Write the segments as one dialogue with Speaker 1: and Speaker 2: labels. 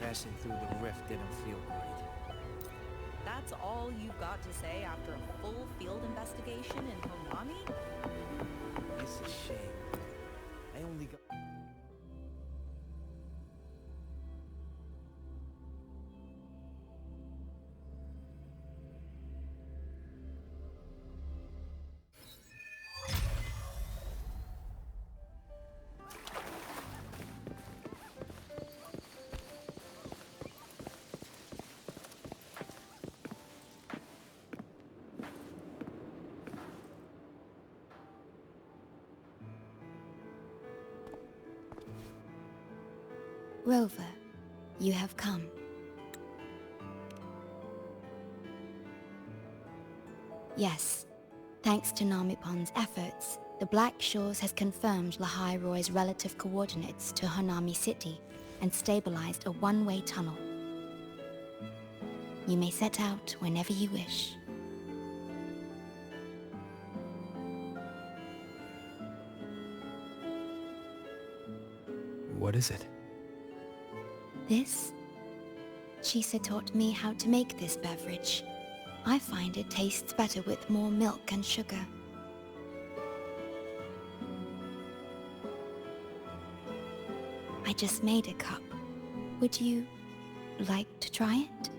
Speaker 1: passing through the rift didn't feel great.
Speaker 2: That's all you've got to say after a full field investigation in Honami?
Speaker 1: It's a shame. I only got...
Speaker 3: Rover, you have come. Yes, thanks to Namipon's efforts, the Black Shores has confirmed Lahai-Roi's relative coordinates to Honami City and stabilized a one-way tunnel. You may set out whenever you wish.
Speaker 4: What is it?
Speaker 3: This? Chisa taught me how to make this beverage. I find it tastes better with more milk and sugar. I just made a cup. Would you like to try it?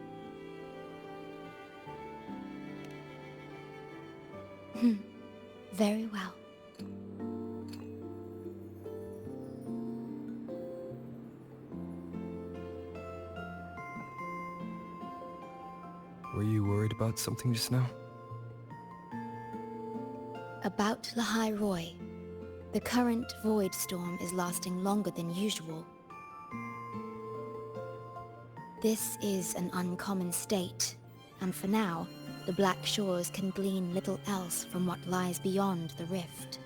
Speaker 3: Very well.
Speaker 4: Were you worried about something just now?
Speaker 3: About Lahai-Roi. The current void storm is lasting longer than usual. This is an uncommon state, and for now, the Black Shores can glean little else from what lies beyond the rift.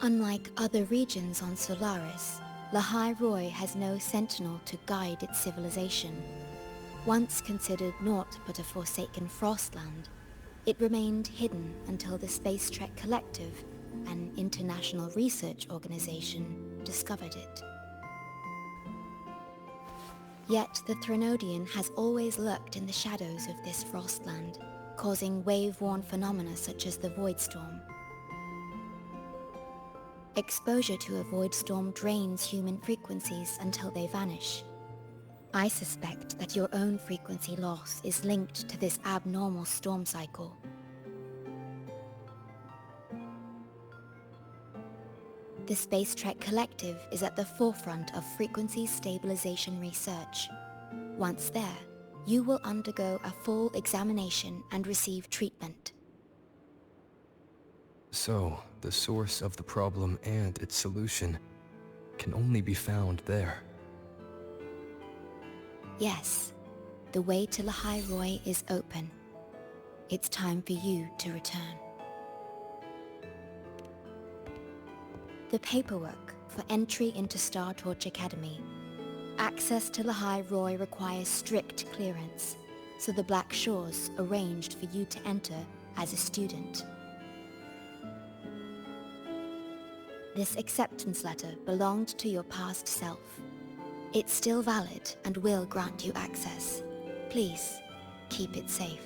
Speaker 3: Unlike other regions on Solaris, Lahai-Roi has no sentinel to guide its civilization. Once considered naught but a forsaken frostland, it remained hidden until the Space Trek Collective, an international research organization, discovered it. Yet the Threnodian has always lurked in the shadows of this frostland, causing wave-worn phenomena such as the void storm. Exposure to a void storm drains human frequencies until they vanish. I suspect that your own frequency loss is linked to this abnormal storm cycle. The Space Trek Collective is at the forefront of frequency stabilization research. Once there, you will undergo a full examination and receive treatment.
Speaker 4: So, the source of the problem and its solution can only be found there.
Speaker 3: Yes, the way to Lahai-Roi is open. It's time for you to return. The paperwork for entry into Star Torch Academy. Access to Lahai-Roi requires strict clearance, so the Black Shores arranged for you to enter as a student. This acceptance letter belonged to your past self. It's still valid and will grant you access. Please, keep it safe.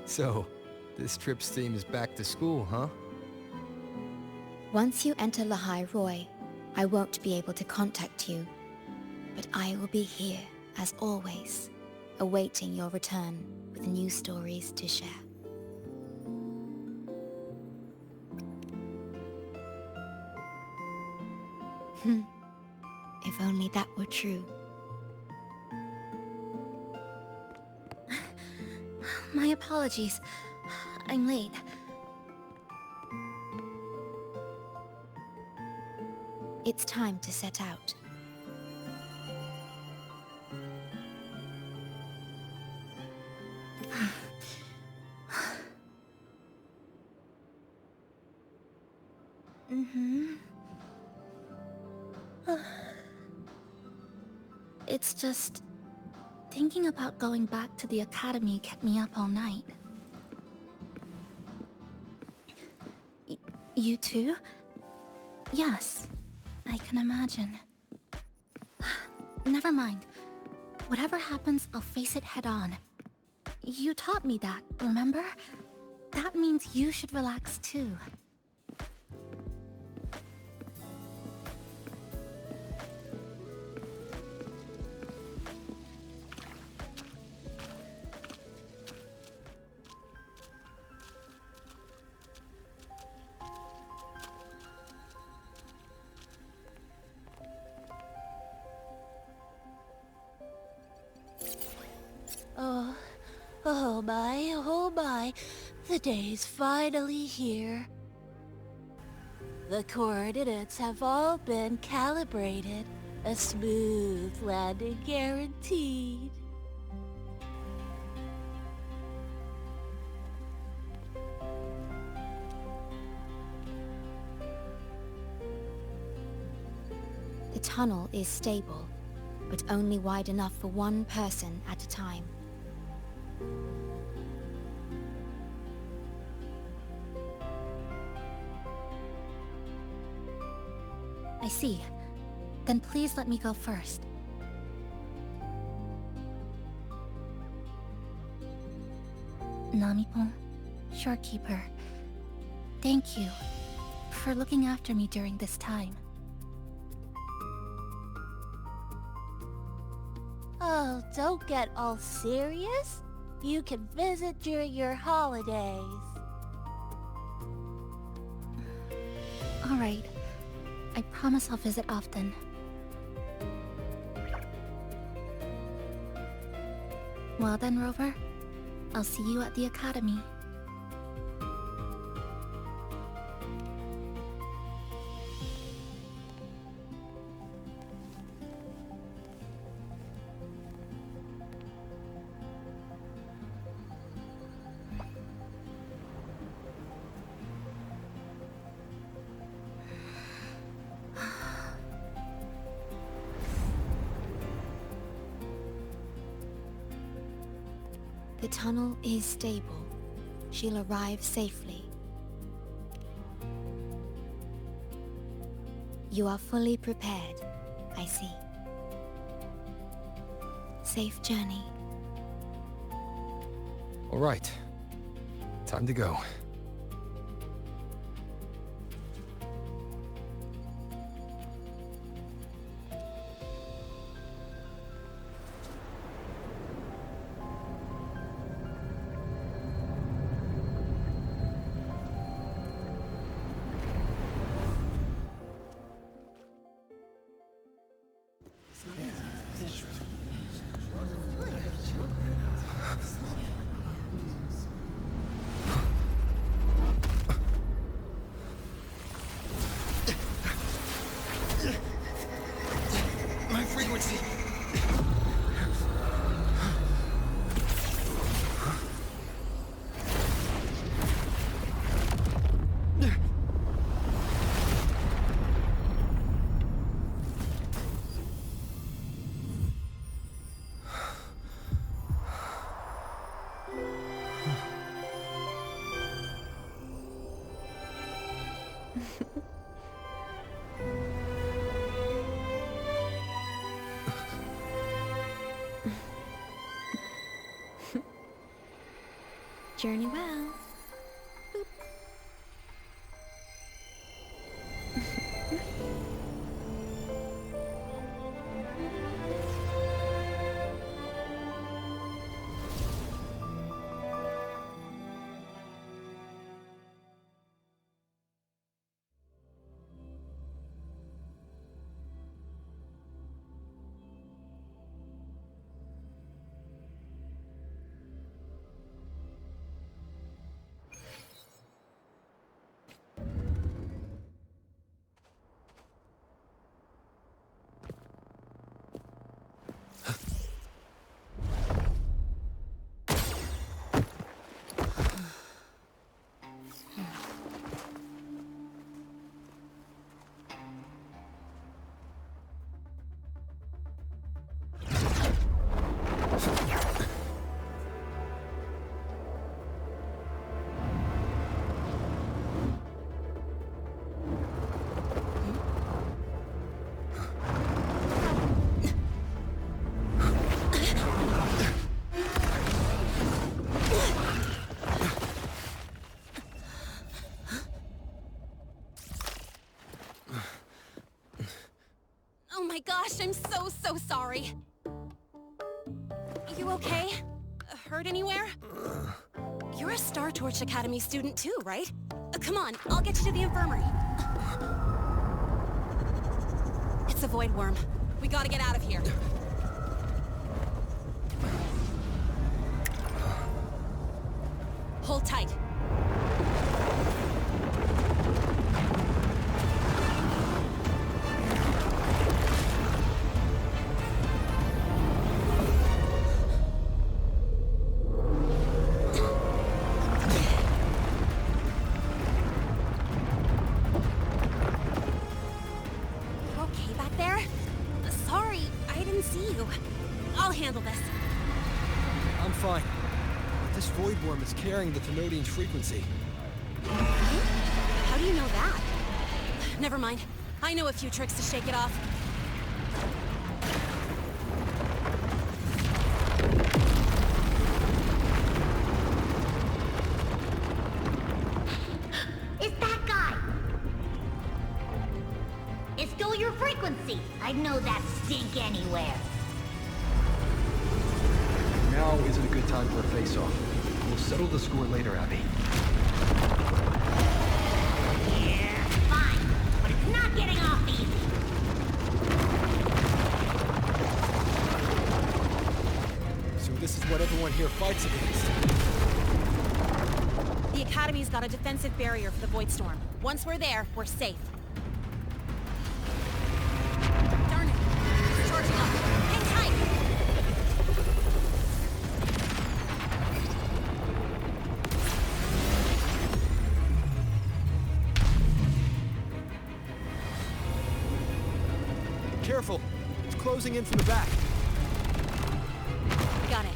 Speaker 4: So, this trip's theme is back to school, huh?
Speaker 3: Once you enter Lahai-Roi, I won't be able to contact you, but I will be here, as always, awaiting your return with new stories to share. If only that were true.
Speaker 5: My apologies. I'm late.
Speaker 3: It's time to set out.
Speaker 5: It's just... thinking about going back to the academy kept me up all night. You too? Yes, I can imagine. Never mind. Whatever happens, I'll face it head on. You taught me that, remember? That means you should relax too.
Speaker 6: Oh my, the day's finally here. The coordinates have all been calibrated. A smooth landing guaranteed.
Speaker 3: The tunnel is stable, but only wide enough for one person at a time.
Speaker 5: I see. Then please let me go first. Namipon, Shorekeeper, thank you for looking after me during this time.
Speaker 6: Oh, don't get all serious. You can visit during your holidays.
Speaker 5: Alright. I promise I'll visit often. Well then, Rover. I'll see you at the academy.
Speaker 3: The tunnel is stable. She'll arrive safely. You are fully prepared, I see. Safe journey.
Speaker 4: All right. Time to go.
Speaker 1: My frequency!
Speaker 3: Journey well.
Speaker 7: gosh, I'm so sorry. You okay? Hurt anywhere? You're a Star Torch Academy student too, right? Come on, I'll get you to the infirmary. It's a void worm. We gotta get out of here. Hold tight.
Speaker 4: Is carrying the Thenodian's frequency.
Speaker 7: How do you know that? Never mind. I know a few tricks to shake it off.
Speaker 8: It's that guy! It's still your frequency! I'd know that stink anywhere.
Speaker 4: Now isn't a good time for a face-off. We'll settle the score later, Abby.
Speaker 8: Yeah, fine. But it's not getting off easy.
Speaker 4: So this is what everyone here fights against.
Speaker 7: The Academy's got a defensive barrier for the Void Storm. Once we're there, we're safe. Darn it. It's charging up. Hang tight!
Speaker 4: Careful! It's closing in from the back.
Speaker 7: Got it.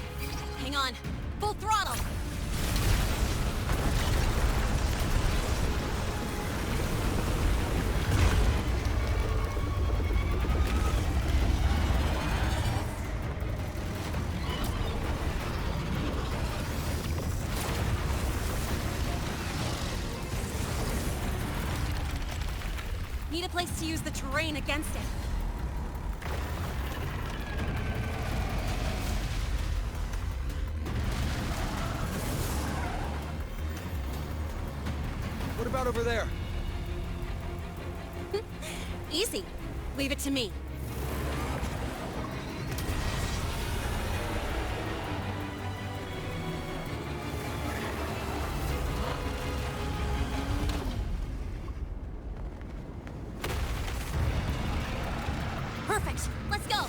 Speaker 7: Hang on. Full throttle! Need a place to use the terrain against it.
Speaker 4: What about over there?
Speaker 7: Easy. Leave it to me. Perfect. Let's go.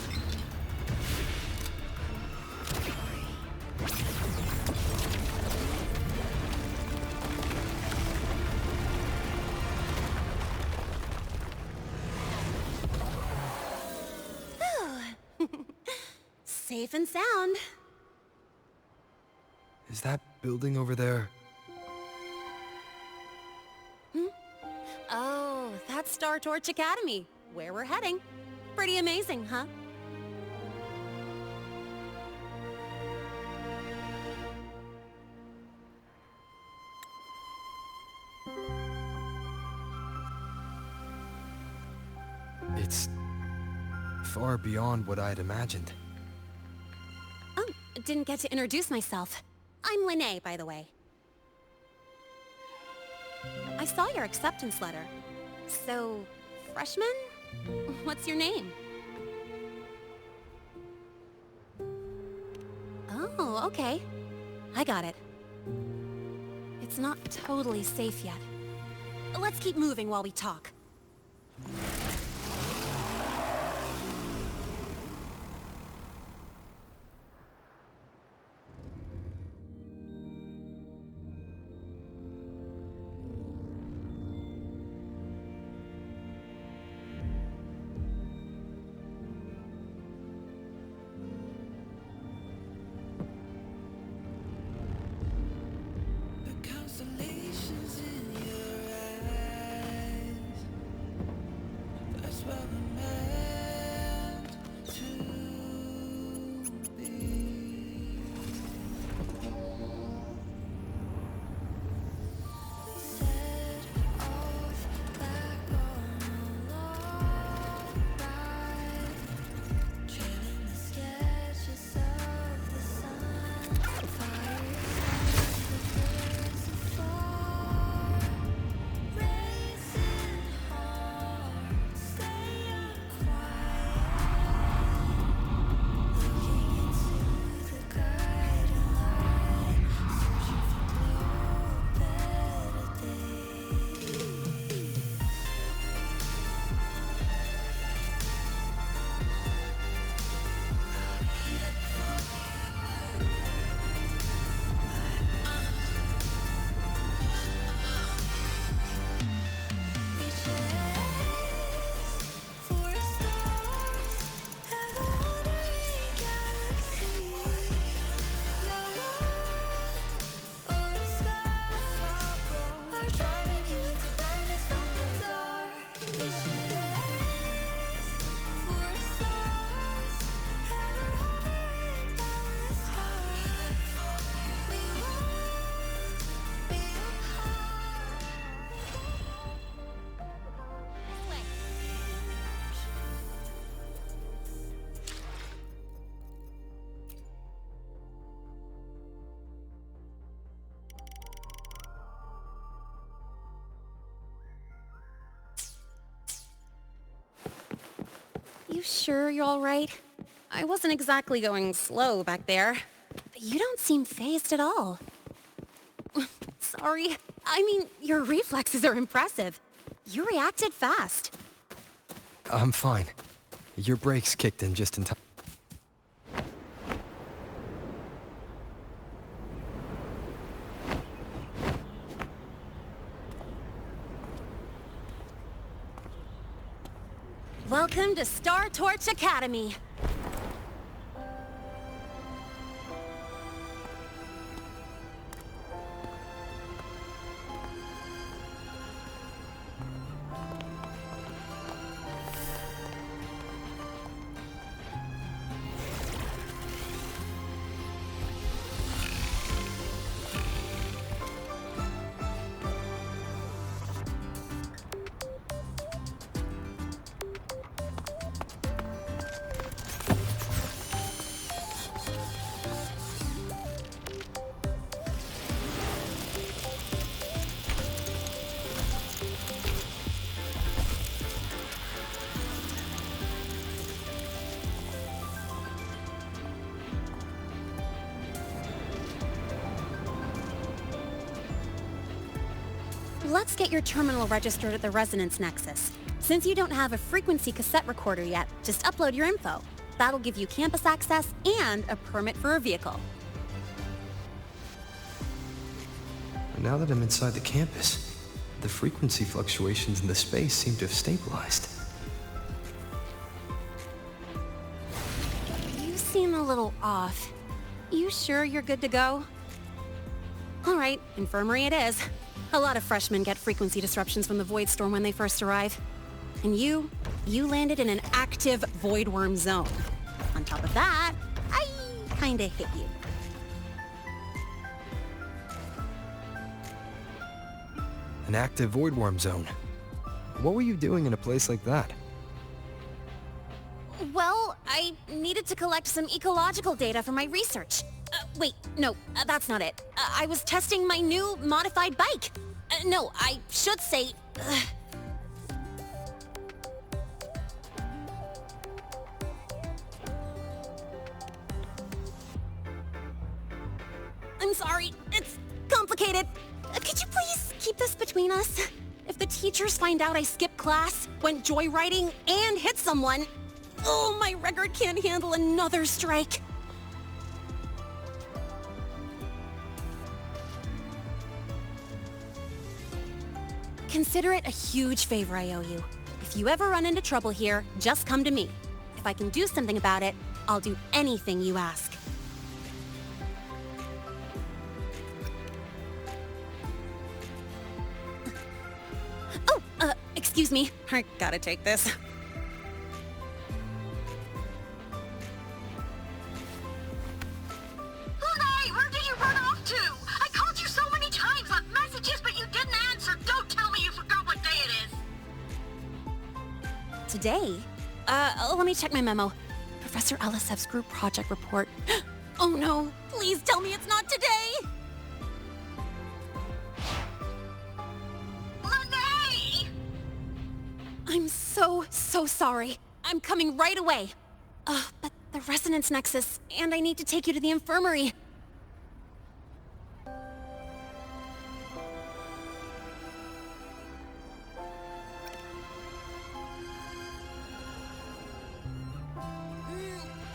Speaker 7: Safe and sound.
Speaker 4: Is that building over there?
Speaker 7: Oh, that's Star Torch Academy, where we're heading. Pretty amazing, huh?
Speaker 4: It's far beyond what I'd imagined.
Speaker 7: Oh, didn't get to introduce myself. I'm Lynae, by the way. I saw your acceptance letter. So, freshman? What's your name? Oh, okay. I got it. It's not totally safe yet. Let's keep moving while we talk. sure you're alright? I wasn't exactly going slow back there. But you don't seem fazed at all. Sorry. I mean, your reflexes are impressive. You reacted fast.
Speaker 4: I'm fine. Your brakes kicked in just in time.
Speaker 7: Welcome to Star Torch Academy. Let's get your terminal registered at the Resonance Nexus. Since you don't have a frequency cassette recorder yet, just upload your info. That'll give you campus access and a permit for a vehicle.
Speaker 4: Now that I'm inside the campus, the frequency fluctuations in the space seem to have stabilized.
Speaker 7: You seem a little off. You sure you're good to go? All right, infirmary it is. A lot of freshmen get frequency disruptions from the Void Storm when they first arrive. And you landed in an active Void Worm zone. On top of that, I kinda hit you.
Speaker 4: An active void worm zone. What were you doing in a place like that?
Speaker 7: Well, I needed to collect some ecological data for my research. Wait, no, that's not it. I was testing my new modified bike. No, I should say... I'm sorry, it's complicated. Could you please keep this between us? If the teachers find out I skipped class, went joyriding, and hit someone... Oh, my record can't handle another strike. Consider it a huge favor I owe you. If you ever run into trouble here, just come to me. If I can do something about it, I'll do anything you ask. Oh, excuse me. I gotta take this.
Speaker 8: Lynae, where did you run off to? I called you so many times, left messages, but you didn't answer. Don't tell me you forgot what day it is.
Speaker 7: Today? Let me check my memo. Professor Elisev's group project report. Oh no, please tell me it's not today!
Speaker 8: Lynae!
Speaker 7: I'm so sorry. I'm coming right away. But the Resonance Nexus, and I need to take you to the infirmary.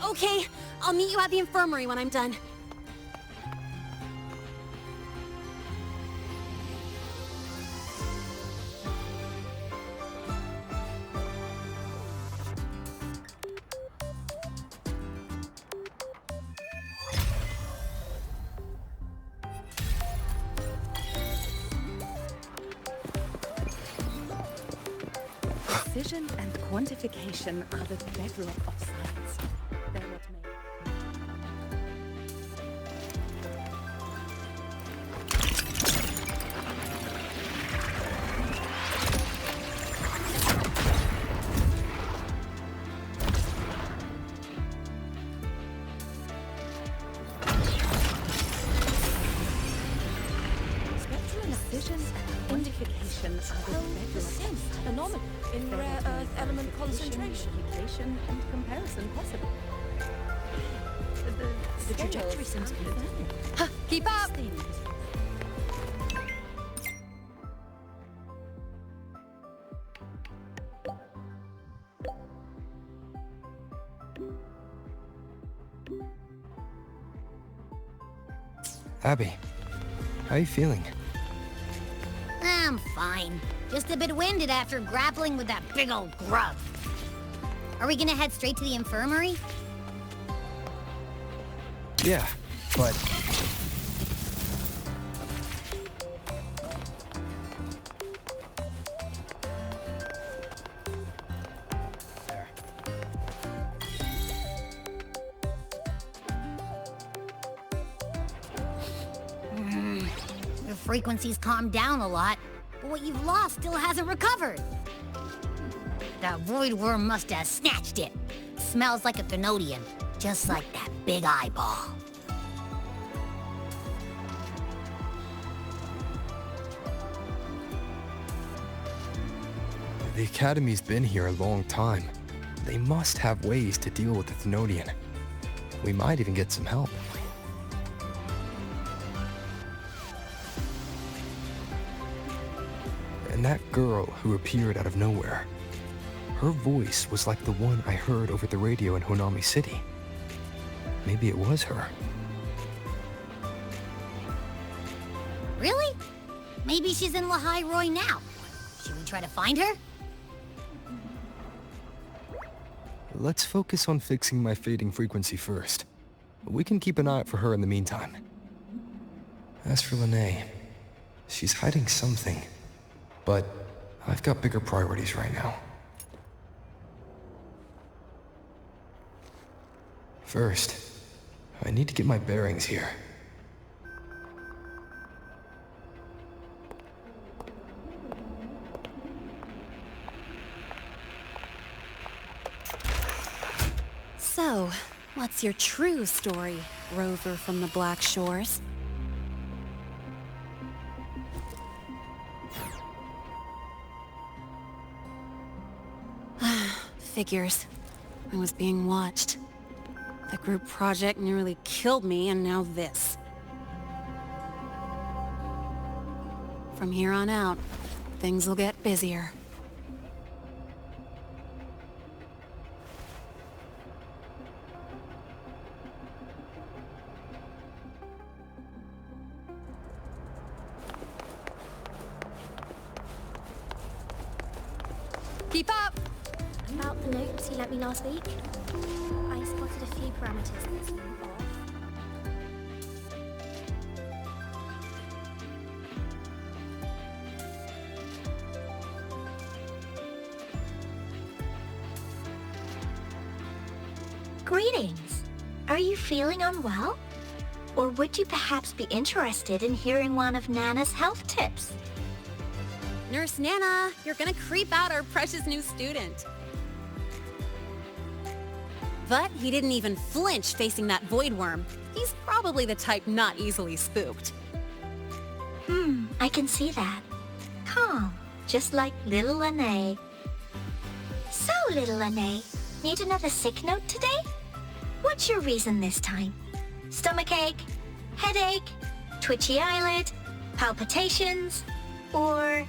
Speaker 7: Okay, I'll meet you at the infirmary when I'm done.
Speaker 2: Precision and quantification are the bedrock of science. They're what make... Spectral precision and quantification quantification are the bedrock
Speaker 9: anomaly in rare earth element concentration.
Speaker 2: Multiplication and comparison possible.
Speaker 9: The trajectory seems confirming.
Speaker 2: Keep up!
Speaker 4: Abby, how you feeling?
Speaker 10: I'm fine. Just a bit winded after grappling with that big old grub. Are we gonna head straight to the infirmary?
Speaker 4: Yeah, but...
Speaker 10: The frequency's calmed down a lot, but what you've lost still hasn't recovered. That void worm must have snatched it. Smells like a Thenodian, just like that big eyeball.
Speaker 4: The Academy's been here a long time. They must have ways to deal with the Thenodian. We might even get some help. And that girl who appeared out of nowhere, her voice was like the one I heard over the radio in Honami City. Maybe it was her.
Speaker 10: Really? Maybe she's in Lahai-Roi now. Should we try to find her?
Speaker 4: Let's focus on fixing my fading frequency first. We can keep an eye out for her in the meantime. As for Lynae, she's hiding something. But I've got bigger priorities right now. First, I need to get my bearings here.
Speaker 7: So, what's your true story, rover from the Black Shores? Figures. I was being watched. The group project nearly killed me, and now this. From here on out, things will get busier.
Speaker 2: Keep up!
Speaker 11: About the notes you lent me last week, I spotted a few parameters that seem off.
Speaker 8: Greetings. Are you feeling unwell? Or would you perhaps be interested in hearing one of Nana's health tips?
Speaker 7: Nurse Nana, you're gonna creep out our precious new student. But he didn't even flinch facing that void worm. He's probably the type not easily spooked.
Speaker 8: I can see that. Calm, just like little Lynae. So, little Lynae, need another sick note today? What's your reason this time? Stomachache? Headache? Twitchy eyelid? Palpitations? Or...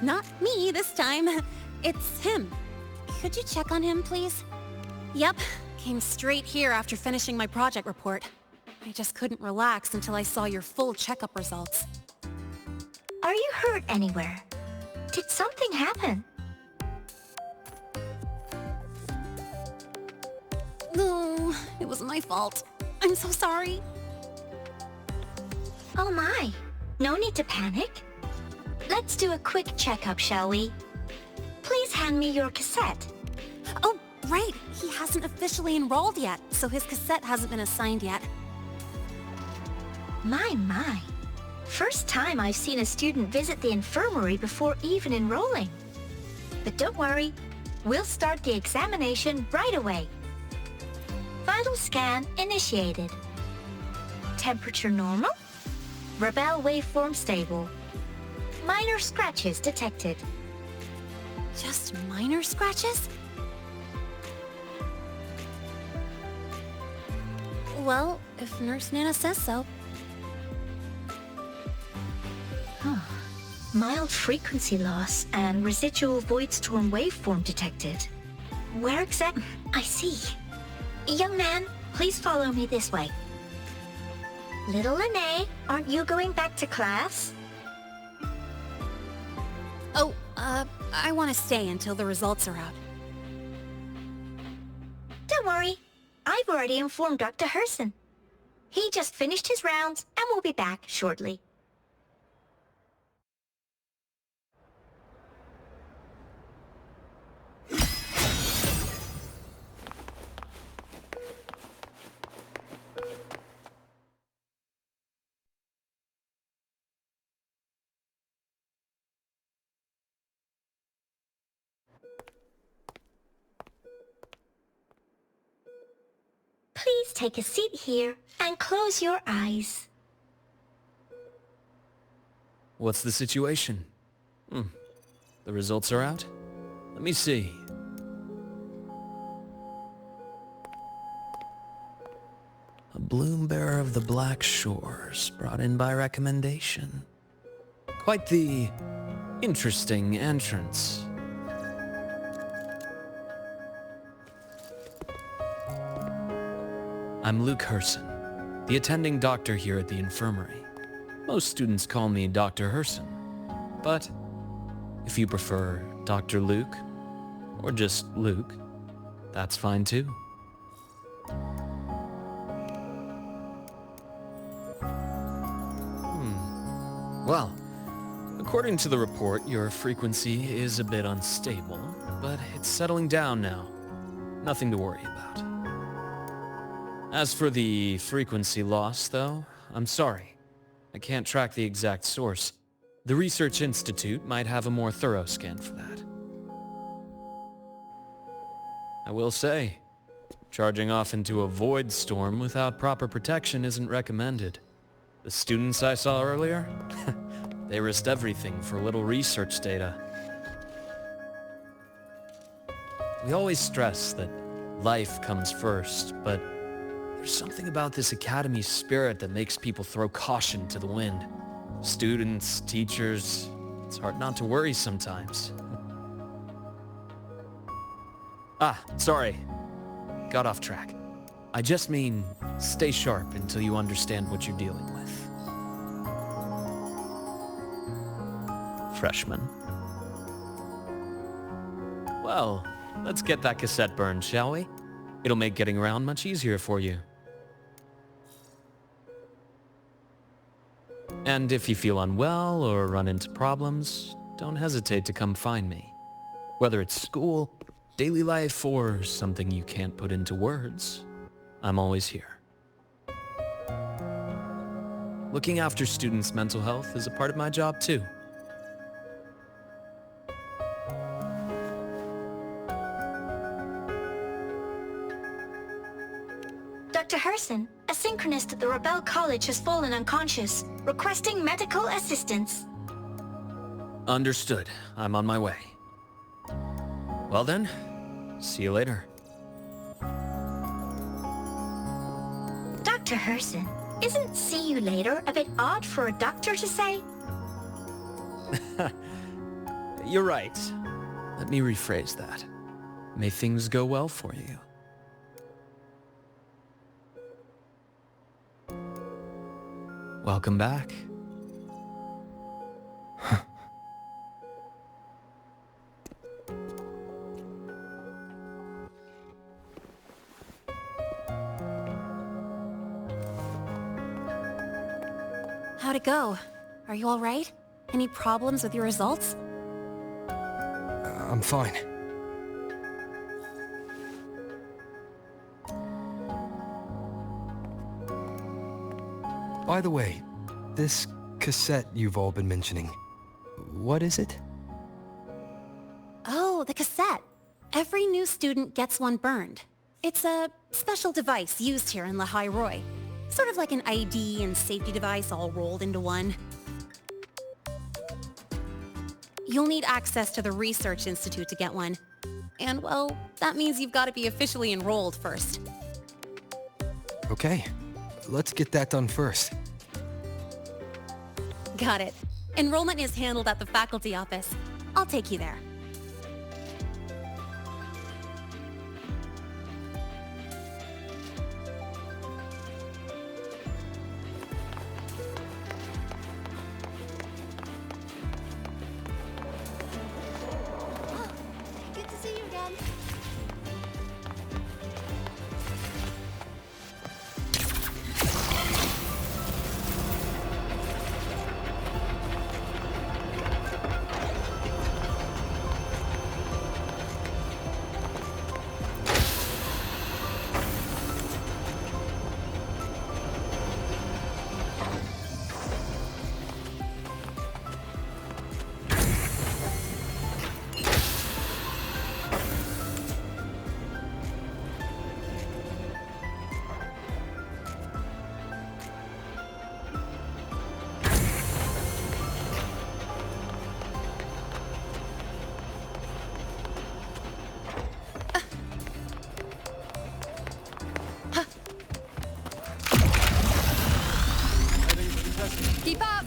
Speaker 7: Not me this time. It's him. Could you check on him, please? Yep. Came straight here after finishing my project report. I just couldn't relax until I saw your full checkup results.
Speaker 8: Are you hurt anywhere? Did something happen?
Speaker 7: No, it was my fault. I'm so sorry.
Speaker 8: Oh my, no need to panic. Let's do a quick checkup, shall we? Please hand me your cassette.
Speaker 7: Oh, right. He hasn't officially enrolled yet, so his cassette hasn't been assigned yet.
Speaker 8: My. First time I've seen a student visit the infirmary before even enrolling. But don't worry, we'll start the examination right away. Vital scan initiated. Temperature normal? Rebel waveform stable. Minor scratches detected.
Speaker 7: Just minor scratches? Well, if Nurse Nana says so.
Speaker 8: Mild frequency loss and residual void storm waveform detected. Where exact? I see. Young man, please follow me this way. Little lynae, aren't you going back to class?
Speaker 7: Oh, I want to stay until the results are out.
Speaker 8: Don't worry. I've already informed Dr. Herson. He just finished his rounds and will be back shortly. Please take a seat here and close your eyes.
Speaker 12: What's the situation? The results are out? Let me see. A bloom bearer of the Black Shores, brought in by recommendation. Quite the interesting entrance. I'm Luke Herson, the attending doctor here at the infirmary. Most students call me Dr. Herson, but if you prefer Dr. Luke, or just Luke, that's fine too. Well, according to the report, your frequency is a bit unstable, but it's settling down now. Nothing to worry about. As for the frequency loss, though, I'm sorry. I can't track the exact source. The Research Institute might have a more thorough scan for that. I will say, charging off into a void storm without proper protection isn't recommended. The students I saw earlier, they risked everything for a little research data. We always stress that life comes first, but there's something about this academy's spirit that makes people throw caution to the wind. Students, teachers, it's hard not to worry sometimes. Sorry. Got off track. I just mean, stay sharp until you understand what you're dealing with. Freshman. Well, let's get that cassette burned, shall we? It'll make getting around much easier for you. And if you feel unwell or run into problems, don't hesitate to come find me. Whether it's school, daily life, or something you can't put into words, I'm always here. Looking after students' mental health is a part of my job too.
Speaker 8: Dr. Herson, a synchronist at the Rebel College has fallen unconscious, requesting medical assistance.
Speaker 12: Understood. I'm on my way. Well then, see you later.
Speaker 8: Dr. Herson, isn't see you later a bit odd for a doctor to say?
Speaker 12: You're right. Let me rephrase that. May things go well for you. Welcome back.
Speaker 7: How'd it go? Are you all right? Any problems with your results?
Speaker 4: I'm fine. By the way, this cassette you've all been mentioning, what is it?
Speaker 7: Oh, the cassette. Every new student gets one burned. It's a special device used here in Lahai-Roi. Sort of like an ID and safety device all rolled into one. You'll need access to the Research Institute to get one. And, well, that means you've got to be officially enrolled first.
Speaker 4: Okay, let's get that done first.
Speaker 7: Got it. Enrollment is handled at the faculty office. I'll take you there.
Speaker 6: Good to see you again.
Speaker 2: Keep up!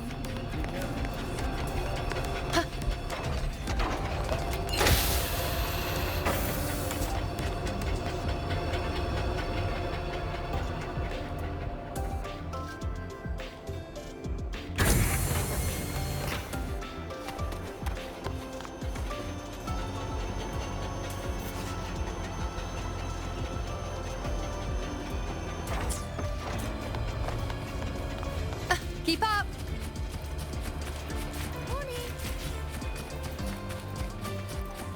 Speaker 2: Keep up!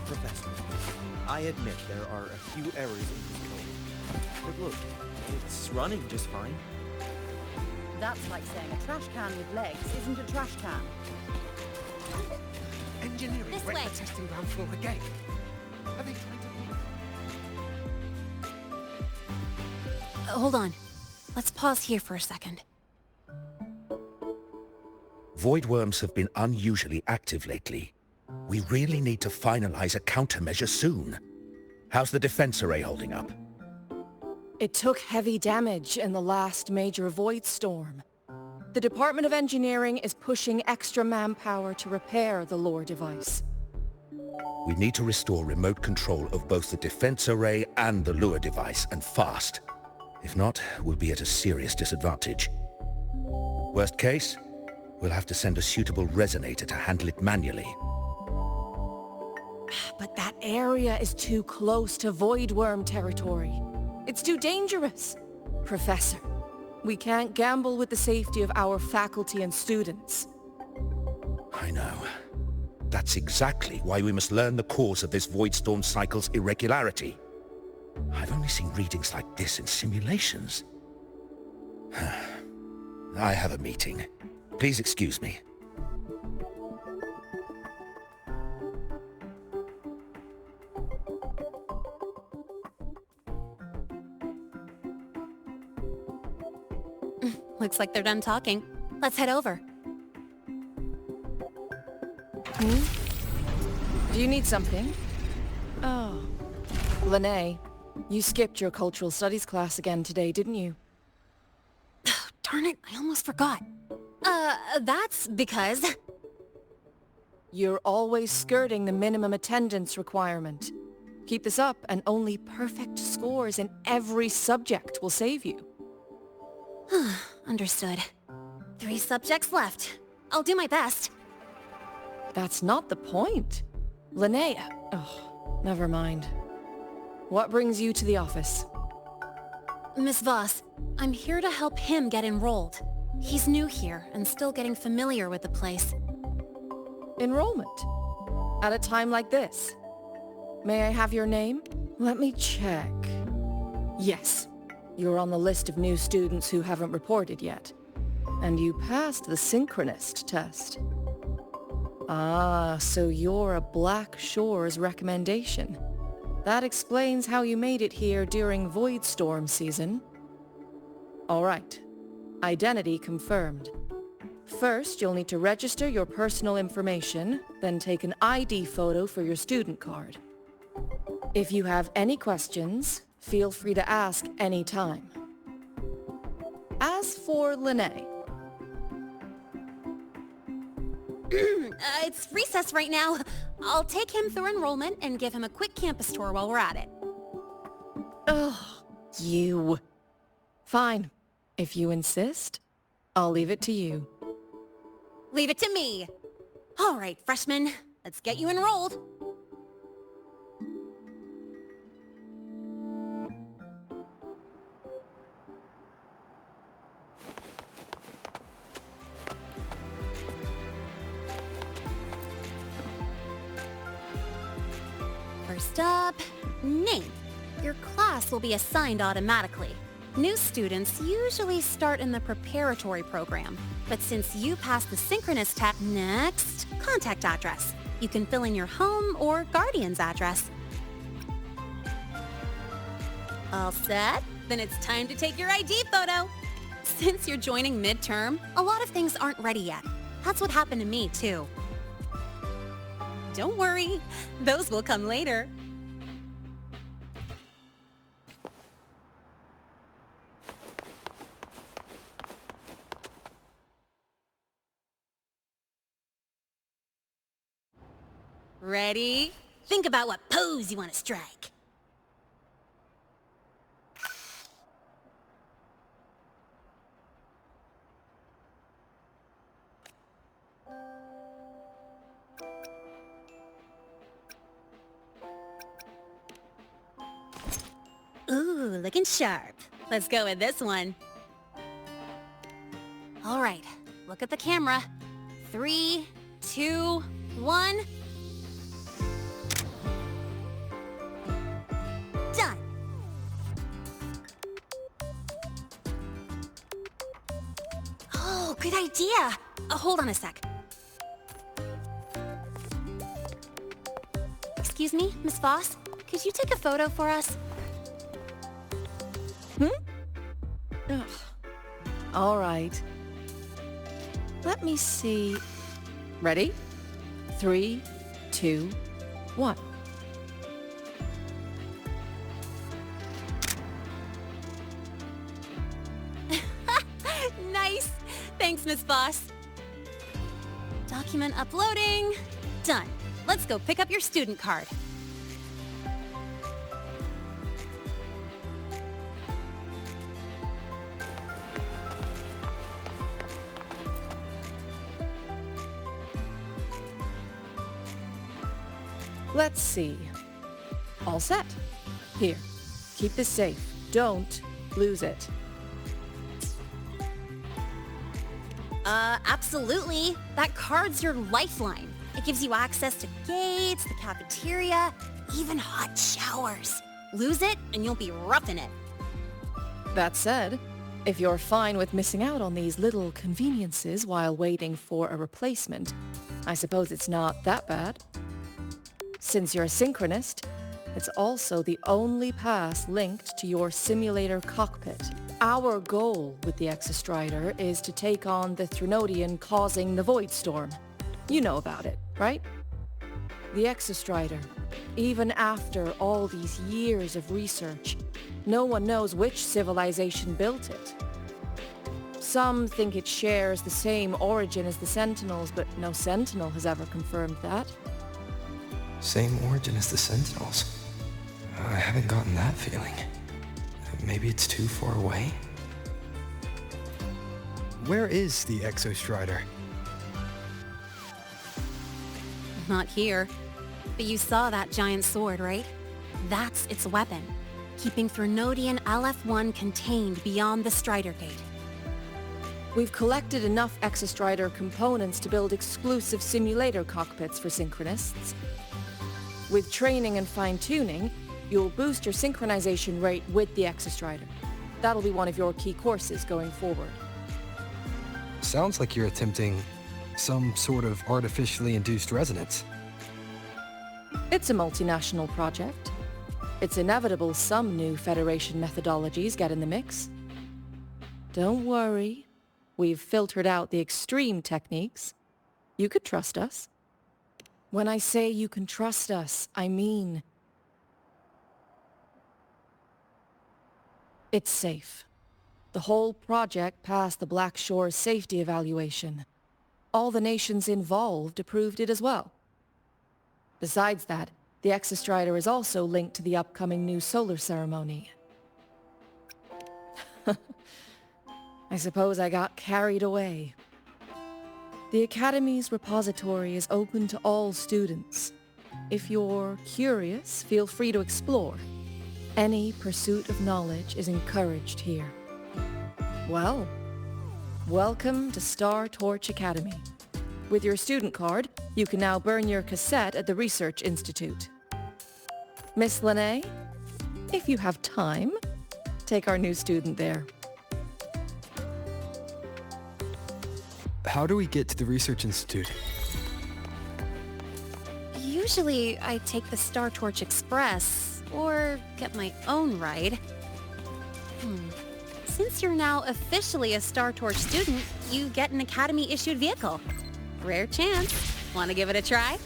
Speaker 1: Professor, I admit there are a few errors in this code. But look, it's running just fine.
Speaker 9: That's like saying a trash can with legs isn't a trash can.
Speaker 13: Engineering
Speaker 6: This
Speaker 13: wrecked
Speaker 6: way.
Speaker 13: the testing ground floor again. Are they trying to...
Speaker 7: Hold on. Let's pause here for a second.
Speaker 14: Void worms have been unusually active lately. We really need to finalize a countermeasure soon. How's the defense array holding up?
Speaker 9: It took heavy damage in the last major void storm. The Department of Engineering is pushing extra manpower to repair the lore device.
Speaker 14: We need to restore remote control of both the defense array and the lure device, and fast. If not, we'll be at a serious disadvantage. Worst case, we'll have to send a suitable resonator to handle it manually.
Speaker 9: But that area is too close to void worm territory. It's too dangerous. Professor, we can't gamble with the safety of our faculty and students.
Speaker 14: I know. That's exactly why we must learn the cause of this void storm cycle's irregularity. I've only seen readings like this in simulations. I have a meeting. Please excuse me.
Speaker 7: Looks like they're done talking. Let's head over.
Speaker 9: Do you need something? Oh. Lynae, you skipped your cultural studies class again today, didn't you?
Speaker 7: Darn it, I almost forgot. That's because...
Speaker 9: You're always skirting the minimum attendance requirement. Keep this up, and only perfect scores in every subject will save you.
Speaker 7: Understood. 3 subjects left. I'll do my best.
Speaker 9: That's not the point. Lynae... Oh, never mind. What brings you to the office?
Speaker 7: Miss Voss, I'm here to help him get enrolled. He's new here and still getting familiar with the place.
Speaker 9: Enrollment? At a time like this? May I have your name? Let me check. Yes, you're on the list of new students who haven't reported yet. And you passed the synchronist test. Ah, so you're a Black Shores recommendation. That explains how you made it here during Void Storm season. All right, Identity confirmed. First, you'll need to register your personal information, then take an ID photo for your student card. If you have any questions, feel free to ask any time. As for Lynae,
Speaker 7: It's recess right now. I'll take him through enrollment and give him a quick campus tour while we're at it.
Speaker 9: ugh, you. Fine. If you insist, I'll leave it to you.
Speaker 7: Leave it to me. All right, freshman, let's get you enrolled. First up, name. Your class will be assigned automatically. New students usually start in the preparatory program, but since you passed the synchronous test, next, contact address. You can fill in your home or guardian's address. All set? Then it's time to take your ID photo. Since you're joining midterm, a lot of things aren't ready yet. That's what happened to me, too. Don't worry, those will come later. Ready? Think about what pose you want to strike. Ooh, looking sharp. Let's go with this one. All right, look at the camera. 3, 2, 1. Done. Oh, good idea. Hold on a sec. Excuse me, Miss Voss? Could you take a photo for us?
Speaker 9: Ugh. All right. Let me see. Ready? 3, 2, 1.
Speaker 7: Nice. Thanks, Miss Voss. Document uploading. Done. Let's go pick up your student card.
Speaker 9: Let's see. All set. Here, keep this safe. Don't lose it.
Speaker 7: Absolutely. That card's your lifeline. It gives you access to gates, the cafeteria, even hot showers. Lose it, and you'll be roughing it.
Speaker 9: That said, if you're fine with missing out on these little conveniences while waiting for a replacement, I suppose it's not that bad. Since you're a synchronist, it's also the only pass linked to your simulator cockpit. Our goal with the Exostrider is to take on the Threnodian causing the Void Storm. You know about it, right? The Exostrider, even after all these years of research, no one knows which civilization built it. Some think it shares the same origin as the Sentinels, but no Sentinel has ever confirmed that.
Speaker 4: Same origin as the Sentinels. I haven't gotten that feeling. Maybe it's too far away?
Speaker 15: Where is the Exostrider?
Speaker 7: Not here. But you saw that giant sword, right? That's its weapon, keeping Threnodian LF-1 contained beyond the Strider Gate.
Speaker 9: We've collected enough Exostrider components to build exclusive simulator cockpits for synchronists. With training and fine-tuning, you'll boost your synchronization rate with the Exostrider. That'll be one of your key courses going forward.
Speaker 4: Sounds like you're attempting some sort of artificially induced resonance.
Speaker 9: It's a multinational project. It's inevitable some new Federation methodologies get in the mix. Don't worry, we've filtered out the extreme techniques. You could trust us. When I say you can trust us, I mean... it's safe. The whole project passed the Black Shore's safety evaluation. All the nations involved approved it as well. Besides that, the Exostrider is also linked to the upcoming new solar ceremony. I suppose I got carried away. The Academy's repository is open to all students. If you're curious, feel free to explore. Any pursuit of knowledge is encouraged here. Well, welcome to Star Torch Academy. With your student card, you can now burn your cassette at the Research Institute. Miss Lynae, if you have time, take our new student there.
Speaker 15: How do we get to the Research Institute?
Speaker 7: Usually, I take the Star Torch Express, or get my own ride. Since you're now officially a Star Torch student, you get an Academy-issued vehicle. Rare chance. Want to give it a try?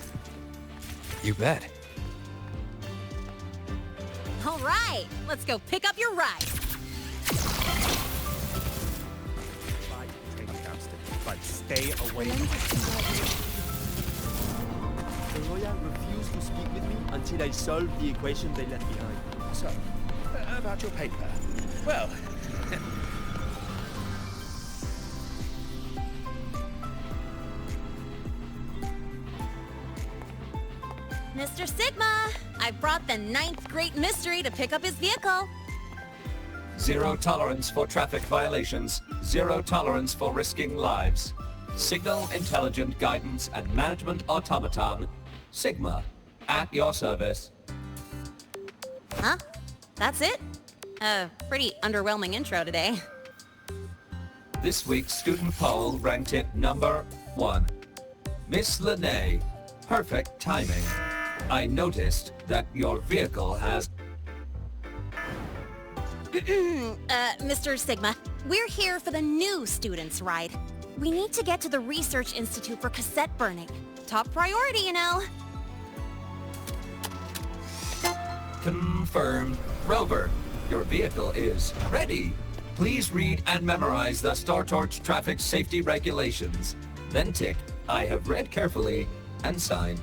Speaker 15: You bet.
Speaker 7: All right, let's go pick up your ride.
Speaker 1: But stay away. The lawyer refused to speak with me until I solved the equation they left behind.
Speaker 14: So, about your paper. Well...
Speaker 7: Mr. Sigma, I brought the 9th Great Mystery to pick up his vehicle.
Speaker 16: Zero tolerance for traffic violations. Zero tolerance for risking lives. Signal Intelligent Guidance and Management Automaton. Sigma. At your service.
Speaker 7: Huh? That's it? Pretty underwhelming intro today.
Speaker 16: This week's student poll ranked it number 1. Miss Lynae. Perfect timing. I noticed that your vehicle has...
Speaker 7: Mr. Sigma, we're here for the new students' ride. We need to get to the Research Institute for cassette burning. Top priority, you know.
Speaker 16: Confirmed. Rover, your vehicle is ready. Please read and memorize the Star Torch traffic safety regulations. Then tick, I have read carefully, and sign.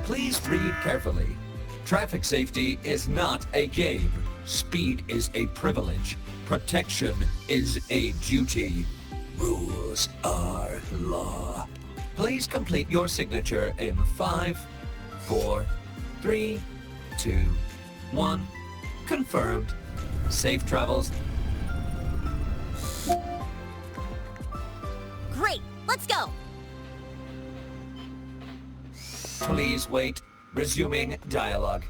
Speaker 16: Please read carefully. Traffic safety is not a game. Speed is a privilege. Protection is a duty. Rules are law. Please complete your signature in 5, 4, 3, 2, 1. Confirmed. Safe travels.
Speaker 7: Great, let's go.
Speaker 16: Please wait. Resuming dialogue.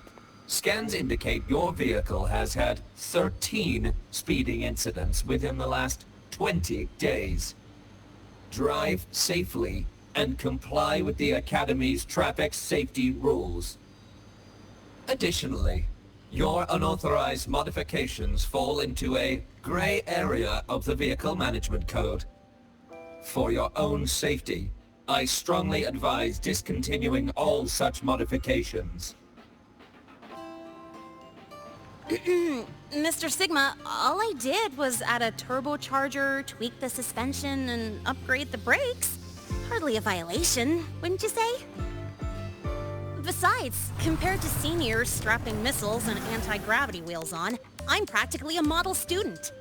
Speaker 16: Scans indicate your vehicle has had 13 speeding incidents within the last 20 days. Drive safely and comply with the Academy's traffic safety rules. Additionally, your unauthorized modifications fall into a gray area of the Vehicle Management Code. For your own safety, I strongly advise discontinuing all such modifications.
Speaker 7: Mr. Sigma, all I did was add a turbocharger, tweak the suspension, and upgrade the brakes. Hardly a violation, wouldn't you say? Besides, compared to seniors strapping missiles and anti-gravity wheels on, I'm practically a model student.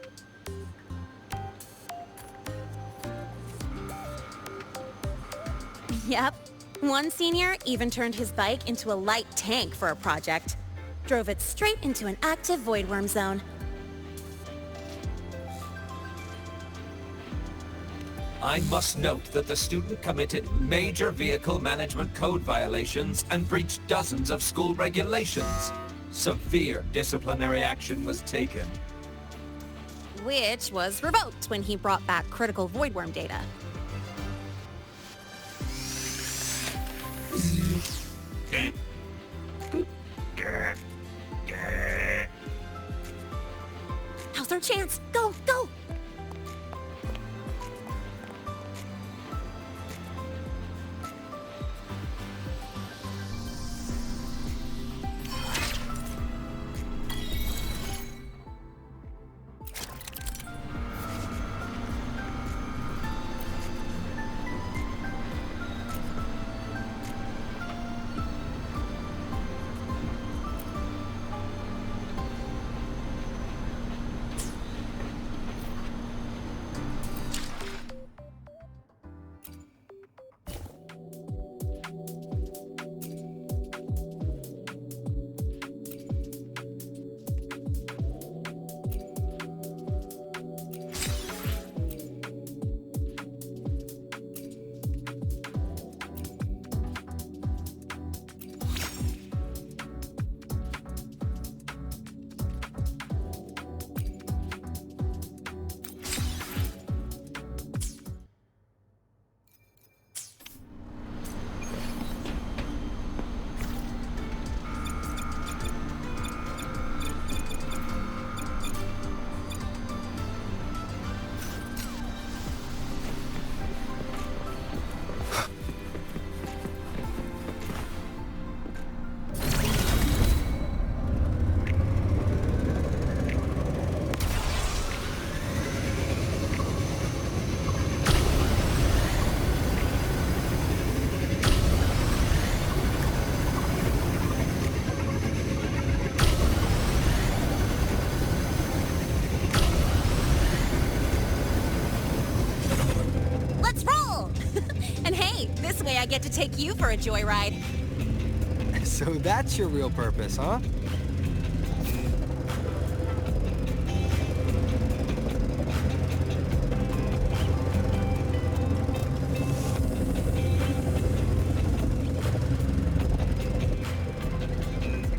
Speaker 7: Yep. One senior even turned his bike into a light tank for a project. Drove it straight into an active voidworm zone.
Speaker 16: I must note that the student committed major vehicle management code violations and breached dozens of school regulations. Severe disciplinary action was taken.
Speaker 7: Which was revoked when he brought back critical voidworm data. Now's our chance. Go, go! This way I get to take you for a joyride.
Speaker 4: So that's your real purpose, huh?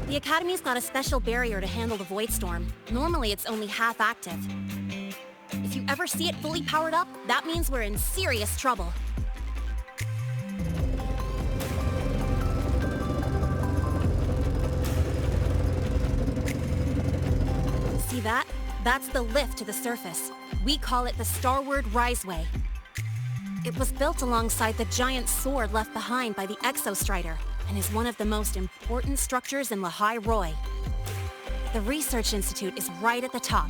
Speaker 7: The Academy's got a special barrier to handle the Void Storm. Normally it's only half active. If you ever see it fully powered up, that means we're in serious trouble. See that? That's the lift to the surface. We call it the Starward Riseway. It was built alongside the giant sword left behind by the Exostrider, and is one of the most important structures in Lahai-Roi. The Research Institute is right at the top.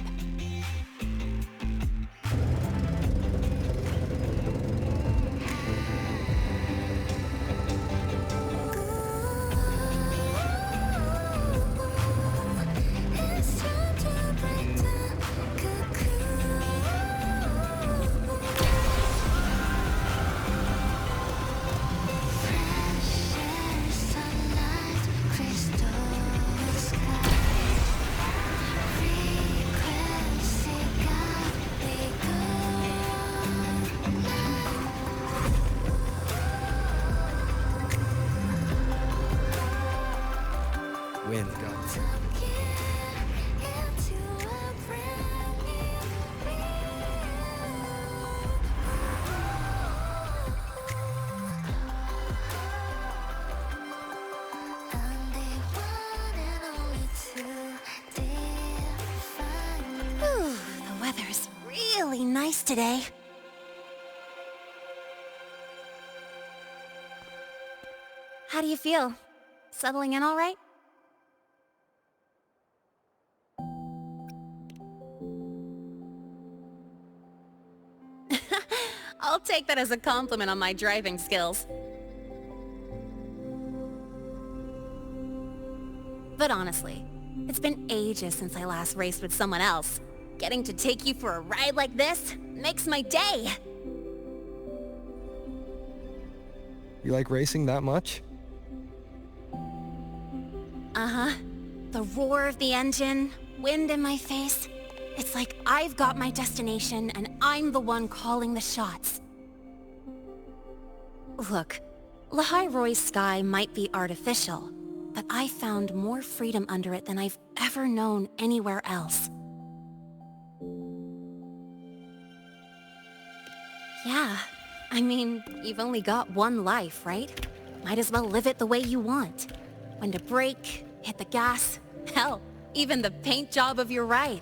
Speaker 4: Wind gods.
Speaker 7: Whew, the weather's really nice today. How do you feel? Settling in all right? I'll take that as a compliment on my driving skills. But honestly, it's been ages since I last raced with someone else. Getting to take you for a ride like this makes my day.
Speaker 4: You like racing that much?
Speaker 7: Uh-huh. The roar of the engine, wind in my face. It's like I've got my destination and I'm the one calling the shots. Look, Lahai-Roi's sky might be artificial, but I found more freedom under it than I've ever known anywhere else. Yeah, I mean, you've only got one life, right? Might as well live it the way you want. When to brake, hit the gas, hell, even the paint job of your ride.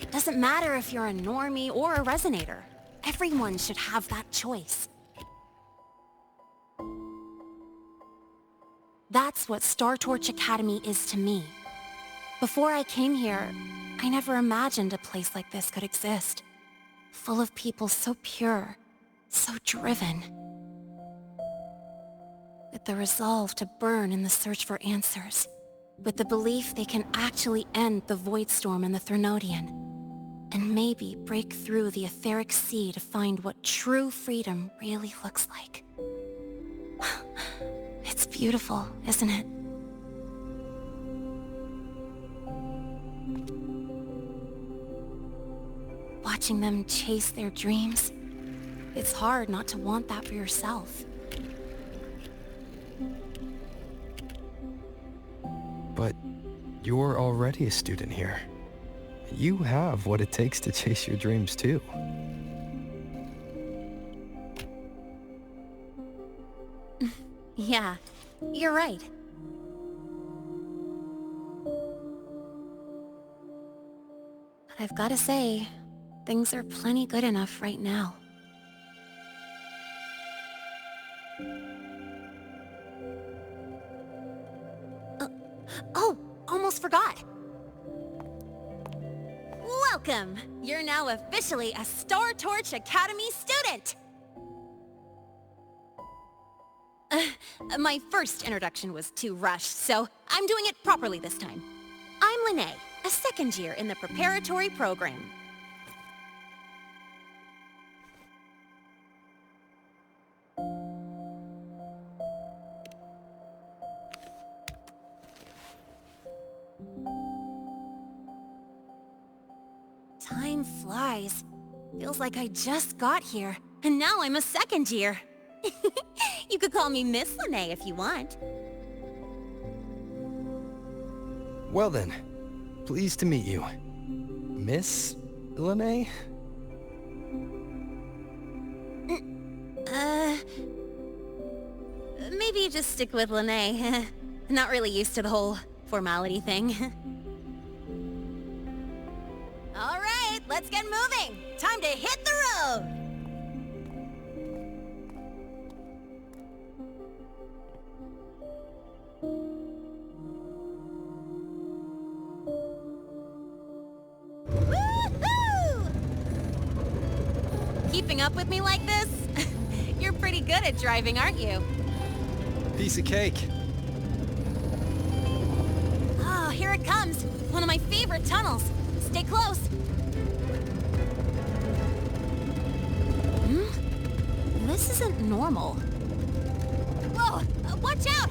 Speaker 7: It doesn't matter if you're a normie or a resonator. Everyone should have that choice. That's what Star Torch Academy is to me. Before I came here, I never imagined a place like this could exist. Full of people so pure, so driven. With the resolve to burn in the search for answers. With the belief they can actually end the Void Storm and the Threnodian. And maybe break through the etheric sea to find what true freedom really looks like. It's beautiful, isn't it? Watching them chase their dreams, it's hard not to want that for yourself.
Speaker 4: But you're already a student here. You have what it takes to chase your dreams too.
Speaker 7: Yeah, you're right. But I've gotta say, things are plenty good enough right now. Oh, almost forgot. Welcome! You're now officially a Star Torch Academy student! My first introduction was too rushed, so I'm doing it properly this time. I'm Lynae, a second year in the preparatory program. Time flies. Feels like I just got here, and now I'm a second year. You could call me Miss Lynae if you want.
Speaker 4: Well then, pleased to meet you. Miss Lynae?
Speaker 7: Maybe just stick with Lynae. Not really used to the whole formality thing. All right, let's get moving. Time to hit the road. Woohoo! Keeping up with me like this? You're pretty good at driving, aren't you?
Speaker 4: Piece of cake.
Speaker 7: Oh, here it comes. One of my favorite tunnels. Stay close. This isn't normal. Whoa! Watch out!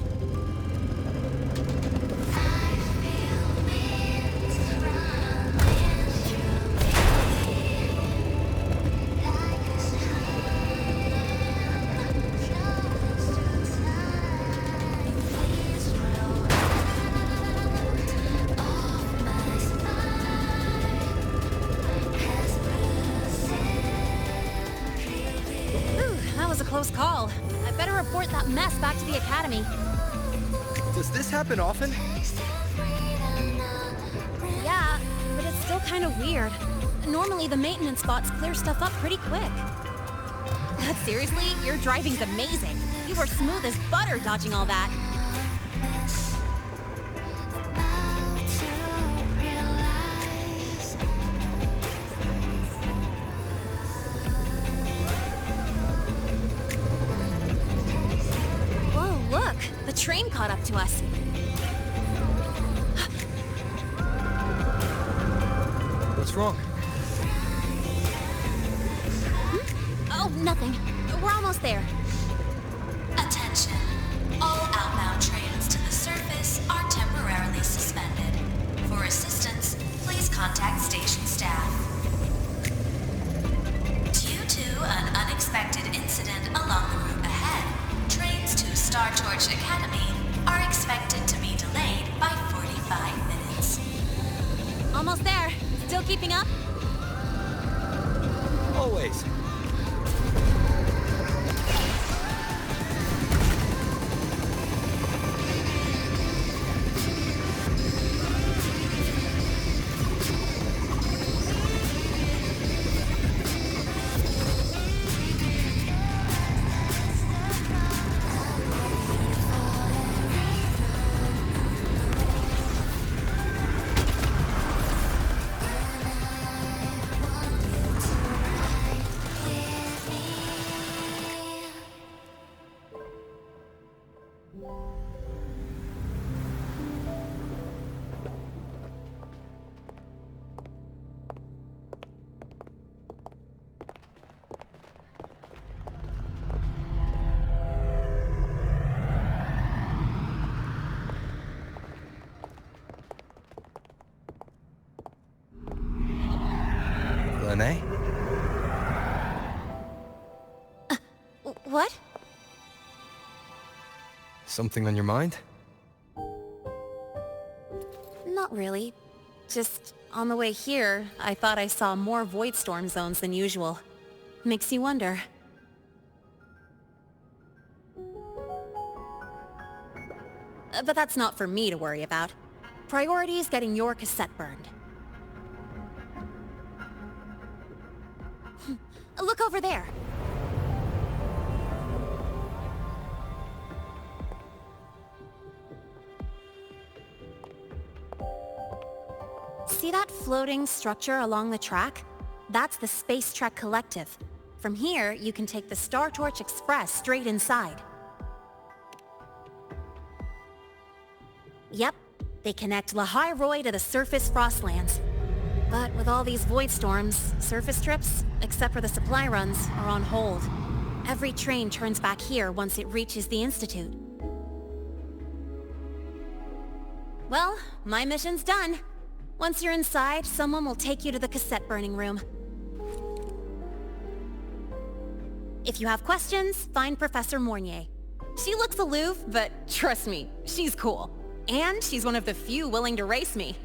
Speaker 7: Close call. I better report that mess back to the academy.
Speaker 4: Does this happen often?
Speaker 7: Yeah, but it's still kind of weird. Normally the maintenance bots clear stuff up pretty quick. But seriously, your driving's amazing. You were smooth as butter dodging all that. Train caught up to us.
Speaker 4: What's wrong?
Speaker 7: Oh, nothing. We're almost there.
Speaker 17: Attention. All outbound trains to the surface are temporarily suspended. For assistance, please contact station staff. Due to an unexpected incident along the route ahead, trains to Star Torch Academy are expected to be delayed by 45 minutes.
Speaker 7: Almost there. Still keeping up?
Speaker 4: Lynae?
Speaker 7: What?
Speaker 4: Something on your mind?
Speaker 7: Not really. Just, on the way here, I thought I saw more void storm zones than usual. Makes you wonder. But that's not for me to worry about. Priority is getting your cassette burned. Look over there! See that floating structure along the track? That's the Space Trek Collective. From here, you can take the Star Torch Express straight inside. Yep, they connect Lahai-Roi to the surface Frostlands. But with all these void storms, surface trips, except for the supply runs, are on hold. Every train turns back here once it reaches the Institute. Well, my mission's done. Once you're inside, someone will take you to the cassette burning room. If you have questions, find Professor Mornier. She looks aloof, but trust me, she's cool. And she's one of the few willing to race me.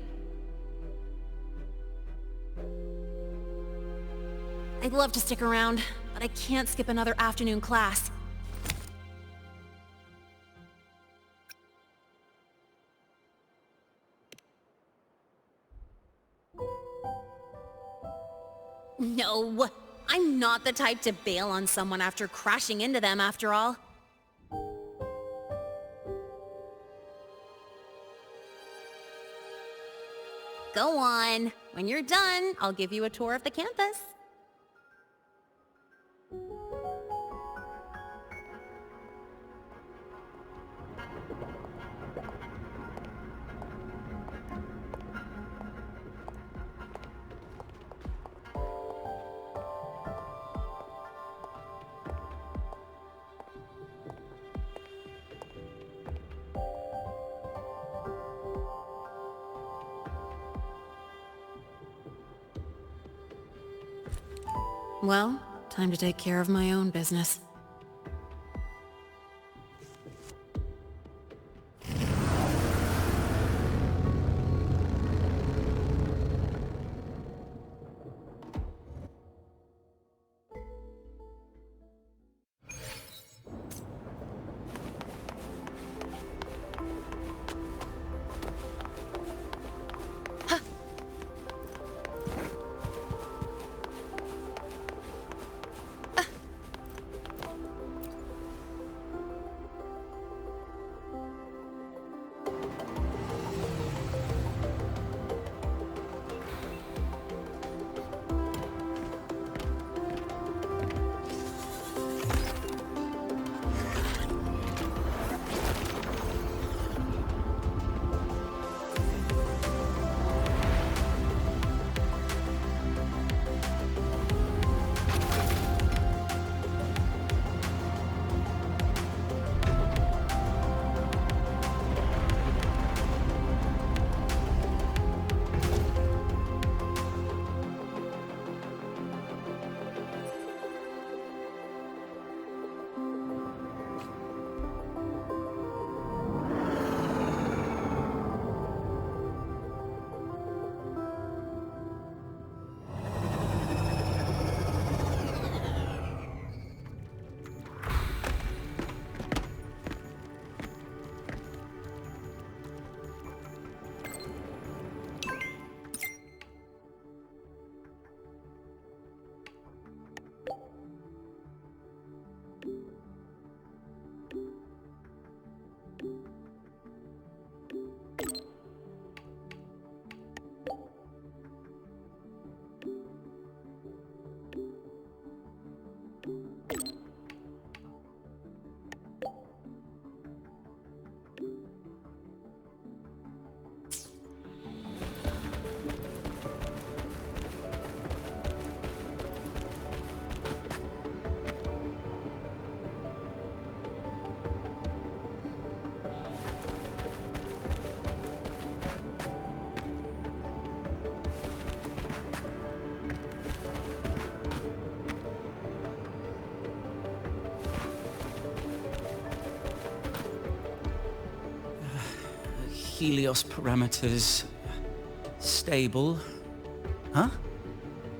Speaker 7: I'd love to stick around, but I can't skip another afternoon class. No, I'm not the type to bail on someone after crashing into them, after all. Go on. When you're done, I'll give you a tour of the campus. Well, time to take care of my own business.
Speaker 18: Helios parameters... stable. Huh?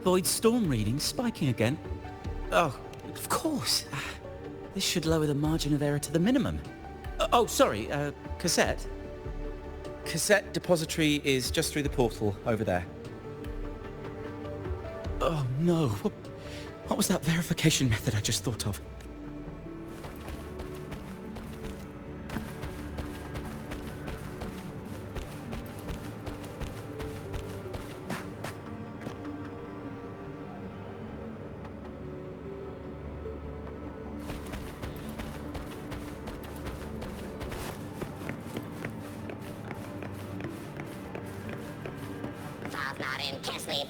Speaker 18: Void storm readings spiking again? Oh, of course. This should lower the margin of error to the minimum. Oh, sorry, cassette?
Speaker 1: Cassette depository is just through the portal over there.
Speaker 18: Oh no, what was that verification method I just thought of?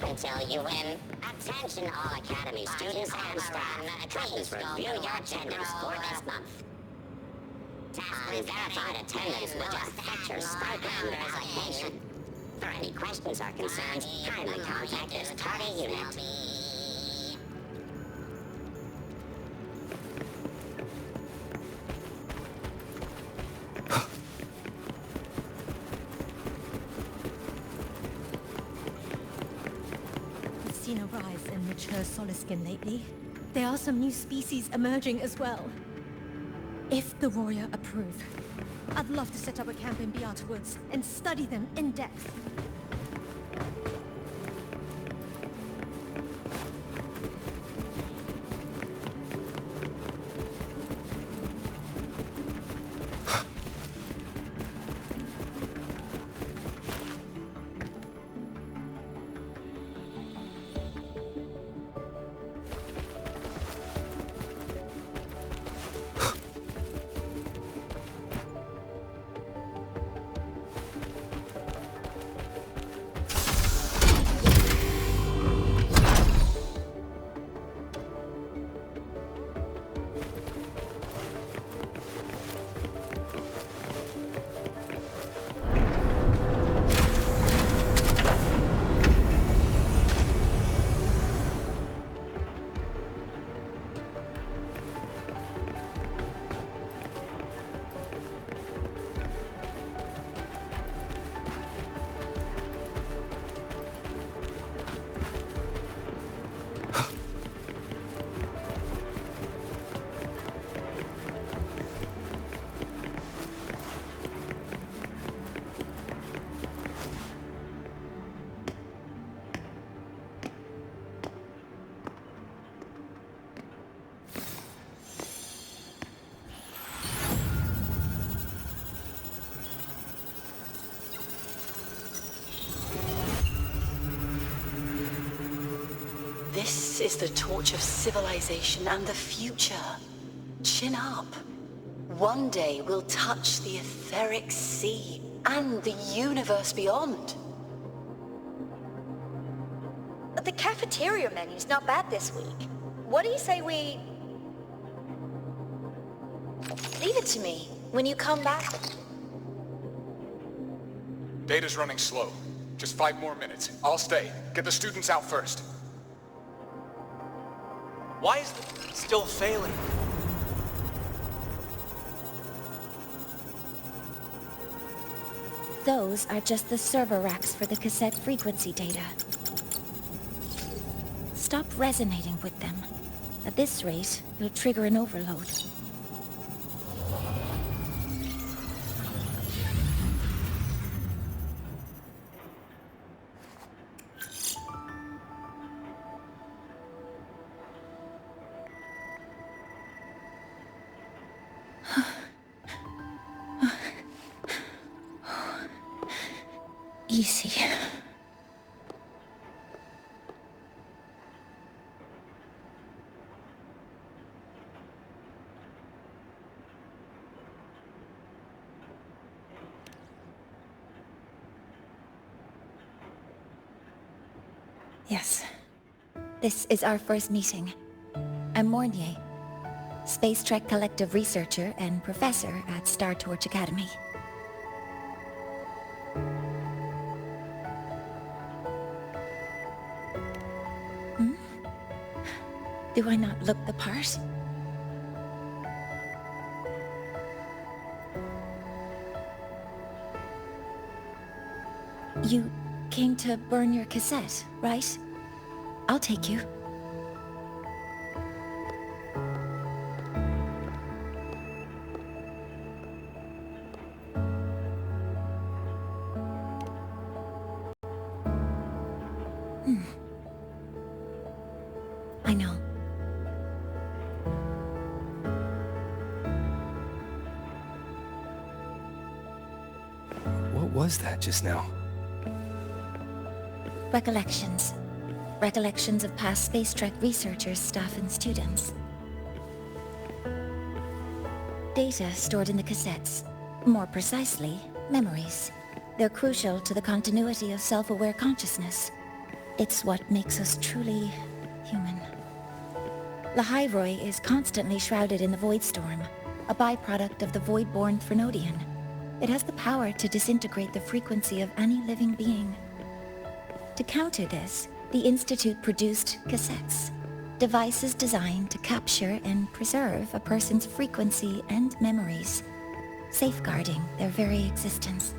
Speaker 19: Until you win. Attention all Academy students and staff. Please review your attendance for this month. Unverified attendance will affect your stipend allocation. For any questions or concerns, kindly contact this tardy unit.
Speaker 11: Seen a rise in mature soliskin lately. There are some new species emerging as well. If the Roya approve, I'd love to set up a camp in Beyond Woods and study them in depth.
Speaker 17: This is the torch of civilization and the future. Chin up. One day we'll touch the etheric sea and the universe beyond.
Speaker 20: The cafeteria menu's not bad this week. What do you say we... Leave it to me when you come back.
Speaker 21: Data's running slow. Just 5 more minutes. I'll stay. Get the students out first.
Speaker 1: Why is it still failing?
Speaker 22: Those are just the server racks for the cassette frequency data. Stop resonating with them. At this rate, you'll trigger an overload. Easy. Yes. This is our first meeting. I'm Mornier, Space Trek Collective researcher and professor at Star Torch Academy. Do I not look the part? You came to burn your cassette, right? I'll take you. I know.
Speaker 4: What was that just now?
Speaker 22: Recollections. Recollections of past Space Trek researchers, staff, and students. Data stored in the cassettes. More precisely, memories. They're crucial to the continuity of self-aware consciousness. It's what makes us truly human. Lahai-Roi is constantly shrouded in the Void Storm, a byproduct of the Void-born Threnodian. It has the power to disintegrate the frequency of any living being. To counter this, the Institute produced cassettes, devices designed to capture and preserve a person's frequency and memories, safeguarding their very existence.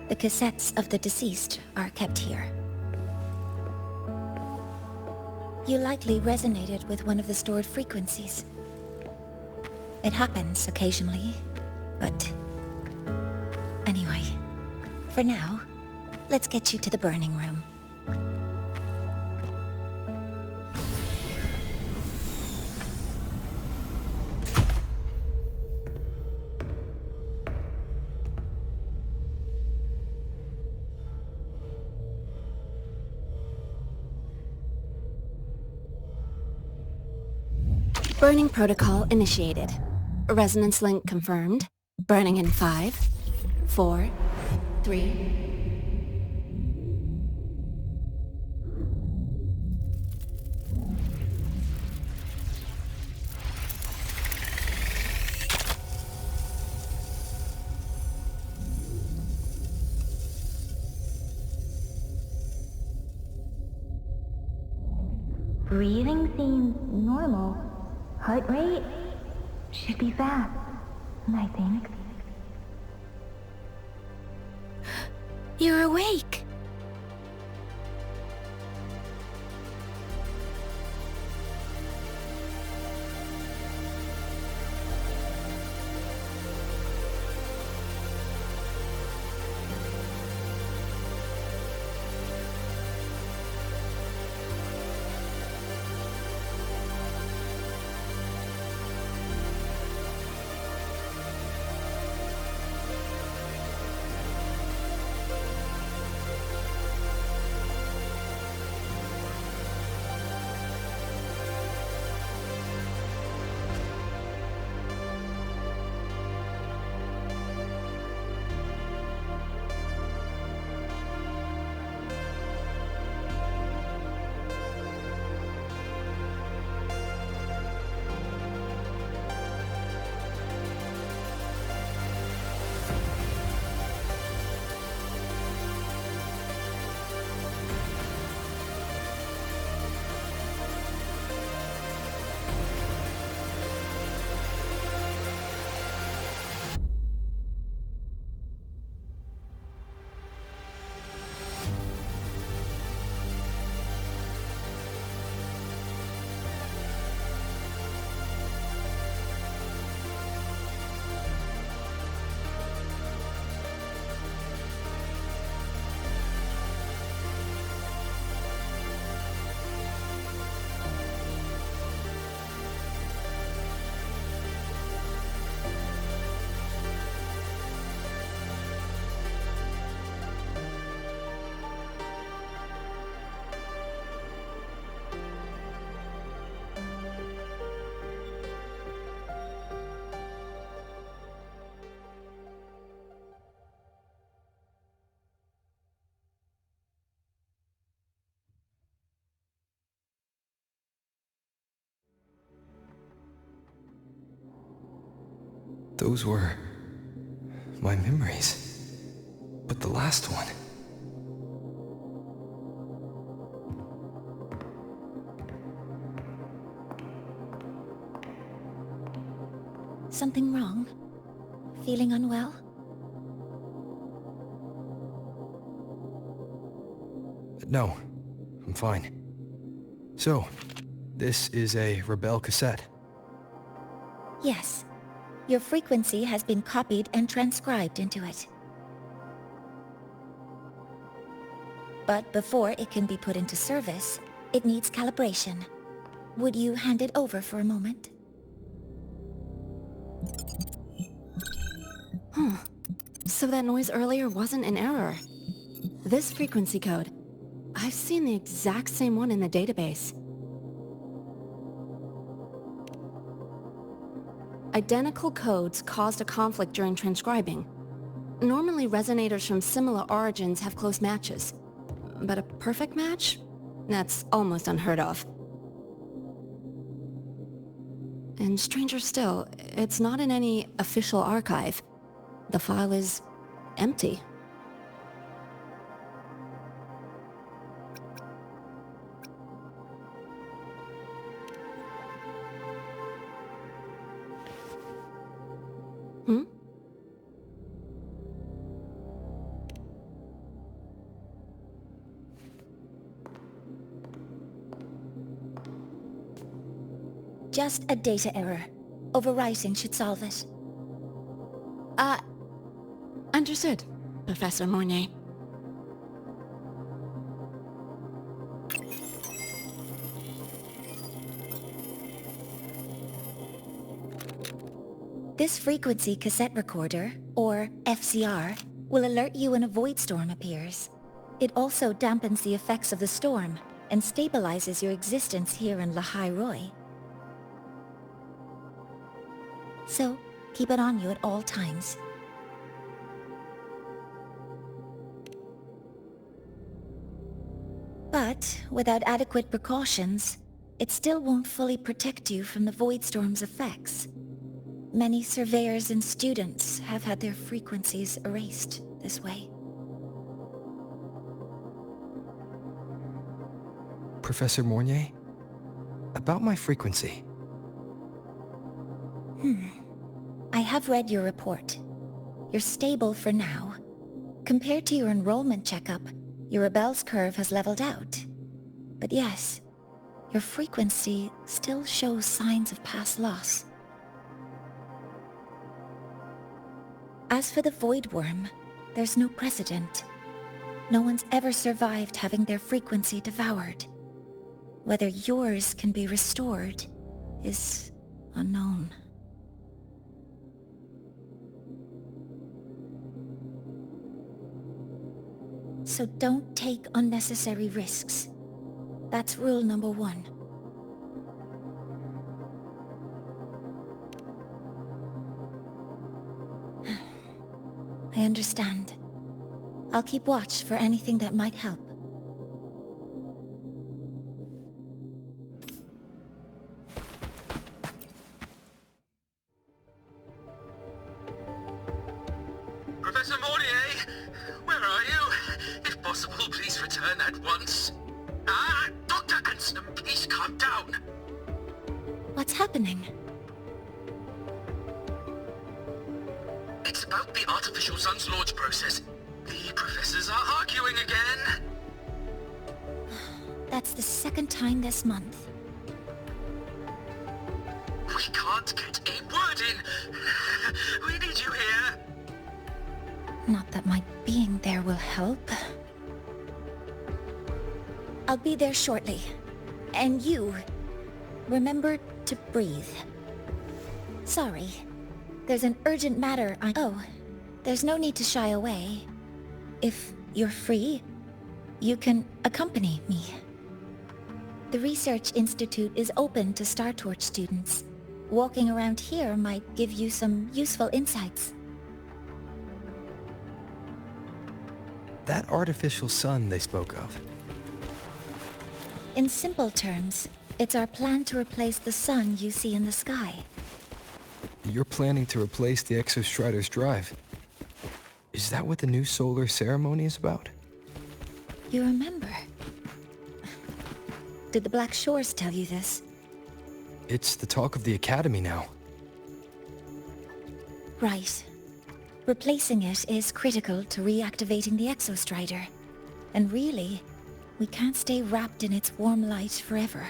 Speaker 22: The cassettes of the deceased are kept here. You likely resonated with one of the stored frequencies. It happens occasionally, but... Anyway, for now, let's get you to the burning room.
Speaker 7: Burning protocol initiated. Resonance link confirmed. Burning in 5, 4, 3...
Speaker 8: Breathing seems normal. Heart rate should be fast, I think.
Speaker 22: You're awake!
Speaker 4: Those were... my memories. But the last one...
Speaker 22: Something wrong? Feeling unwell?
Speaker 4: No, I'm fine. So, this is a Rebel cassette.
Speaker 22: Yes. Your frequency has been copied and transcribed into it. But before it can be put into service, it needs calibration. Would you hand it over for a moment?
Speaker 7: Huh. So that noise earlier wasn't an error. This frequency code, I've seen the exact same one in the database. Identical codes caused a conflict during transcribing. Normally resonators from similar origins have close matches. But a perfect match? That's almost unheard of. And stranger still, it's not in any official archive. The file is empty. Hmm?
Speaker 22: Just a data error. Overwriting should solve it.
Speaker 7: Understood, Professor Mornay.
Speaker 22: This frequency cassette recorder, or FCR, will alert you when a void storm appears. It also dampens the effects of the storm and stabilizes your existence here in Lahai-Roi. So, keep it on you at all times. But, without adequate precautions, it still won't fully protect you from the void storm's effects. Many surveyors and students have had their frequencies erased this way.
Speaker 4: Professor Mornier? About my frequency.
Speaker 22: I have read your report. You're stable for now. Compared to your enrollment checkup, your rebel's curve has leveled out. But yes, your frequency still shows signs of past loss. As for the Void Worm, there's no precedent. No one's ever survived having their frequency devoured. Whether yours can be restored is unknown. So don't take unnecessary risks. That's rule number 1. I understand. I'll keep watch for anything that might help.
Speaker 3: Professor Mornier, where are you? If possible, please return at once. Dr. Anson, please calm down.
Speaker 22: What's happening?
Speaker 3: It's about the artificial sun's launch process. The professors are arguing again.
Speaker 22: That's the second time this month.
Speaker 3: We can't get a word in. We need you here.
Speaker 22: Not that my being there will help. I'll be there shortly. And you, remember to breathe. Sorry. There's an urgent matter Oh, there's no need to shy away. If you're free, you can accompany me. The Research Institute is open to Star Torch students. Walking around here might give you some useful insights.
Speaker 4: That artificial sun they spoke of.
Speaker 22: In simple terms, it's our plan to replace the sun you see in the sky.
Speaker 4: You're planning to replace the Exostrider's drive. Is that what the new solar ceremony is about?
Speaker 22: You remember? Did the Black Shores tell you this?
Speaker 4: It's the talk of the Academy now.
Speaker 22: Right. Replacing it is critical to reactivating the Exostrider. And really, We can't stay wrapped in its warm light forever.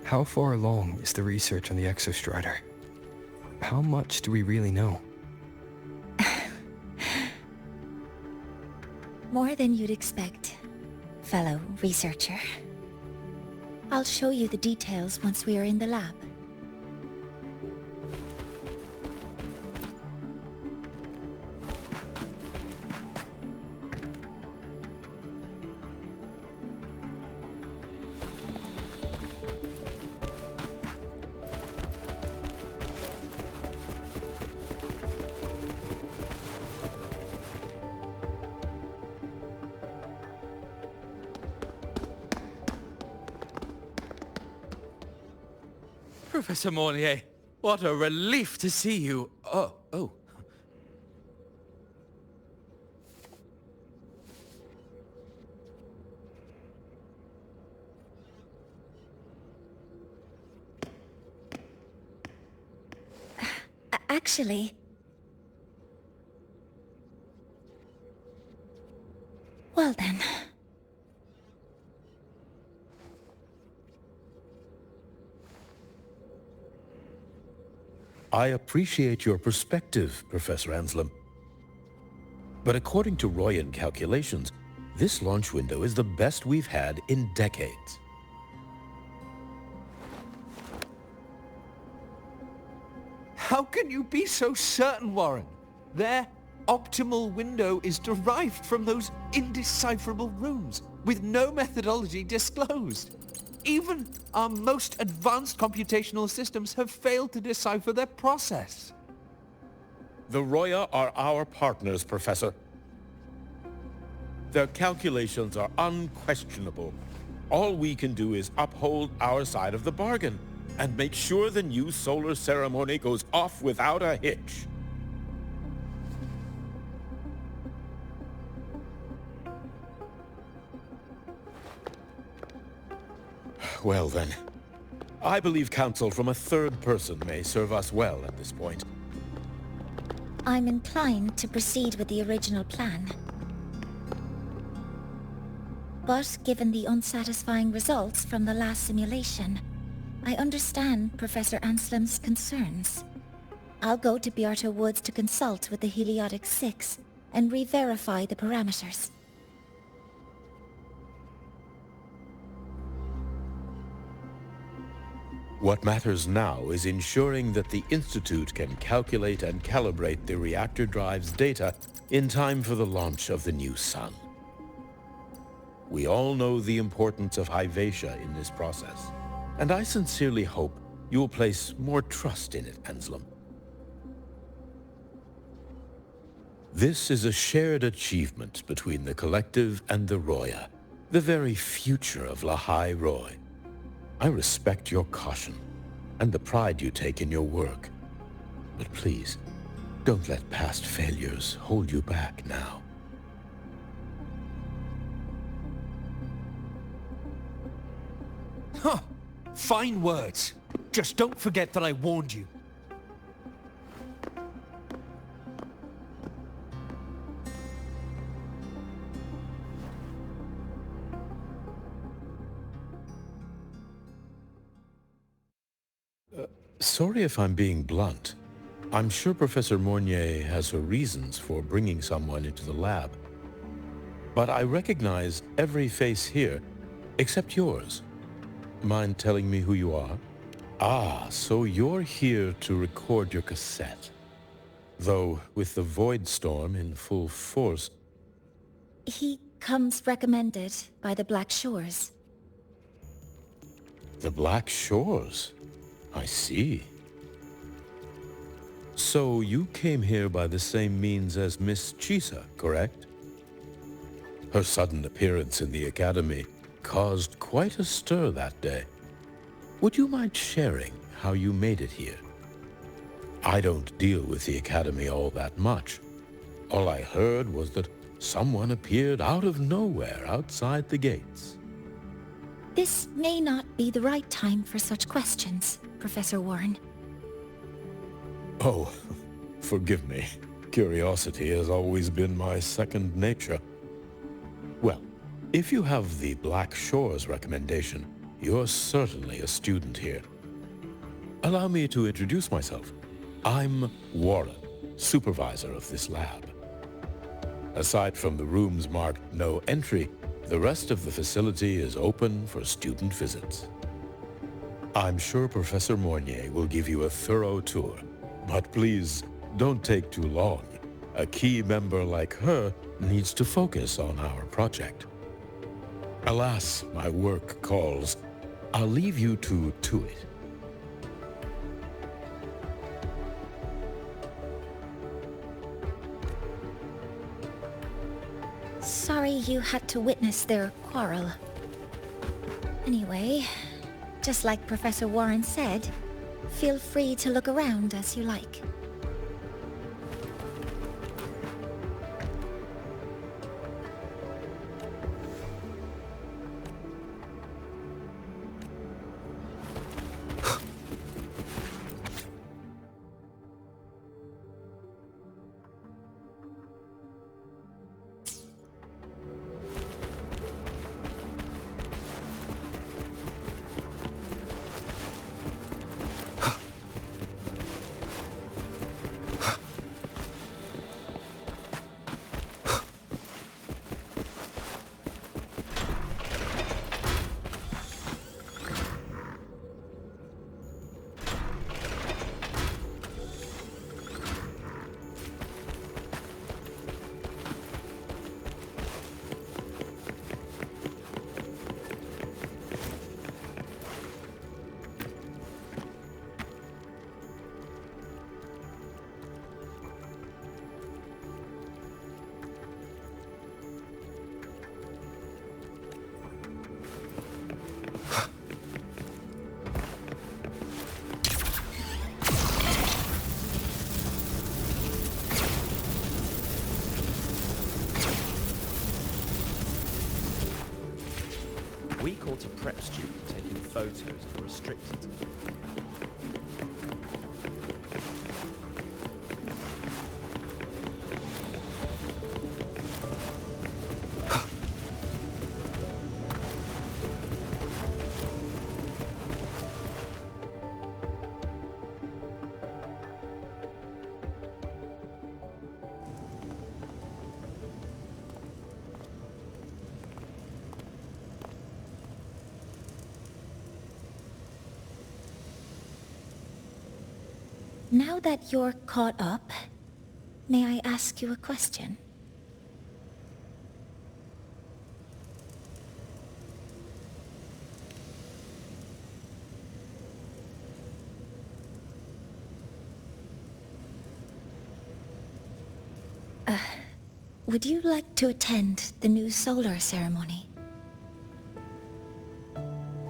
Speaker 15: How far along is the research on the Exostrider? How much do we really know?
Speaker 22: More than you'd expect, fellow researcher. I'll show you the details once we are in the lab.
Speaker 5: Professor Mornier, what a relief to see you. Oh.
Speaker 22: Actually... Well then...
Speaker 14: I appreciate your perspective, Professor Anselm. But according to Royan calculations, this launch window is the best we've had in decades.
Speaker 10: How can you be so certain, Warren? Their optimal window is derived from those indecipherable runes, with no methodology disclosed. Even our most advanced computational systems have failed to decipher their process.
Speaker 14: The Roya are our partners, Professor. Their calculations are unquestionable. All we can do is uphold our side of the bargain and make sure the new solar ceremony goes off without a hitch. Well then, I believe counsel from a third person may serve us well at this point.
Speaker 22: I'm inclined to proceed with the original plan. But given the unsatisfying results from the last simulation, I understand Professor Anselm's concerns. I'll go to Beata Woods to consult with the Heliotic 6 and re-verify the parameters.
Speaker 14: What matters now is ensuring that the Institute can calculate and calibrate the reactor drive's data in time for the launch of the new sun. We all know the importance of Hyvatia in this process, and I sincerely hope you will place more trust in it, Anselm. This is a shared achievement between the Collective and the Roya, the very future of Lahai-Roi. I respect your caution and the pride you take in your work. But please, don't let past failures hold you back now.
Speaker 10: Huh. Fine words. Just don't forget that I warned you.
Speaker 14: Sorry if I'm being blunt. I'm sure Professor Mornier has her reasons for bringing someone into the lab. But I recognize every face here, except yours. Mind telling me who you are? Ah, so you're here to record your cassette. Though, with the Void Storm in full force...
Speaker 22: He comes recommended by the Black Shores.
Speaker 14: The Black Shores? I see. So you came here by the same means as Miss Chisa, correct? Her sudden appearance in the Academy caused quite a stir that day. Would you mind sharing how you made it here? I don't deal with the Academy all that much. All I heard was that someone appeared out of nowhere outside the gates.
Speaker 22: This may not be the right time for such questions, Professor Warren.
Speaker 14: Oh, forgive me. Curiosity has always been my second nature. Well,
Speaker 2: If you have the Black Shores recommendation, you're certainly a student here. Allow me to introduce myself. I'm Warren, supervisor of this lab. Aside from the rooms marked no entry, the rest of the facility is open for student visits. I'm sure Professor Mornier will give you a thorough tour, but please don't take too long. A key member like her needs to focus on our project. Alas, my work calls. I'll leave you to it.
Speaker 22: Sorry you had to witness their quarrel. Anyway, just like Professor Warren said, feel free to look around as you like.
Speaker 1: We caught a prep student taking photos of a restricted.
Speaker 22: Now that you're caught up, may I ask you a question? Would you like to attend the new solar ceremony?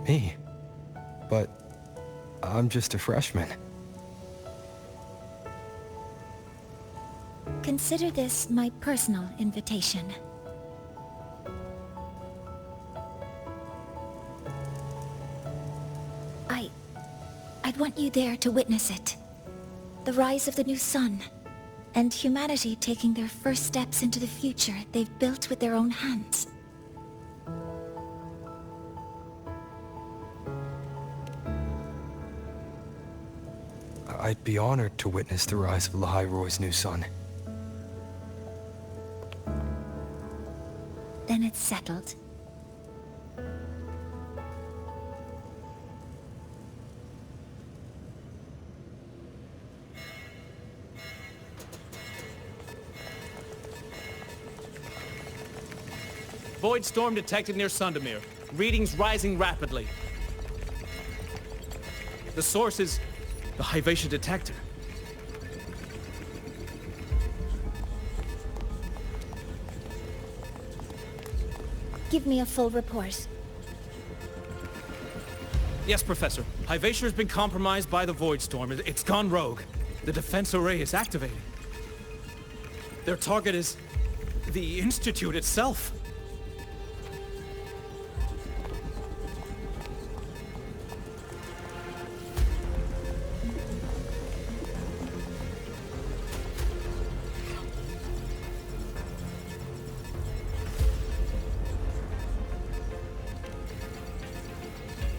Speaker 15: Me? But I'm just a freshman.
Speaker 22: Consider this my personal invitation. I'd want you there to witness it. The rise of the new sun, and humanity taking their first steps into the future they've built with their own hands.
Speaker 15: I'd be honored to witness the rise of Lahai-Roi's new sun.
Speaker 22: Then it's settled.
Speaker 5: Void storm detected near Sundermere. Readings rising rapidly. The source is the Hivatia detector.
Speaker 22: Give me a full report.
Speaker 5: Yes, Professor. Hivatia has been compromised by the Void Storm. It's gone rogue. The defense array is activated. Their target is the Institute itself.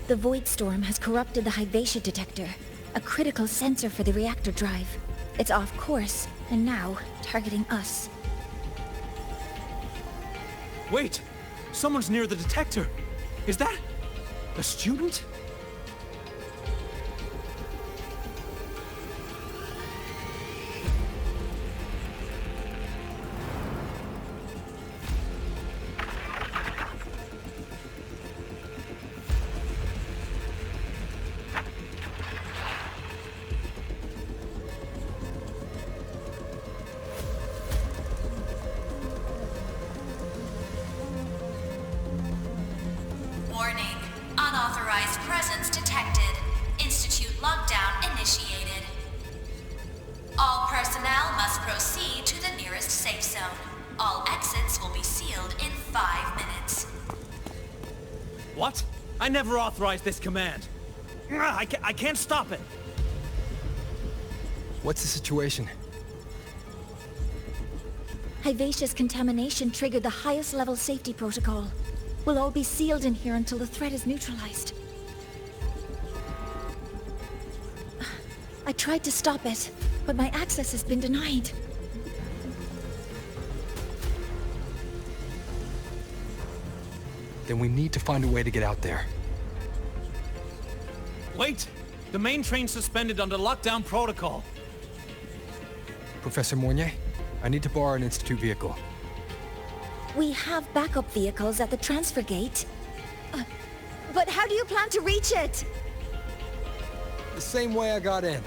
Speaker 22: The Void Storm has corrupted the Hyvatia detector, a critical sensor for the reactor drive. It's off course, and now targeting us.
Speaker 5: Wait! Someone's near the detector! Is that... a student?
Speaker 6: Warning. Unauthorized presence detected. Institute lockdown initiated. All personnel must proceed to the nearest safe zone. All exits will be sealed in 5 minutes.
Speaker 5: What? I never authorized this command. I can't stop it.
Speaker 4: What's the situation?
Speaker 22: Hyvatia's contamination triggered the highest level safety protocol. We'll all be sealed in here until the threat is neutralized. I tried to stop it, but my access has been denied.
Speaker 4: Then we need to find a way to get out there.
Speaker 5: Wait! The main train's suspended under lockdown protocol.
Speaker 4: Professor Mornier, I need to borrow an Institute vehicle.
Speaker 22: We have backup vehicles at the transfer gate. But how do you plan to reach it?
Speaker 4: The same way I got in.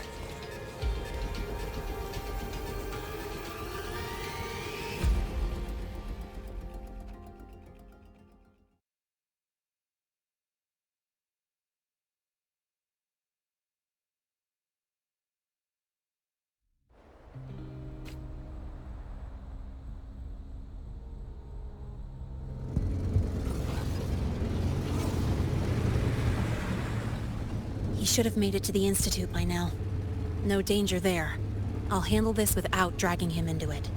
Speaker 7: He should have made it to the Institute by now. No danger there. I'll handle this without dragging him into it.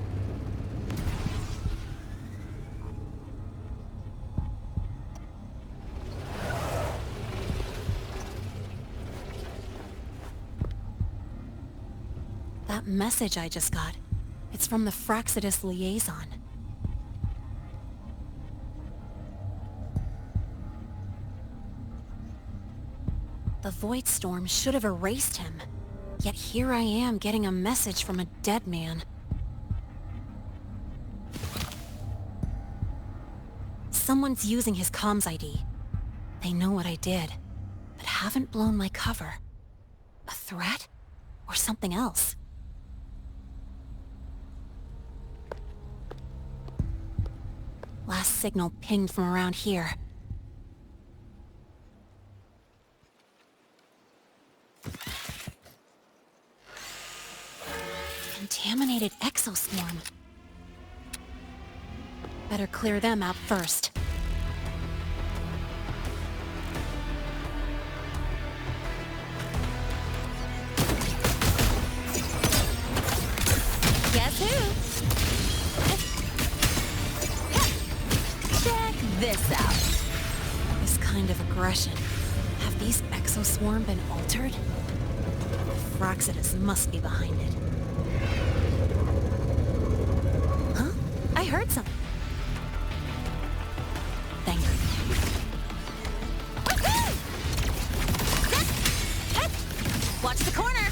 Speaker 7: That message I just got, it's from the Fraxidus liaison. The Void Storm should have erased him. Yet here I am getting a message from a dead man. Someone's using his comms ID. They know what I did, but haven't blown my cover. A threat? Or something else? Last signal pinged from around here. Contaminated exoswarm. Better clear them out first. Guess who? Check this out. This kind of aggression. Have these exoswarm been altered? Fraxidus must be behind it. Huh? I heard something. Thank you. Watch the corner!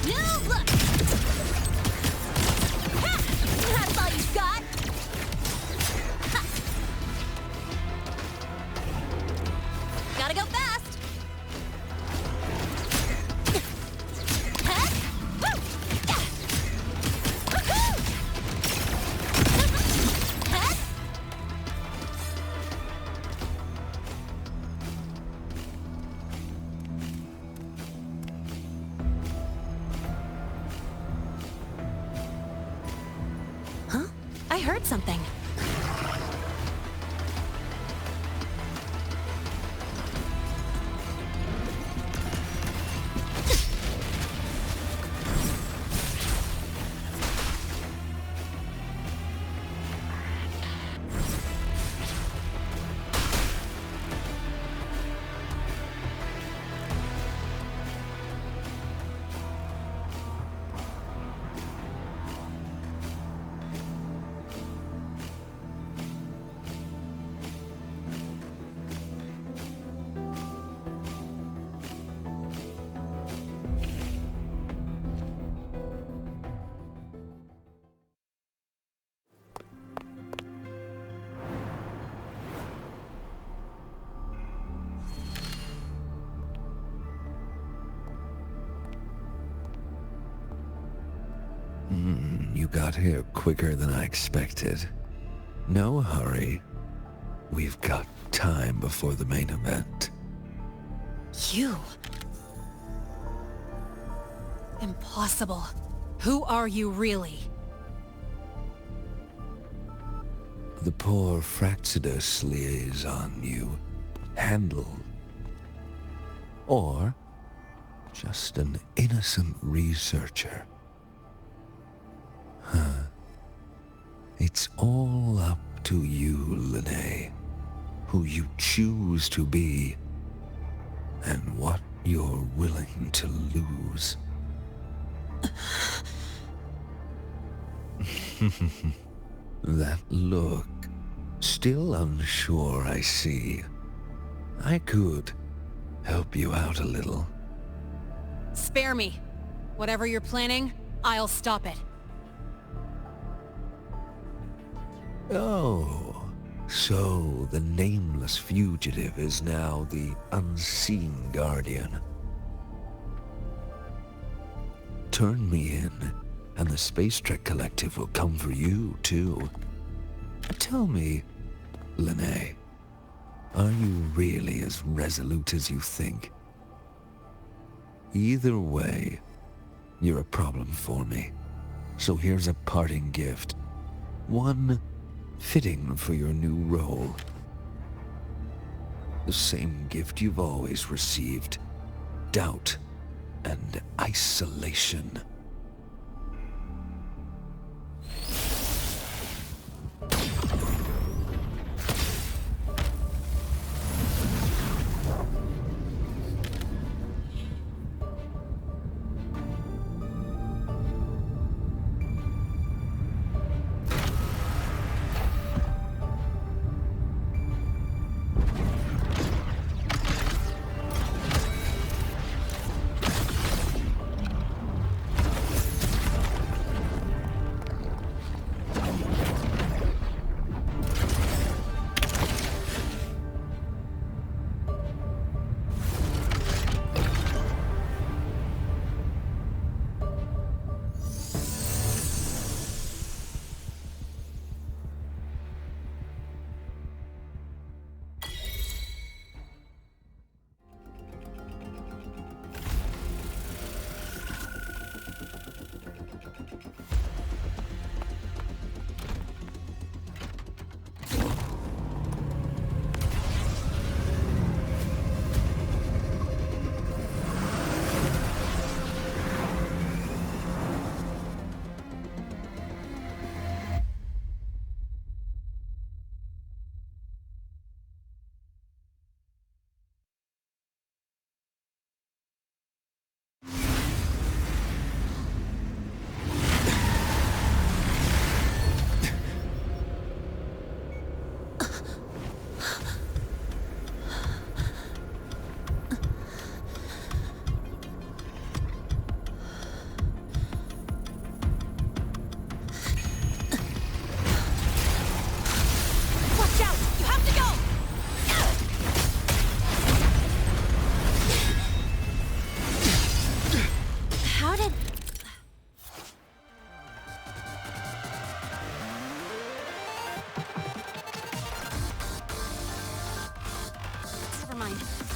Speaker 7: No, look! That's all you've got! Gotta go fast! Huh? I heard something.
Speaker 12: you got here quicker than I expected. No hurry. We've got time before the main event.
Speaker 7: You? Impossible. Who are you really?
Speaker 12: The poor Fraxidus liaison you handled. Or just an innocent researcher. Huh. It's all up to you, Lynae. Who you choose to be, and what you're willing to lose. That look. Still unsure, I see. I could help you out a little.
Speaker 7: Spare me. Whatever you're planning, I'll stop it.
Speaker 12: Oh, so the nameless fugitive is now the unseen guardian. Turn me in, and the Space Trek Collective will come for you, too. Tell me, Lynae, are you really as resolute as you think? Either way, you're a problem for me. So here's a parting gift. One fitting for your new role. The same gift you've always received. Doubt and isolation.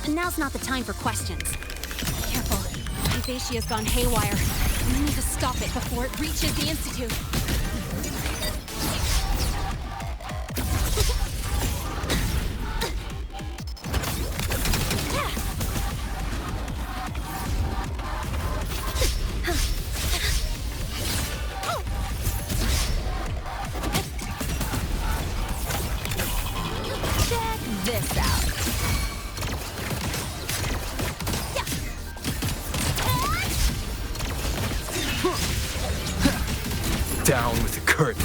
Speaker 7: Now's not the time for questions. Careful. Hyvatia's gone haywire. We need to stop it before it reaches the Institute.
Speaker 6: Check this out.
Speaker 4: Down with the curtain.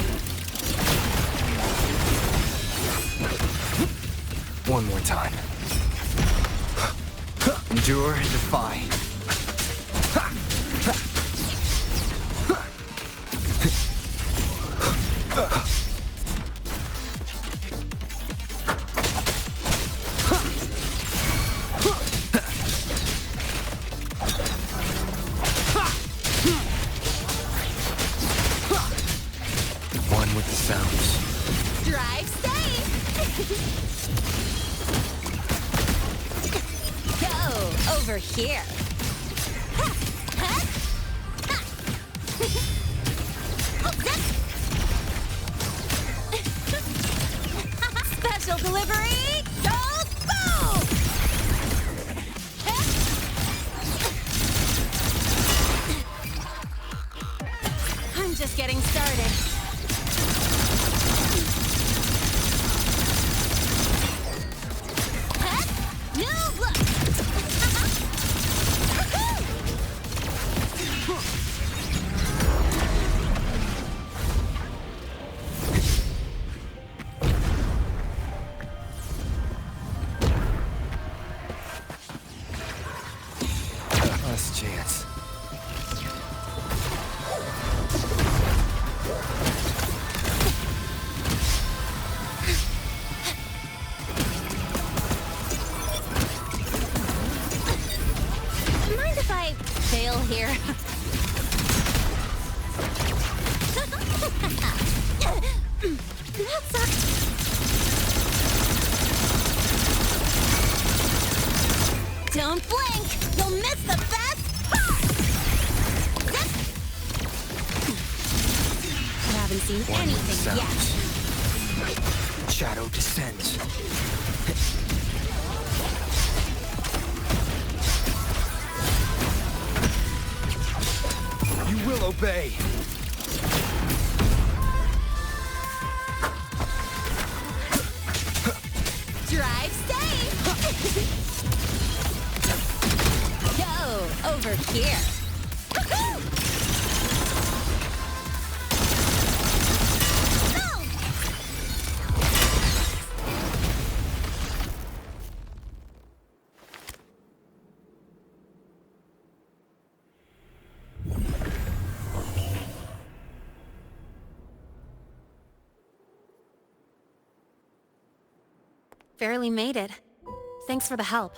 Speaker 4: One more time. Endure and defy.
Speaker 7: here. Special delivery! Go, go! I'm just getting started. New look!
Speaker 4: Last chance.
Speaker 7: Mind if I fail here? That sucked. Don't blink! You'll miss the best part! You haven't seen anything yet.
Speaker 4: Shadow descends. You will obey.
Speaker 7: Drive safe! Go over here. Barely made it. Thanks for the help.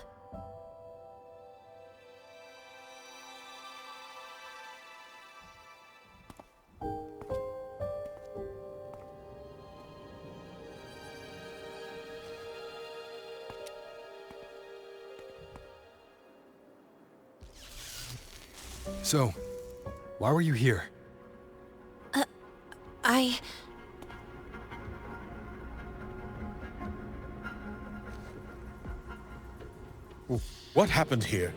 Speaker 4: So, why were you here?
Speaker 2: What happened here?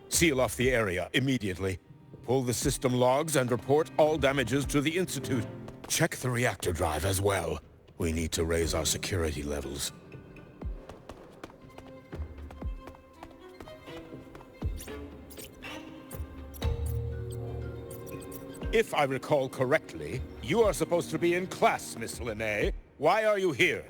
Speaker 2: Seal off the area immediately. Pull the system logs and report all damages to the Institute. Check the reactor drive as well. We need to raise our security levels. If I recall correctly, you are supposed to be in class, Miss Lynae. Why are you here?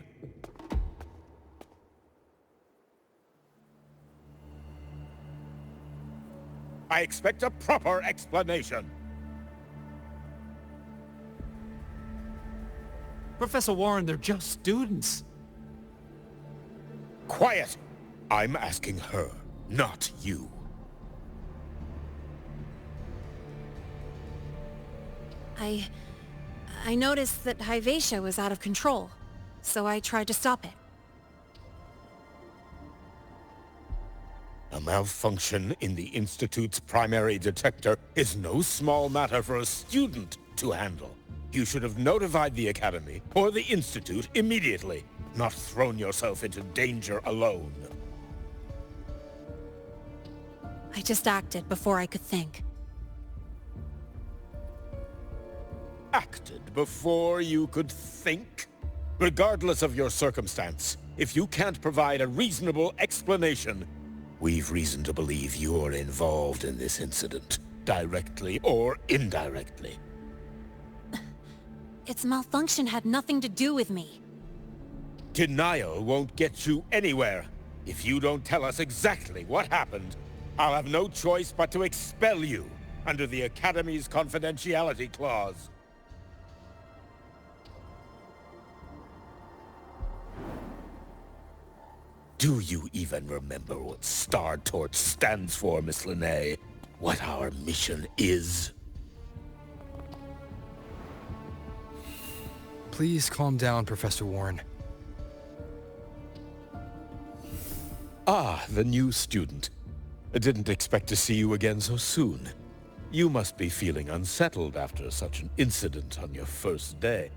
Speaker 2: I expect a proper explanation.
Speaker 5: Professor Warren, they're just students.
Speaker 2: Quiet! I'm asking her, not you.
Speaker 7: I noticed that Hyvatia was out of control, so I tried to stop it.
Speaker 2: A malfunction in the Institute's primary detector is no small matter for a student to handle. You should have notified the Academy or the Institute immediately, not thrown yourself into danger alone.
Speaker 7: I just acted before I could think.
Speaker 2: Acted before you could think? Regardless of your circumstance, if you can't provide a reasonable explanation, we've reason to believe you're involved in this incident, directly or indirectly.
Speaker 7: Its malfunction had nothing to do with me.
Speaker 2: Denial won't get you anywhere. If you don't tell us exactly what happened, I'll have no choice but to expel you under the Academy's confidentiality clause. Do you even remember what Star Torch stands for, Miss Lynae? What our mission is?
Speaker 4: Please calm down, Professor Warren.
Speaker 2: Ah, the new student. I didn't expect to see you again so soon. You must be feeling unsettled after such an incident on your first day.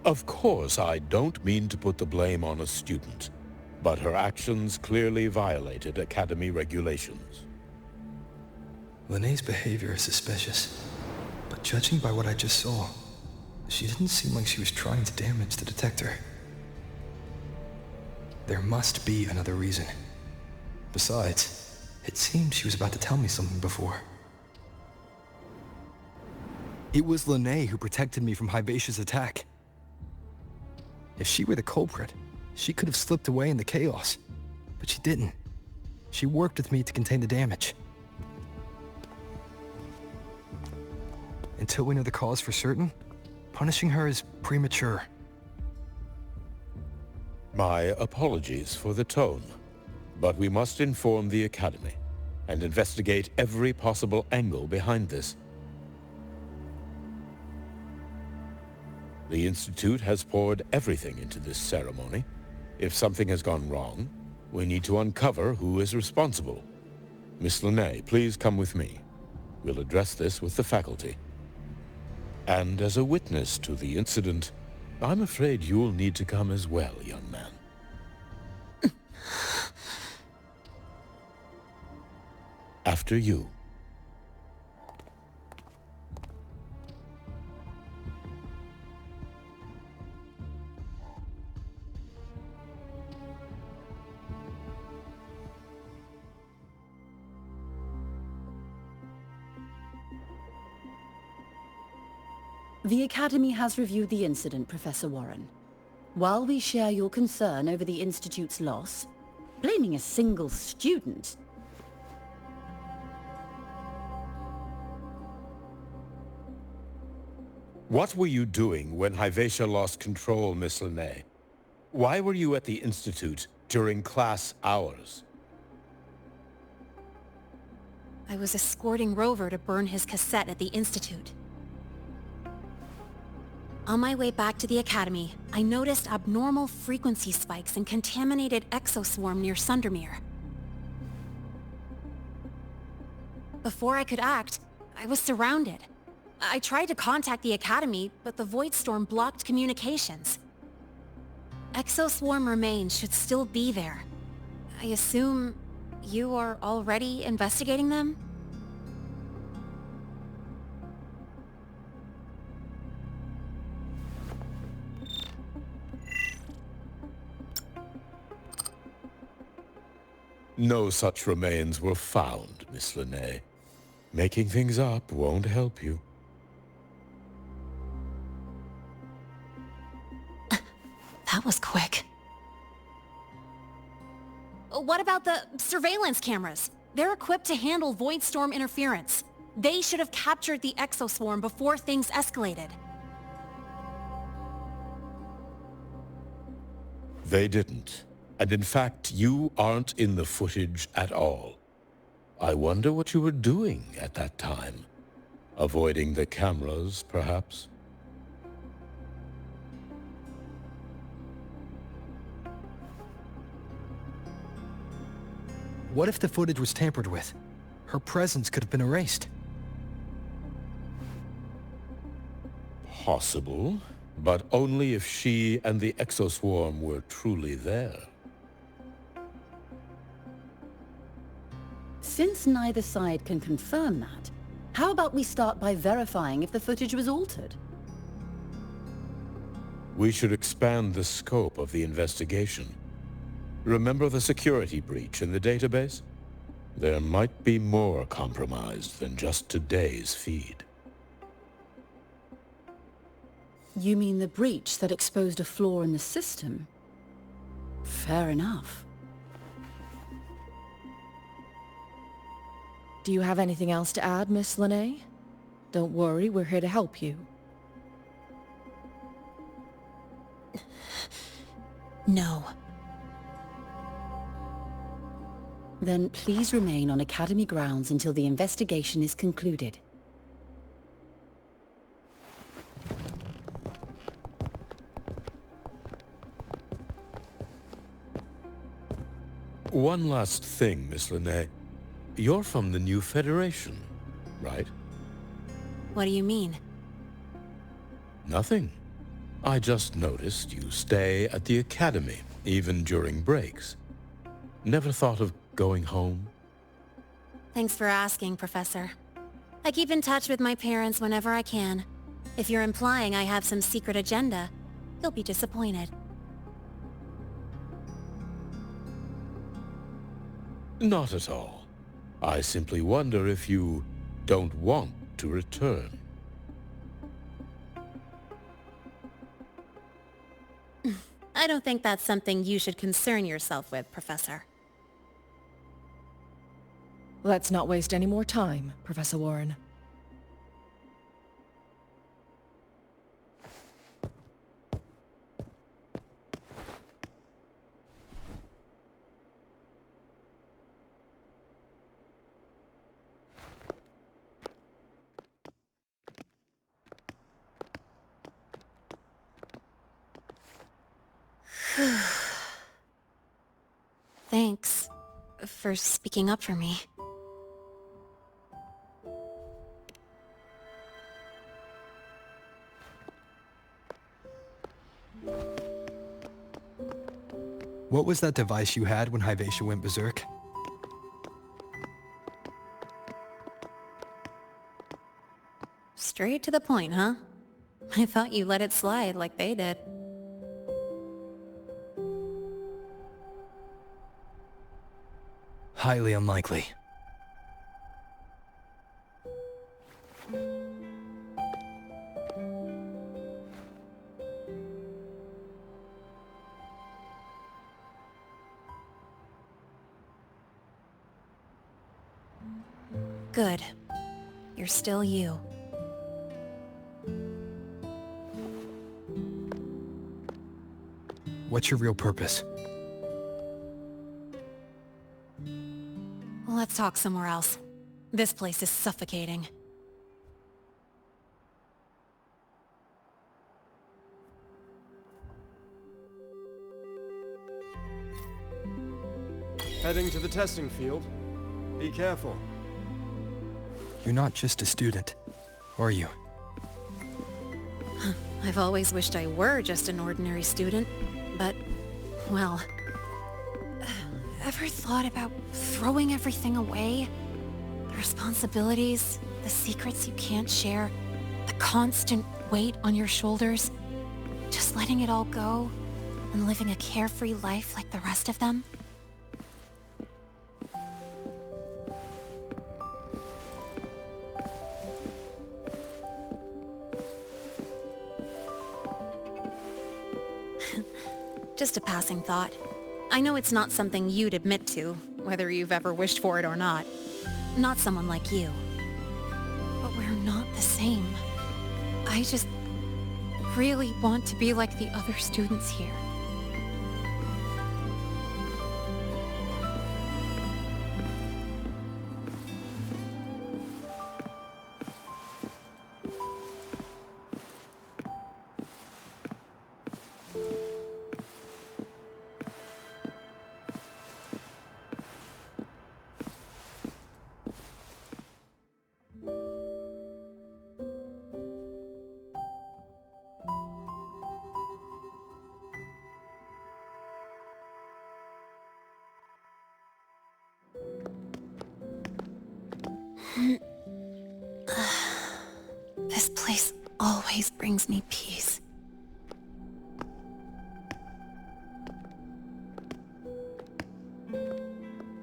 Speaker 2: Of course, I don't mean to put the blame on a student, but her actions clearly violated Academy regulations.
Speaker 4: Lynae's behavior is suspicious, but judging by what I just saw, she didn't seem like she was trying to damage the detector. There must be another reason. Besides, it seemed she was about to tell me something before. It was Lynae who protected me from Hivacia's attack. If she were the culprit, she could have slipped away in the chaos. But she didn't. She worked with me to contain the damage. Until we know the cause for certain, punishing her is premature.
Speaker 2: My apologies for the tone, but we must inform the Academy and investigate every possible angle behind this. The Institute has poured everything into this ceremony. If something has gone wrong, we need to uncover who is responsible. Miss Lynae, please come with me. We'll address this with the faculty. And as a witness to the incident, I'm afraid you'll need to come as well, young man. After you.
Speaker 9: The Academy has reviewed the incident, Professor Warren. While we share your concern over the Institute's loss, blaming a single student...
Speaker 2: What were you doing when Hivacia lost control, Miss Lynae? Why were you at the Institute during class hours?
Speaker 7: I was escorting Rover to burn his cassette at the Institute. On my way back to the Academy, I noticed abnormal frequency spikes and contaminated exoswarm near Sundermere. Before I could act, I was surrounded. I tried to contact the Academy, but the Void Storm blocked communications. Exoswarm remains should still be there. I assume you are already investigating them?
Speaker 2: No such remains were found, Miss Lynae. Making things up won't help you.
Speaker 7: That was quick. What about the surveillance cameras? They're equipped to handle Void Storm interference. They should have captured the exoswarm before things escalated.
Speaker 2: They didn't. And in fact, you aren't in the footage at all. I wonder what you were doing at that time. Avoiding the cameras, perhaps?
Speaker 4: What if the footage was tampered with? Her presence could have been erased.
Speaker 2: Possible, but only if she and the exoswarm were truly there.
Speaker 9: Since neither side can confirm that, how about we start by verifying if the footage was altered?
Speaker 2: We should expand the scope of the investigation. Remember the security breach in the database? There might be more compromised than just today's feed.
Speaker 9: You mean the breach that exposed a flaw in the system? Fair enough. Do you have anything else to add, Miss Lynae? Don't worry, we're here to help you.
Speaker 7: No.
Speaker 9: Then please remain on Academy grounds until the investigation is concluded.
Speaker 2: One last thing, Miss Lynae. You're from the new Federation, right?
Speaker 7: What do you mean?
Speaker 2: Nothing. I just noticed you stay at the Academy, even during breaks. Never thought of going home?
Speaker 7: Thanks for asking, Professor. I keep in touch with my parents whenever I can. If you're implying I have some secret agenda, you'll be disappointed.
Speaker 2: Not at all. I simply wonder if you don't want to return.
Speaker 7: I don't think that's something you should concern yourself with, Professor.
Speaker 13: Let's not waste any more time, Professor Warren.
Speaker 7: Thanks for speaking up for me.
Speaker 15: What was that device you had when Hyvatia went berserk?
Speaker 7: Straight to the point, huh? I thought you let it slide like they did.
Speaker 15: Highly unlikely.
Speaker 7: Good. You're still you.
Speaker 15: What's your real purpose?
Speaker 7: Let's talk somewhere else. This place is suffocating.
Speaker 16: Heading to the testing field. Be careful.
Speaker 15: You're not just a student, are you?
Speaker 7: I've always wished I were just an ordinary student, but, well... Ever thought about throwing everything away? The responsibilities, the secrets you can't share, the constant weight on your shoulders? Just letting it all go and living a carefree life like the rest of them? Just a passing thought. I know it's not something you'd admit to, whether you've ever wished for it or not. Not someone like you. But we're not the same. I just really want to be like the other students here. This place always brings me peace.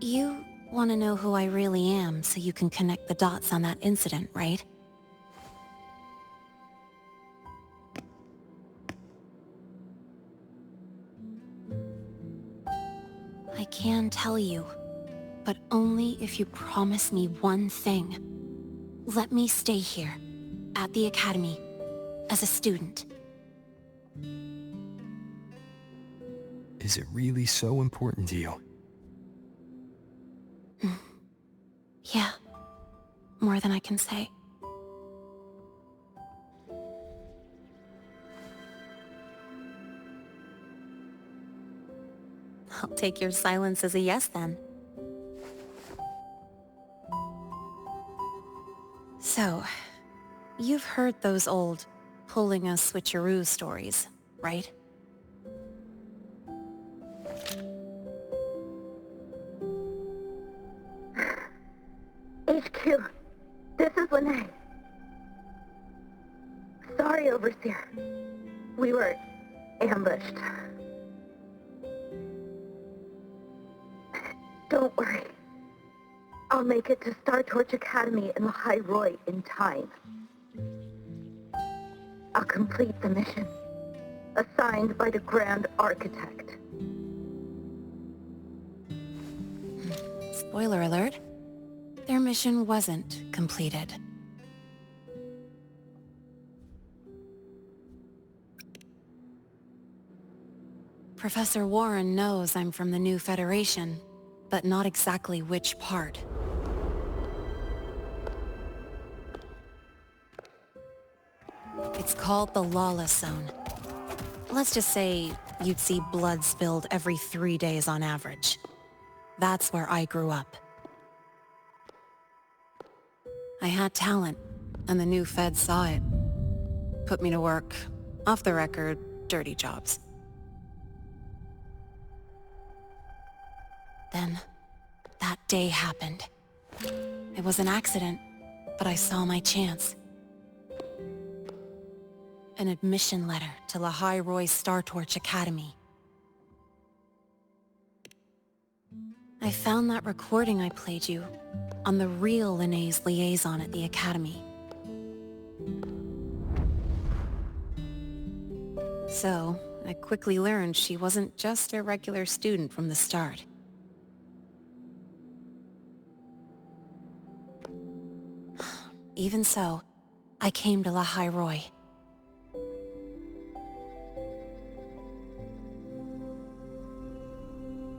Speaker 7: You want to know who I really am so you can connect the dots on that incident, right? I can tell you, but only if you promise me one thing. Let me stay here, at the Academy, as a student.
Speaker 15: Is it really so important to you?
Speaker 7: Yeah, more than I can say. I'll take your silence as a yes then. So, you've heard those old pulling a switcheroo stories, right?
Speaker 18: HQ, this is Lynae. Sorry, Overseer. We were ambushed. Don't worry. I'll make it to Star Torch Academy in Lahai-Roi in time. I'll complete the mission, assigned by the Grand Architect.
Speaker 7: Spoiler alert. Their mission wasn't completed. Professor Warren knows I'm from the new Federation, but not exactly which part. It's called the Lawless Zone. Let's just say you'd see blood spilled every 3 days on average. That's where I grew up. I had talent, and the new Fed saw it. Put me to work, off the record, dirty jobs. Then, that day happened. It was an accident, but I saw my chance. An admission letter to Lahai-Roi Star Torch Academy. I found that recording I played you on the real Lynae's liaison at the Academy. So, I quickly learned she wasn't just a regular student from the start. Even so, I came to Lahai-Roi.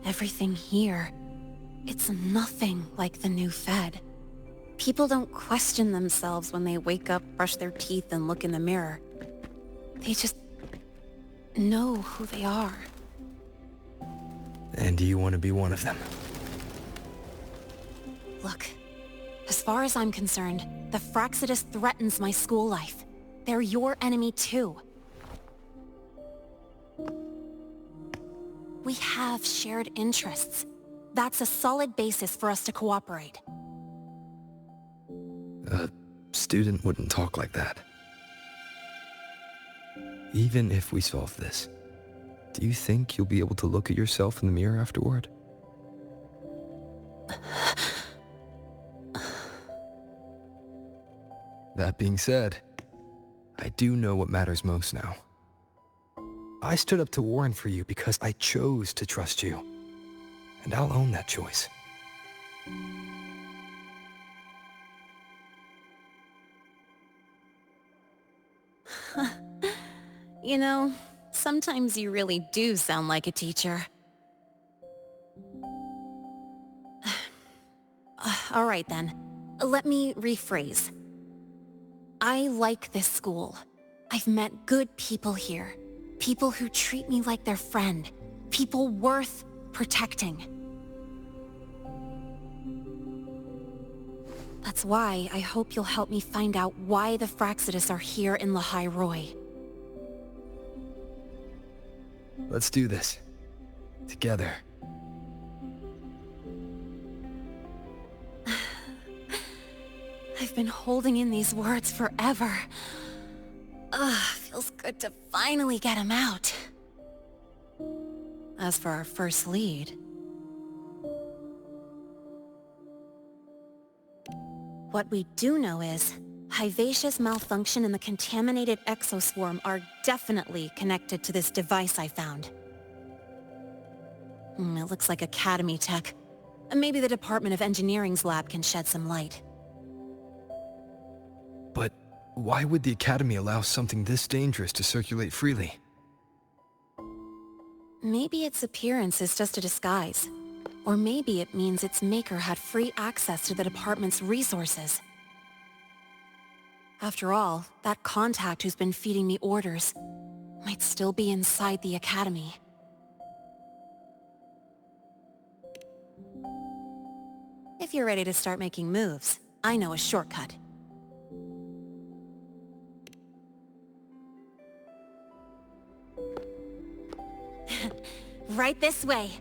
Speaker 7: Everything here, it's nothing like the new Fed. People don't question themselves when they wake up, brush their teeth, and look in the mirror. They just know who they are.
Speaker 15: And do you want to be one of them?
Speaker 7: Look, as far as I'm concerned, the Fraxidus threatens my school life. They're your enemy too. We have shared interests. That's a solid basis for us to cooperate.
Speaker 15: A student wouldn't talk like that. Even if we solve this, do you think you'll be able to look at yourself in the mirror afterward? That being said, I do know what matters most now. I stood up to Warren for you because I chose to trust you. And I'll own that choice.
Speaker 7: You know, sometimes you really do sound like a teacher. All right then, let me rephrase. I like this school. I've met good people here. People who treat me like their friend. People worth protecting. That's why I hope you'll help me find out why the Fraxidus are here in Lahai-Roi.
Speaker 15: Let's do this. Together.
Speaker 7: I've been holding in these words forever. Feels good to finally get them out. As for our first lead... What we do know is, Hivacia's malfunction and the contaminated exoswarm are definitely connected to this device I found. It looks like Academy tech. Maybe the Department of Engineering's lab can shed some light.
Speaker 15: But why would the Academy allow something this dangerous to circulate freely?
Speaker 7: Maybe its appearance is just a disguise. Or maybe it means its maker had free access to the department's resources. After all, that contact who's been feeding me orders might still be inside the Academy. If you're ready to start making moves, I know a shortcut. Right this way.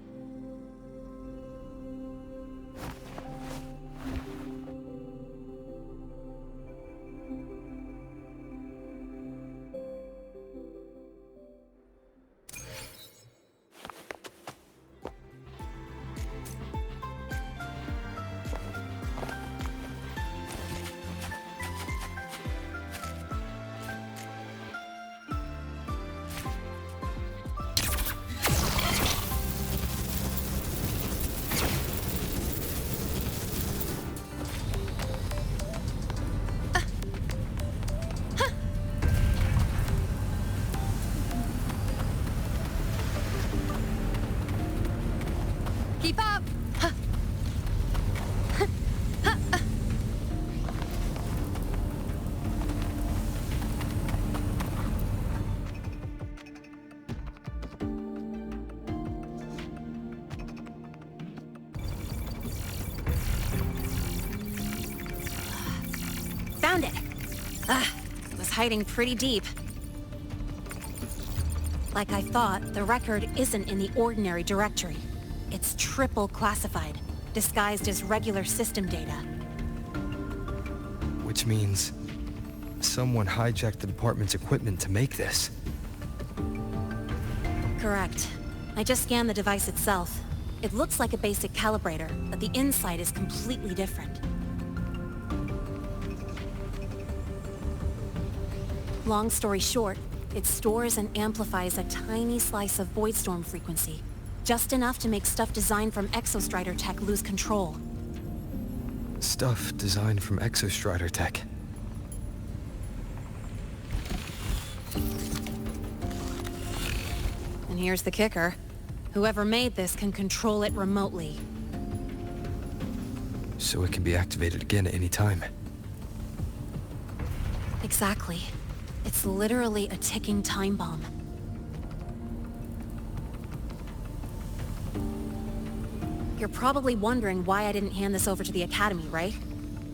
Speaker 7: Keep up! Found it! It was hiding pretty deep. Like I thought, the record isn't in the ordinary directory. It's triple classified, disguised as regular system data.
Speaker 15: Which means someone hijacked the department's equipment to make this.
Speaker 7: Correct. I just scanned the device itself. It looks like a basic calibrator, but the inside is completely different. Long story short, it stores and amplifies a tiny slice of Voidstorm frequency. Just enough to make stuff designed from Exostrider tech lose control.
Speaker 15: Stuff designed from Exostrider tech.
Speaker 7: And here's the kicker. Whoever made this can control it remotely.
Speaker 15: So it can be activated again at any time.
Speaker 7: Exactly. It's literally a ticking time bomb. You're probably wondering why I didn't hand this over to the Academy, right?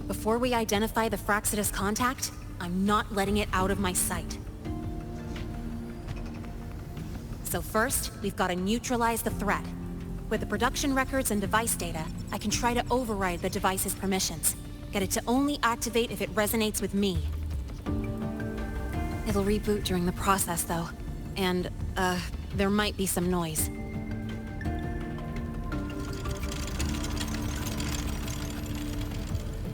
Speaker 7: Before we identify the Fraxidus contact, I'm not letting it out of my sight. So first, we've got to neutralize the threat. With the production records and device data, I can try to override the device's permissions. Get it to only activate if it resonates with me. It'll reboot during the process, though. And, there might be some noise.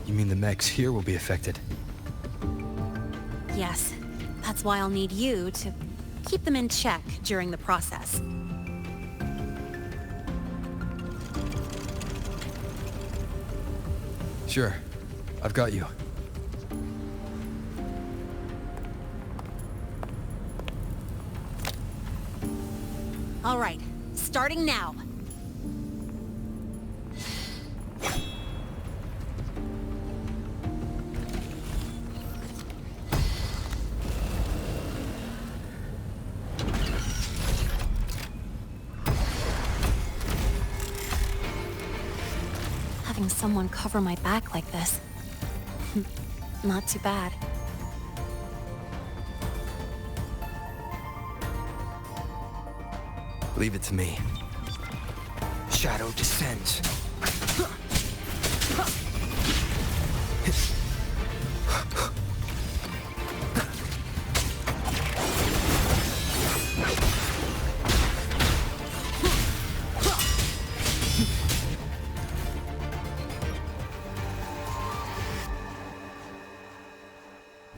Speaker 15: You mean the mechs here will be affected?
Speaker 7: Yes. That's why I'll need you to keep them in check during the process.
Speaker 15: Sure. I've got you.
Speaker 7: All right. Starting now. Having someone cover my back like this. Not too bad.
Speaker 15: Leave it to me. Shadow descends.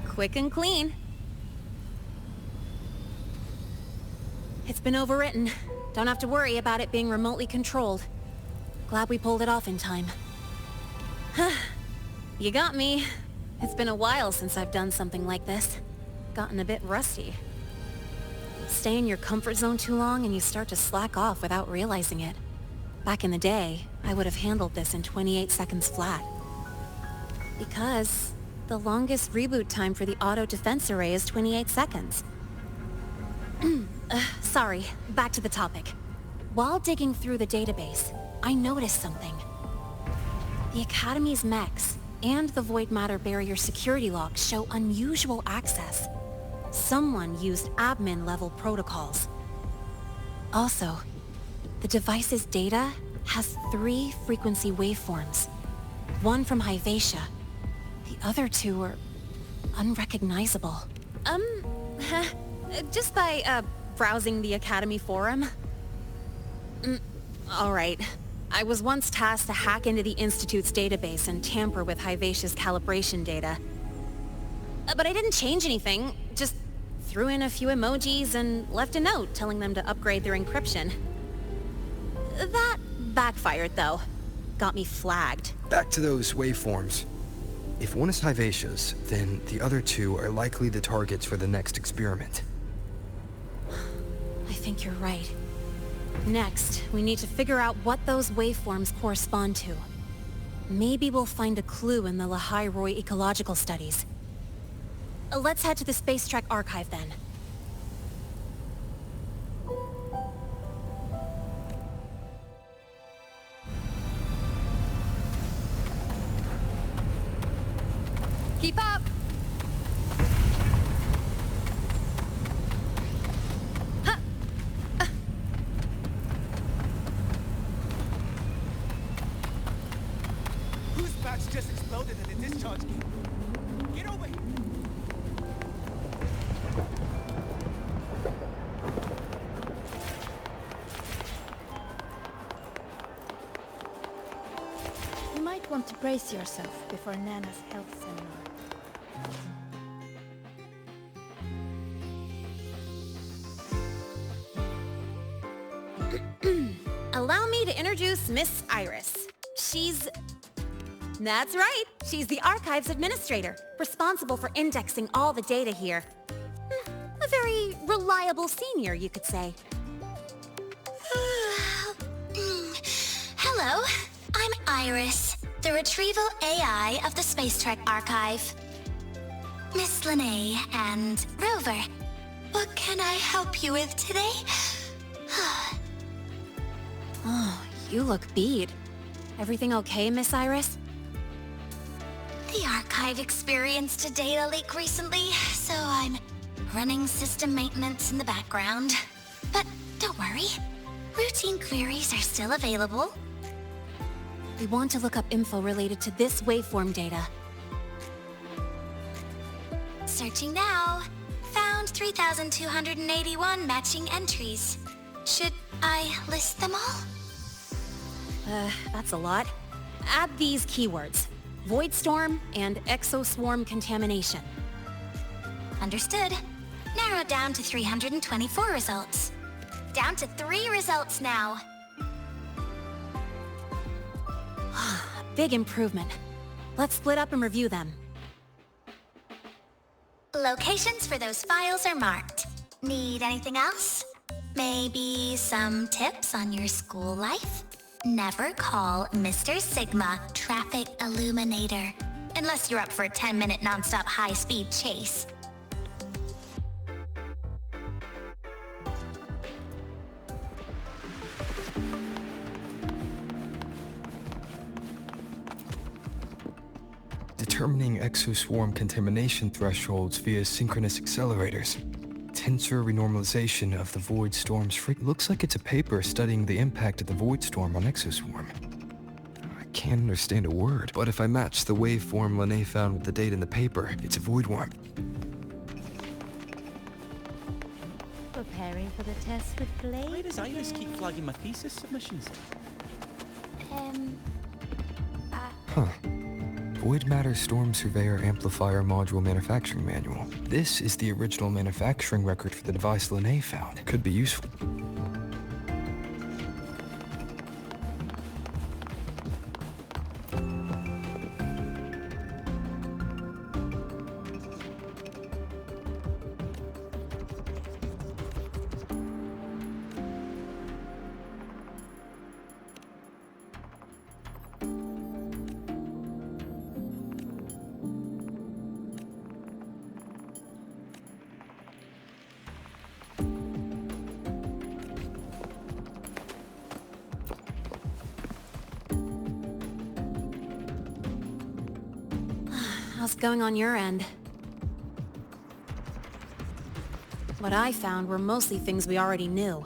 Speaker 7: Quick and clean. It's been overwritten. Don't have to worry about it being remotely controlled. Glad we pulled it off in time. You got me. It's been a while since I've done something like this. Gotten a bit rusty. Stay in your comfort zone too long and you start to slack off without realizing it. Back in the day, I would have handled this in 28 seconds flat. Because the longest reboot time for the auto defense array is 28 seconds. Sorry, back to the topic. While digging through the database, I noticed something. The Academy's mechs and the void matter barrier security logs show unusual access. Someone used admin-level protocols. Also, the device's data has 3 frequency waveforms. One from Hyvatia. The other 2 are unrecognizable. Just by, browsing the Academy forum. Alright. I was once tasked to hack into the Institute's database and tamper with Hyvatia's calibration data. But I didn't change anything, just threw in a few emojis and left a note telling them to upgrade their encryption. That backfired, though. Got me flagged.
Speaker 15: Back to those waveforms. If one is Hyvatia's, then the other 2 are likely the targets for the next experiment.
Speaker 7: I think you're right. Next, we need to figure out what those waveforms correspond to. Maybe we'll find a clue in the Lahai-Roi ecological studies. Let's head to the Space Trek archive then. Keep up!
Speaker 10: Whose batch just exploded in the discharge gate? Get over here!
Speaker 22: You might want to brace yourself before Nana's health seminar.
Speaker 7: Allow me to introduce Miss Iris. That's right, she's the Archives Administrator, responsible for indexing all the data here. A very reliable senior, you could say.
Speaker 8: Hello, I'm Iris, the retrieval AI of the Space Trek Archive. Miss Lynae and Rover, what can I help you with today?
Speaker 7: Oh, you look beat. Everything okay, Miss Iris?
Speaker 8: The Archive experienced a data leak recently, so I'm running system maintenance in the background. But don't worry, routine queries are still available.
Speaker 7: We want to look up info related to this waveform data.
Speaker 8: Searching now. Found 3,281 matching entries. Should I list them all?
Speaker 7: That's a lot. Add these keywords. Void Storm and Exoswarm Contamination.
Speaker 8: Understood. Narrowed down to 324 results. Down to 3 results now.
Speaker 7: Big improvement. Let's split up and review them.
Speaker 8: Locations for those files are marked. Need anything else? Maybe some tips on your school life? Never call Mr. Sigma Traffic Illuminator, unless you're up for a 10-minute non-stop high-speed chase.
Speaker 15: Determining exoswarm contamination thresholds via synchronous accelerators. Tensor renormalization of the void storm's looks like it's a paper studying the impact of the void storm on exoswarm. I can't understand a word, but if I match the waveform Lynae found with the data in the paper, it's a void worm.
Speaker 22: Preparing for the test with Blade.
Speaker 1: Why does Iris keep flagging my thesis submissions?
Speaker 15: Huh. Void Matter Storm Surveyor Amplifier Module Manufacturing Manual. This is the original manufacturing record for the device Lynae found. Could be useful.
Speaker 7: How's it going on your end? What I found were mostly things we already knew.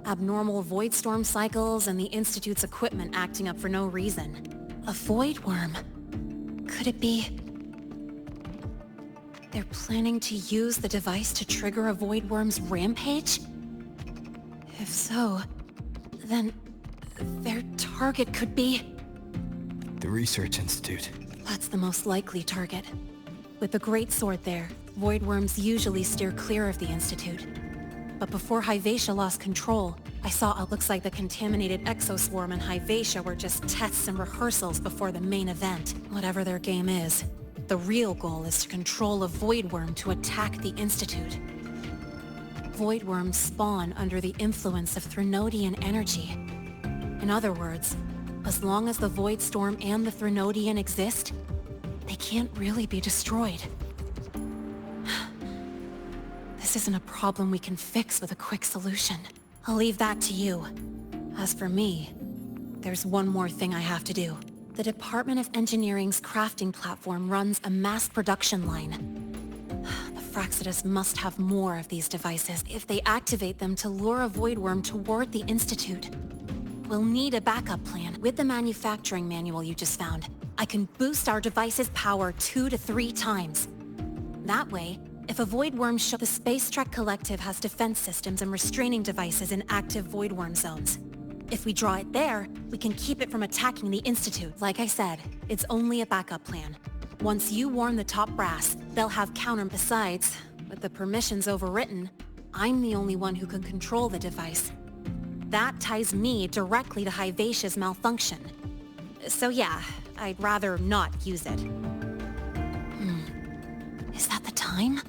Speaker 7: Abnormal void storm cycles and the Institute's equipment acting up for no reason. A void worm. Could it be... they're planning to use the device to trigger a void worm's rampage? If so, then their target could be...
Speaker 15: the Research Institute.
Speaker 7: That's the most likely target. With the Great Sword there, void worms usually steer clear of the Institute. But before Hyvatia lost control, I saw it looks like the contaminated exoswarm and Hyvatia were just tests and rehearsals before the main event. Whatever their game is, the real goal is to control a void worm to attack the Institute. Void worms spawn under the influence of Threnodian energy. In other words, as long as the void storm and the Threnodian exist, they can't really be destroyed. This isn't a problem we can fix with a quick solution. I'll leave that to you. As for me, there's one more thing I have to do. The Department of Engineering's crafting platform runs a mass production line. The Fraxidus must have more of these devices if they activate them to lure a void worm toward the Institute. We'll need a backup plan. With the manufacturing manual you just found, I can boost our device's power 2 to 3 times. That way, if a void worm shows, the Space Trek Collective has defense systems and restraining devices in active void worm zones. If we draw it there, we can keep it from attacking the Institute. Like I said, it's only a backup plan. Once you warn the top brass, they'll have counter. Besides, with the permissions overwritten, I'm the only one who can control the device. That ties me directly to Hyvatia's malfunction. So yeah, I'd rather not use it. Is that the time?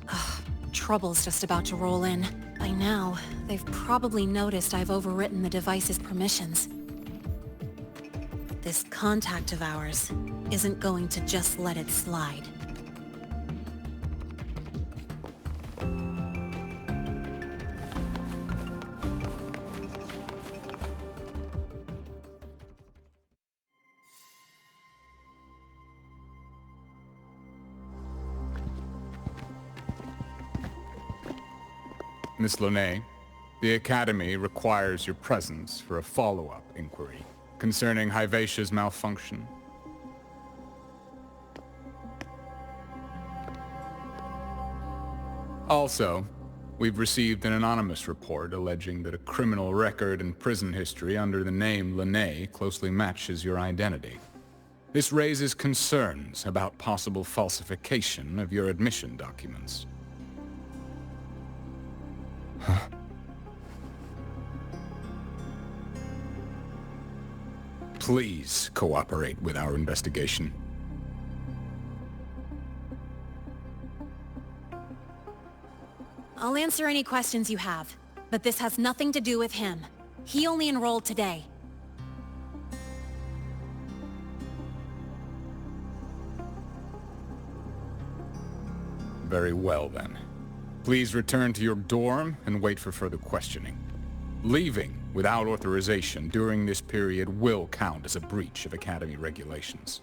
Speaker 7: Ugh, trouble's just about to roll in. By now, they've probably noticed I've overwritten the device's permissions. This contact of ours isn't going to just let it slide.
Speaker 21: Miss Lynae, the Academy requires your presence for a follow-up inquiry concerning Hyvatia's malfunction. Also, we've received an anonymous report alleging that a criminal record and prison history under the name Lynae closely matches your identity. This raises concerns about possible falsification of your admission documents. Please cooperate with our investigation.
Speaker 7: I'll answer any questions you have, but this has nothing to do with him. He only enrolled today.
Speaker 21: Very well, then. Please return to your dorm and wait for further questioning. Leaving without authorization during this period will count as a breach of Academy regulations.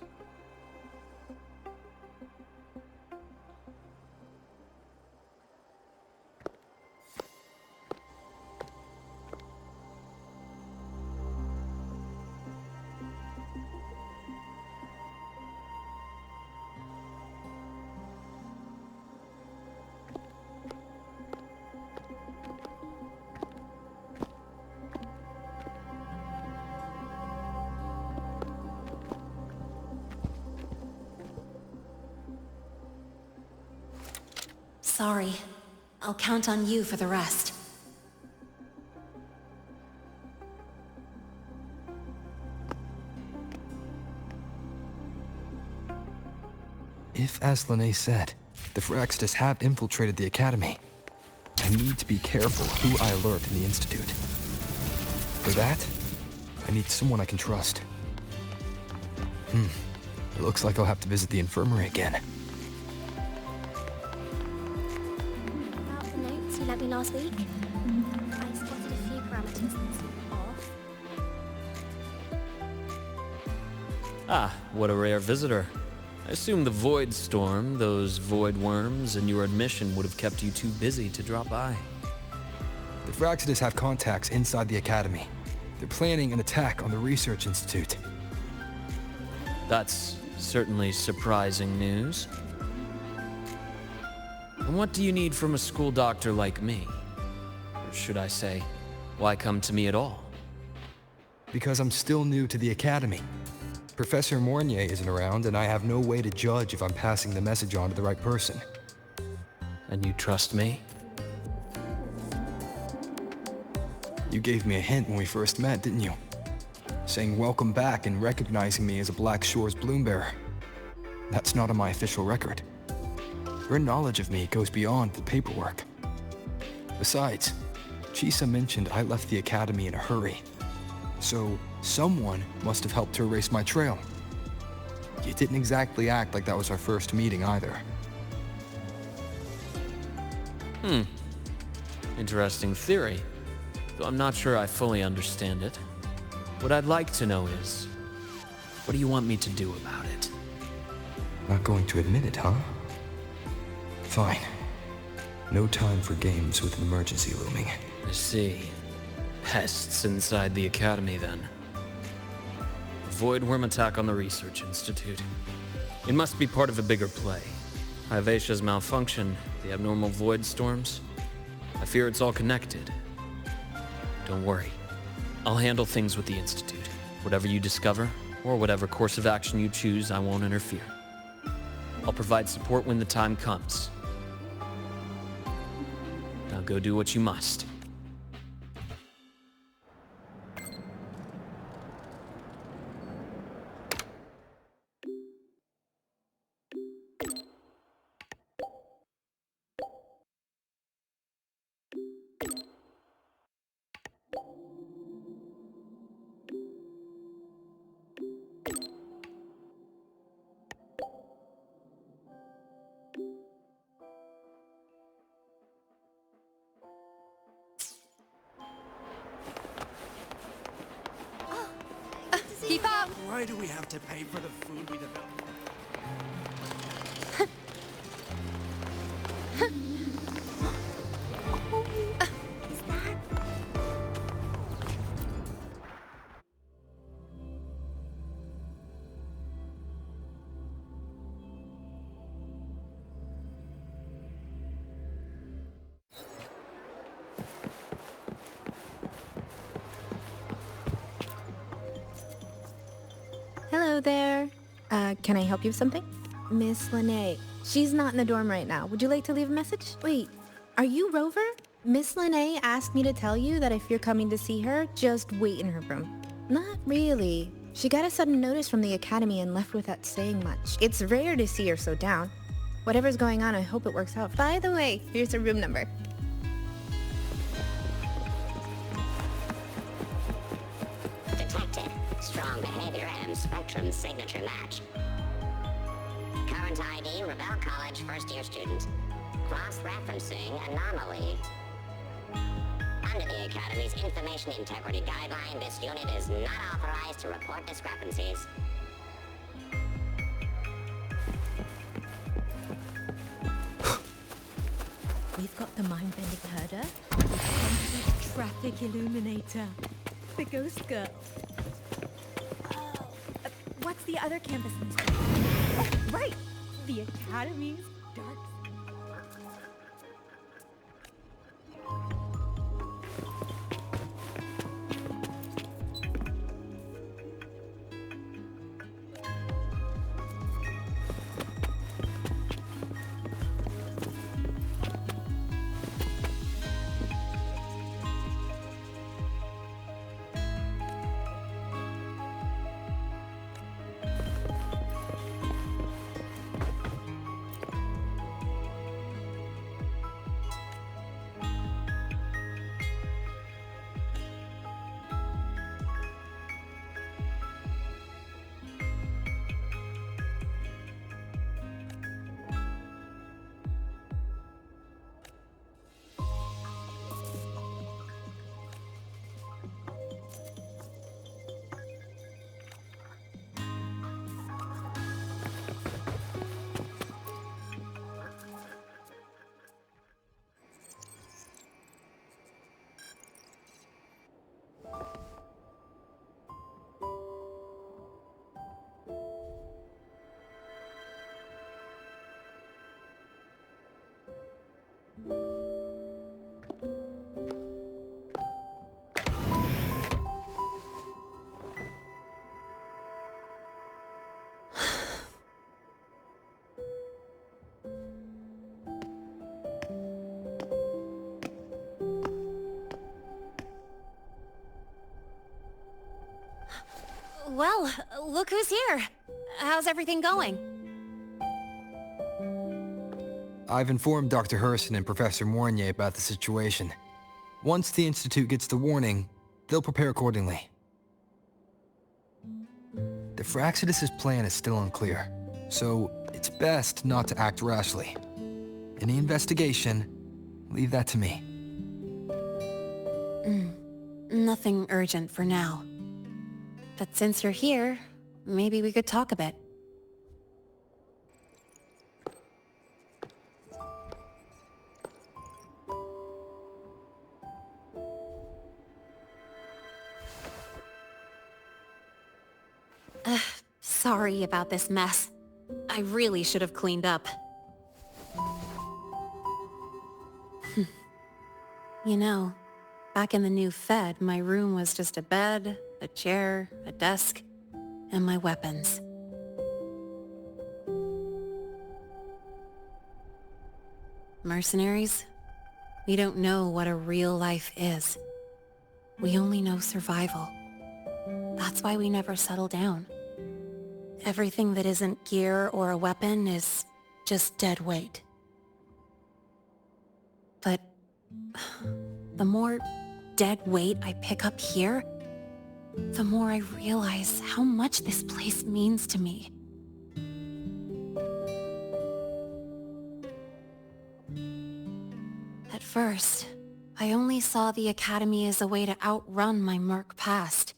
Speaker 7: Sorry. I'll count on you for the rest.
Speaker 15: If, as Lynae said, the Fraxidus have infiltrated the Academy, I need to be careful who I alert in the Institute. For that, I need someone I can trust. It looks like I'll have to visit the infirmary again.
Speaker 11: About the notes you lent me last week, I spotted a few parameters that seem off.
Speaker 1: Ah, what a rare visitor.
Speaker 17: I assume the void storm, those void worms, and your admission would have kept you too busy to drop by.
Speaker 15: The Fraxidas have contacts inside the Academy. They're planning an attack on the Research Institute.
Speaker 17: That's certainly surprising news. And what do you need from a school doctor like me? Or should I say, why come to me at all?
Speaker 15: Because I'm still new to the Academy. Professor Mornier isn't around, and I have no way to judge if I'm passing the message on to the right person.
Speaker 17: And you trust me?
Speaker 15: You gave me a hint when we first met, didn't you? Saying welcome back and recognizing me as a Black Shores bloombearer. That's not on my official record. Your knowledge of me goes beyond the paperwork. Besides, Chisa mentioned I left the Academy in a hurry. So, someone must have helped to erase my trail. You didn't exactly act like that was our first meeting either.
Speaker 17: Interesting theory. Though I'm not sure I fully understand it. What I'd like to know is, what do you want me to do about it?
Speaker 15: Not going to admit it, huh? Fine. No time for games with an emergency looming.
Speaker 17: I see. Pests inside the Academy, then. A void worm attack on the Research Institute. It must be part of a bigger play. Hyvatia's malfunction, the abnormal void storms. I fear it's all connected. Don't worry. I'll handle things with the Institute. Whatever you discover, or whatever course of action you choose, I won't interfere. I'll provide support when the time comes. Now go do what you must.
Speaker 7: Keep up!
Speaker 1: Why do we have to pay for the food we develop?
Speaker 19: Hello there. Can I help you with something? Miss Lynae. She's not in the dorm right now. Would you like to leave a message? Wait, are you Rover? Miss Lynae asked me to tell you that if you're coming to see her, just wait in her room. Not really. She got a sudden notice from the Academy and left without saying much. It's rare to see her so down. Whatever's going on, I hope it works out. By the way, here's her room number.
Speaker 23: Detected. Strong behavior and spectrum signature match. Current ID, Rebel College first-year student. Cross-referencing anomaly. Under the Academy's Information Integrity Guideline, this unit is not authorized to report discrepancies.
Speaker 24: We've got the mind-bending herder, the conflict traffic illuminator, the ghost girl. What's the other campus news? Oh, right! The Academy's dark.
Speaker 7: Well, look who's here. How's everything going?
Speaker 15: I've informed Dr. Herson and Professor Mournier about the situation. Once the Institute gets the warning, they'll prepare accordingly. The Fraxidus' plan is still unclear, so it's best not to act rashly. Any investigation, leave that to me.
Speaker 7: Nothing urgent for now. But since you're here, maybe we could talk a bit. Sorry about this mess. I really should have cleaned up. You know, back in the new Fed, my room was just a bed, a chair, a desk, and my weapons. Mercenaries? We don't know what a real life is. We only know survival. That's why we never settle down. Everything that isn't gear or a weapon is just dead weight. But the more dead weight I pick up here, the more I realize how much this place means to me. At first, I only saw the Academy as a way to outrun my Merc past.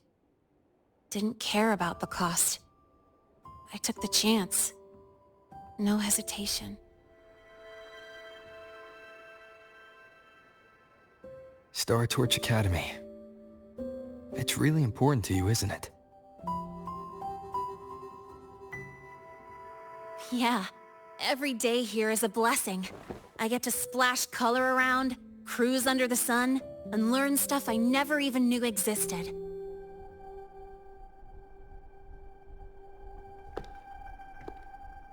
Speaker 7: Didn't care about the cost. I took the chance. No hesitation.
Speaker 15: Star Torch Academy. It's really important to you, isn't it?
Speaker 7: Yeah, every day here is a blessing. I get to splash color around, cruise under the sun, and learn stuff I never even knew existed.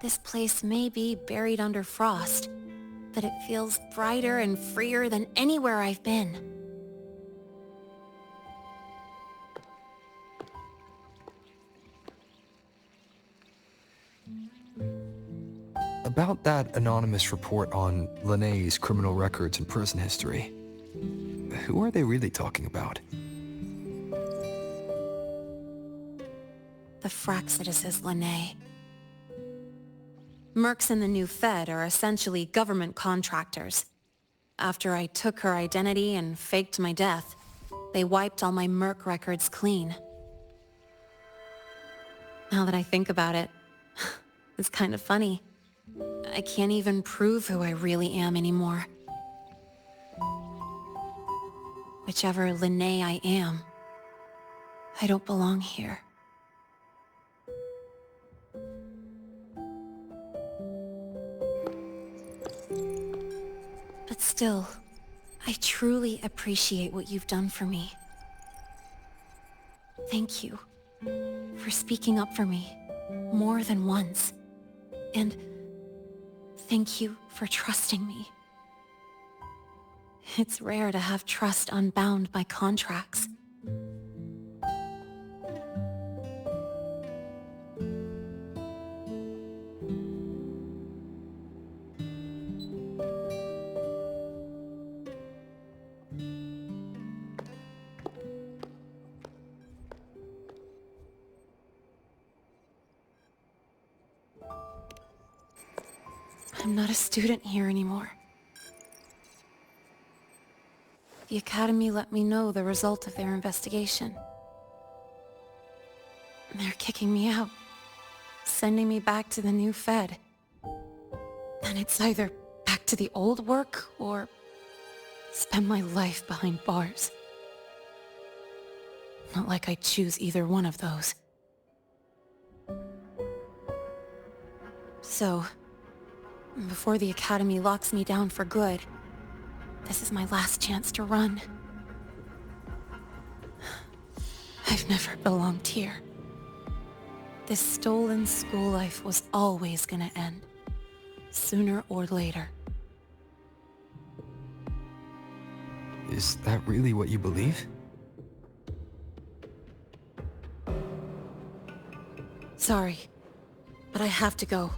Speaker 7: This place may be buried under frost, but it feels brighter and freer than anywhere I've been.
Speaker 15: About that anonymous report on Lynae's criminal records and prison history, who are they really talking about?
Speaker 7: The Fraxidus' Lynae. Mercs in the new Fed are essentially government contractors. After I took her identity and faked my death, they wiped all my Merc records clean. Now that I think about it, it's kind of funny. I can't even prove who I really am anymore. Whichever Lynae I am, I don't belong here. But still, I truly appreciate what you've done for me. Thank you for speaking up for me more than once. And thank you for trusting me. It's rare to have trust unbound by contracts. I'm not a student here anymore. The Academy let me know the result of their investigation. They're kicking me out, sending me back to the new Fed. And it's either back to the old work or spend my life behind bars. Not like I choose either one of those. So, before the Academy locks me down for good, this is my last chance to run. I've never belonged here. This stolen school life was always gonna end, sooner or later.
Speaker 15: Is that really what you believe?
Speaker 7: Sorry, but I have to go.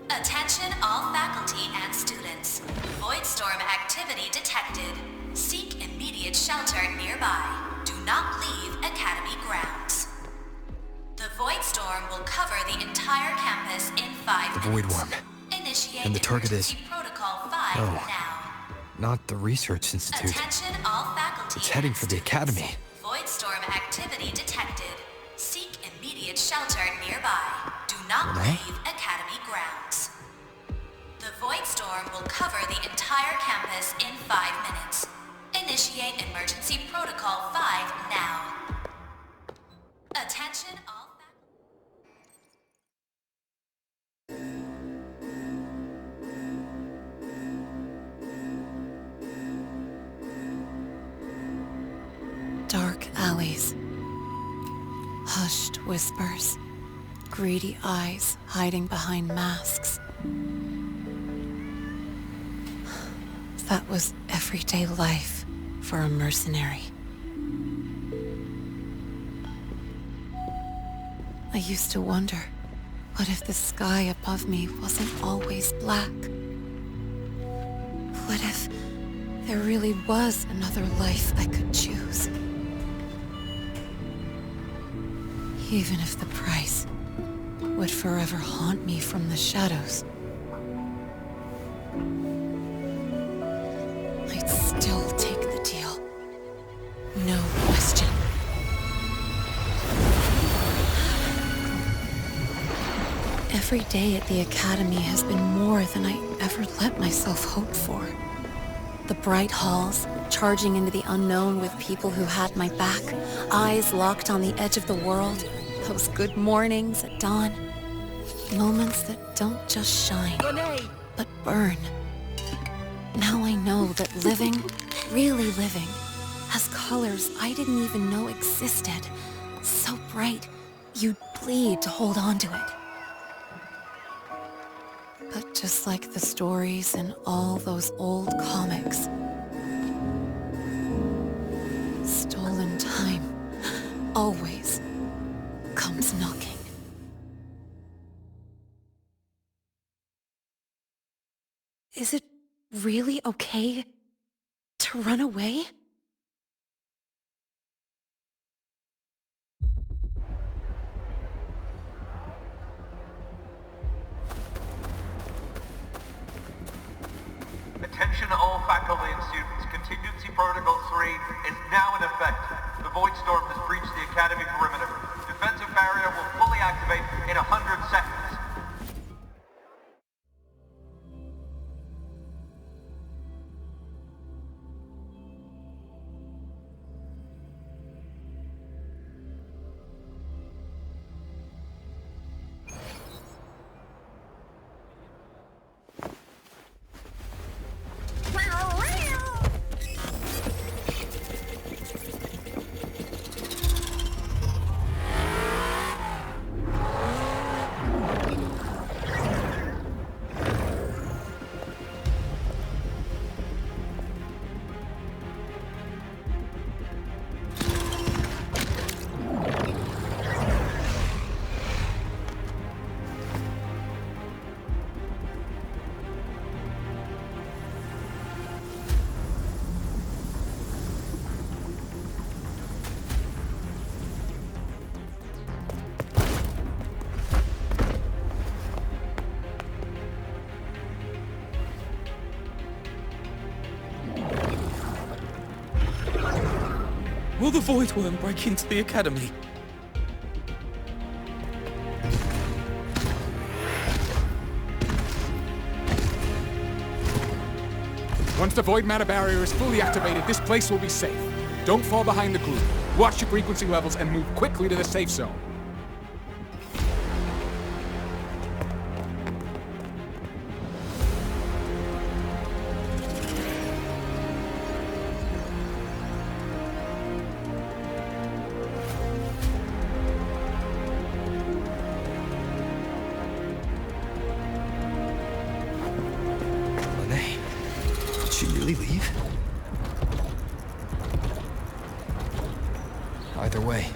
Speaker 6: Attention all faculty and students. Void storm activity detected. Seek immediate shelter nearby. Do not leave Academy grounds. The void storm will cover the entire campus in 5
Speaker 15: The
Speaker 6: minutes.
Speaker 15: void worm.
Speaker 6: Initiate
Speaker 15: And the target is...
Speaker 6: emergency protocol 5
Speaker 15: Oh.
Speaker 6: now.
Speaker 15: Not the Research Institute.
Speaker 6: Attention all faculty.
Speaker 15: It's heading for the Academy.
Speaker 6: Void storm activity detected. Seek immediate shelter nearby. Do not
Speaker 15: Lynae?
Speaker 6: leave Academy grounds. The void storm will cover the entire campus in 5 minutes. Initiate emergency protocol 5 now. Attention all
Speaker 7: Dark alleys. Hushed whispers. Greedy eyes hiding behind masks. That was everyday life for a mercenary. I used to wonder, what if the sky above me wasn't always black? What if there really was another life I could choose? Even if the price would forever haunt me from the shadows, I'd still take the deal. No question. Every day at the Academy has been more than I ever let myself hope for. The bright halls, charging into the unknown with people who had my back, eyes locked on the edge of the world, those good mornings at dawn, moments that don't just shine, but burn. Now I know that living, really living, has colors I didn't even know existed. So bright, you'd bleed to hold on to it. But just like the stories in all those old comics, stolen time always comes knocking. Is it really okay to run away?
Speaker 3: Attention all faculty and students. Contingency Protocol 3 is now in effect. The Void Storm has breached the Academy perimeter. Defensive barrier will fully activate in 100 seconds.
Speaker 5: Will the Void Worm break into the Academy?
Speaker 21: Once the void matter barrier is fully activated, this place will be safe. Don't fall behind the group. Watch your frequency levels and move quickly to the safe zone.
Speaker 15: Did she really leave? way.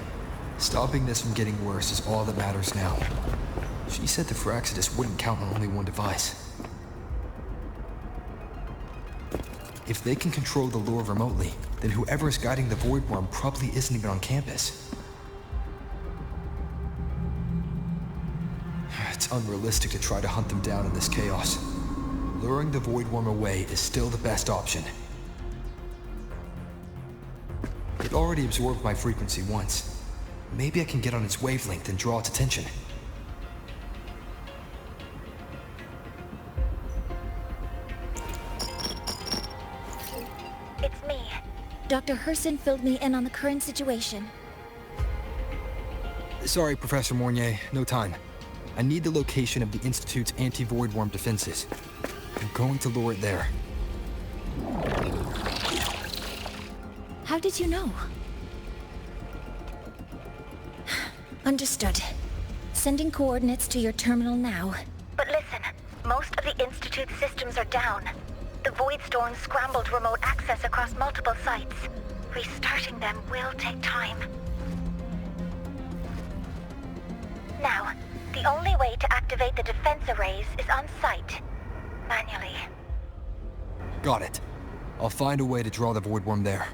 Speaker 15: Stopping this from getting worse is all that matters now. She said the Firaxidus wouldn't count on only one device. If they can control the lure remotely, then whoever is guiding the Void Worm probably isn't even on campus. It's unrealistic to try to hunt them down in this chaos. Luring the Void Worm away is still the best option. It already absorbed my frequency once. Maybe I can get on its wavelength and draw its attention.
Speaker 22: It's me. Dr. Herson filled me in on the current situation.
Speaker 15: Sorry, Professor Mornier, no time. I need the location of the Institute's anti-Void Worm defenses. I'm going to lure it there.
Speaker 22: How did you know? Understood. Sending coordinates to your terminal now.
Speaker 8: But listen, most of the Institute's systems are down. The Void Storm scrambled remote access across multiple sites. Restarting them will take time. Now, the only way to activate the defense arrays is on site. Manually.
Speaker 15: Got it. I'll find a way to draw the Void Worm there.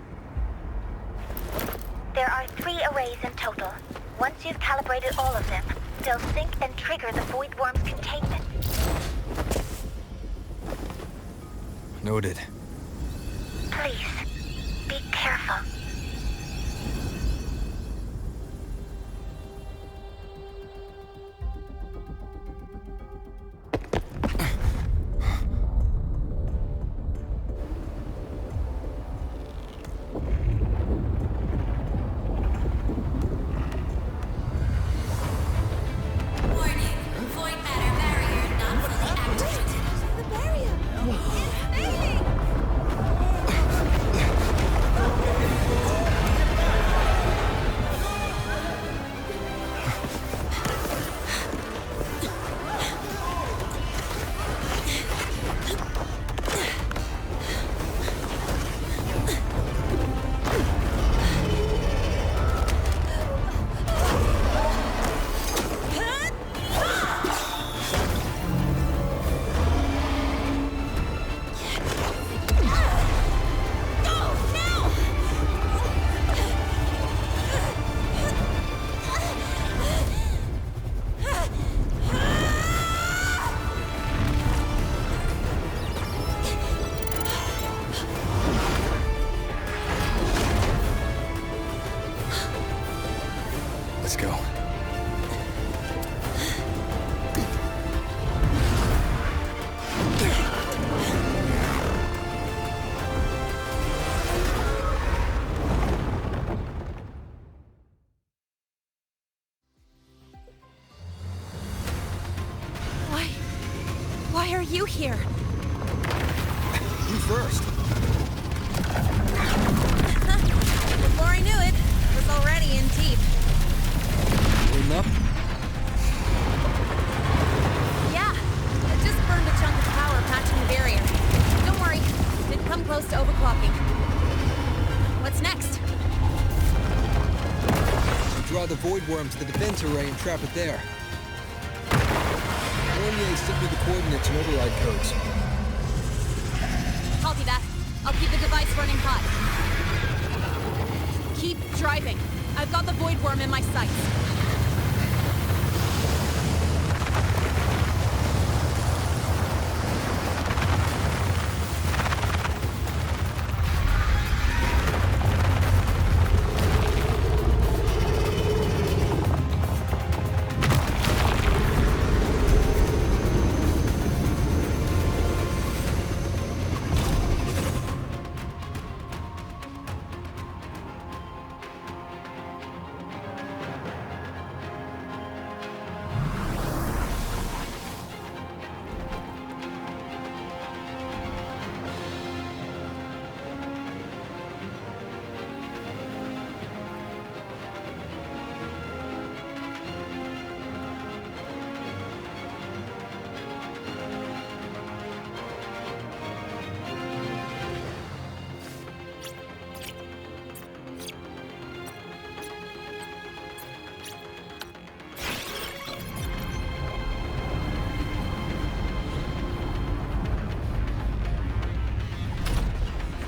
Speaker 8: There are 3 arrays in total. Once you've calibrated all of them, they'll sync and trigger the Void Worm's containment.
Speaker 15: Noted.
Speaker 8: Please, be careful.
Speaker 15: Let's go.
Speaker 7: Why are you here?
Speaker 15: You first.
Speaker 7: Before I knew it, I was already in deep.
Speaker 15: Clean up?
Speaker 7: Yeah, I just burned a chunk of power patching the barrier. Don't worry, didn't come close to overclocking. What's next?
Speaker 15: Draw the Void Worm to the defense array and trap it there. Mornier sent me the coordinates and override codes.
Speaker 7: Copy that. I'll keep the device running hot. Keep driving. I've got the Void Worm in my sights.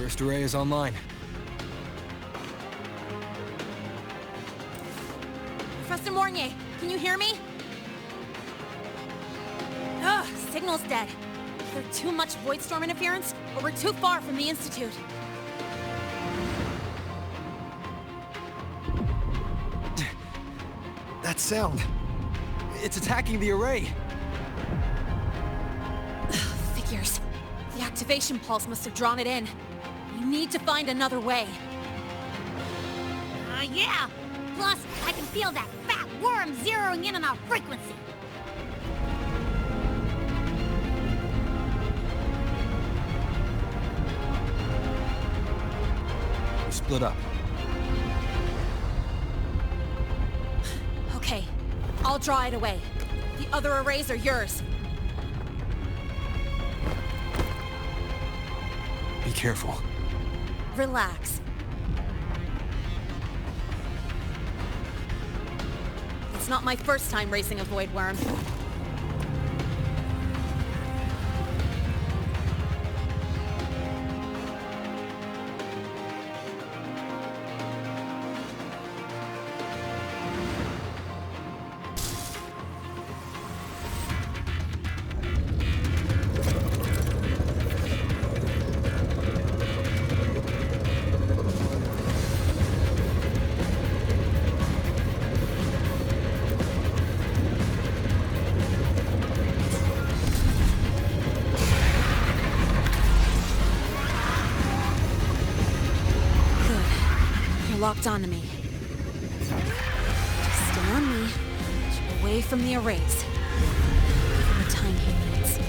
Speaker 15: First array is online.
Speaker 7: Professor Mornier, can you hear me? Ugh, signal's dead. Either too much void storm interference, or we're too far from the Institute.
Speaker 15: That sound. It's attacking the array.
Speaker 7: Figures. The activation pulse must have drawn it in. We need to find another way.
Speaker 4: Yeah! Plus, I can feel that fat worm zeroing in on our frequency.
Speaker 15: We split up.
Speaker 7: Okay, I'll draw it away. The other arrays are yours.
Speaker 15: Be careful.
Speaker 7: Relax. It's not my first time racing a void worm. Locked onto me. Just stay on me. Keep away from the arrays. Give him the time he needs.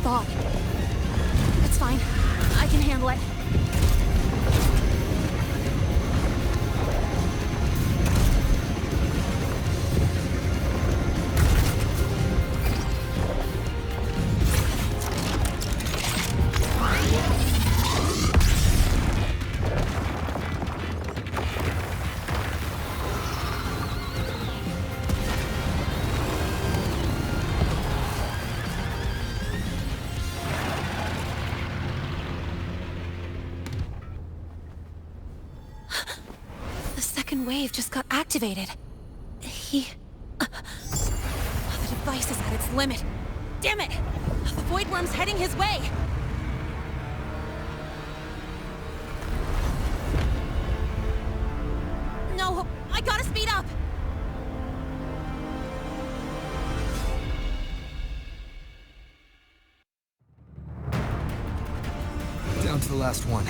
Speaker 7: thought. It's fine. I can handle it. Wave just got activated. The device is at its limit. Damn it! The Void Worm's heading his way! No, I gotta speed up!
Speaker 15: Down to the last one.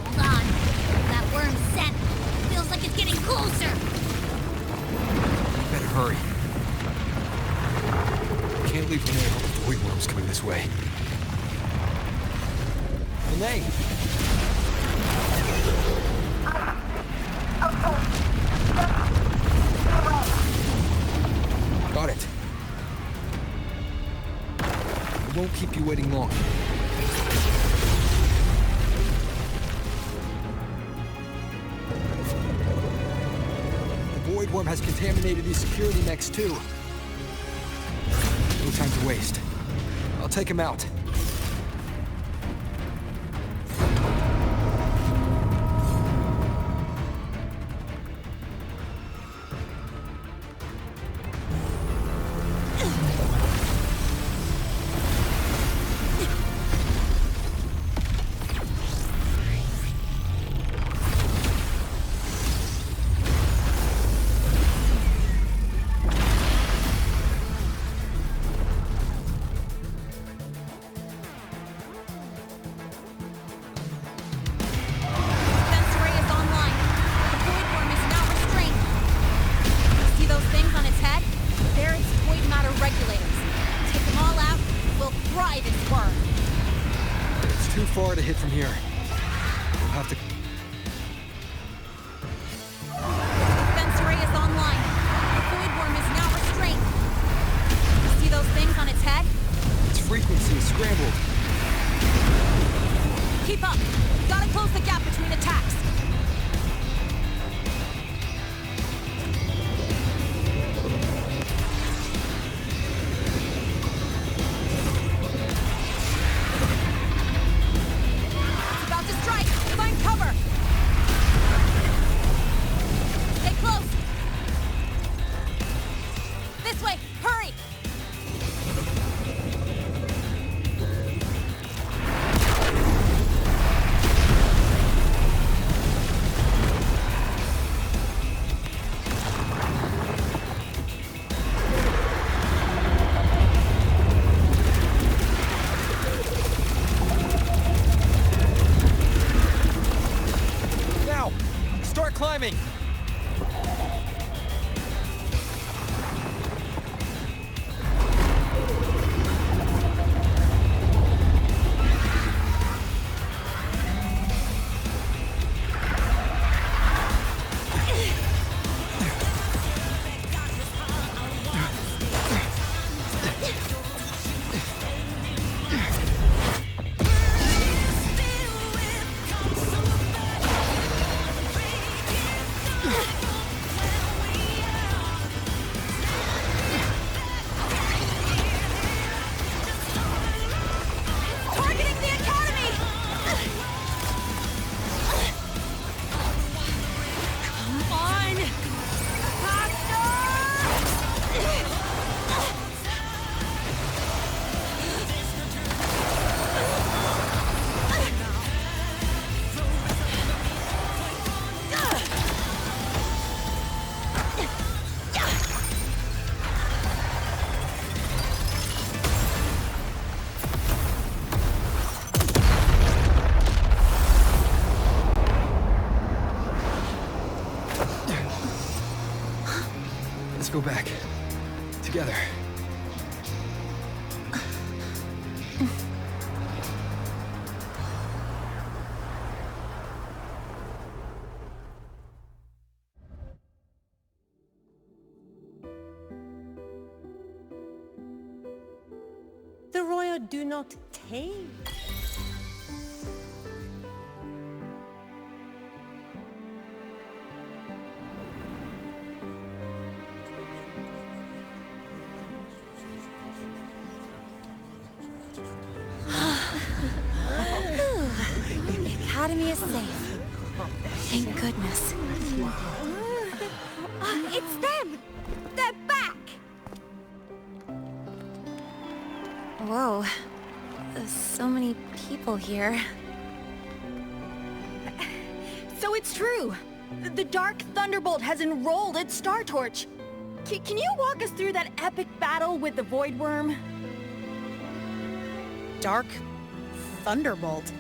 Speaker 4: Hold on. That worm's scent feels like it's getting closer.
Speaker 15: Better hurry. Can't leave Lynae while the Void Worm's coming this way. Lynae! Got it. I won't keep you waiting long. The Void Worm has contaminated these security mechs too. No time to waste. I'll take him out. Far to hit from here. We'll have to...
Speaker 7: Defense array is online. The Void Worm is now restrained. You see those things on its head?
Speaker 15: Its frequency is scrambled.
Speaker 7: Keep up. Gotta close the gap between attacks.
Speaker 15: Climbing! Go back. Together.
Speaker 9: but do not tame.
Speaker 7: The Academy is safe. Thank goodness.
Speaker 4: It's them! They're back!
Speaker 7: Whoa. There's so many people here.
Speaker 12: So it's true! The Dark Thunderbolt has enrolled at Star Torch! Can you walk us through that epic battle with the Void Worm?
Speaker 7: Dark Thunderbolt?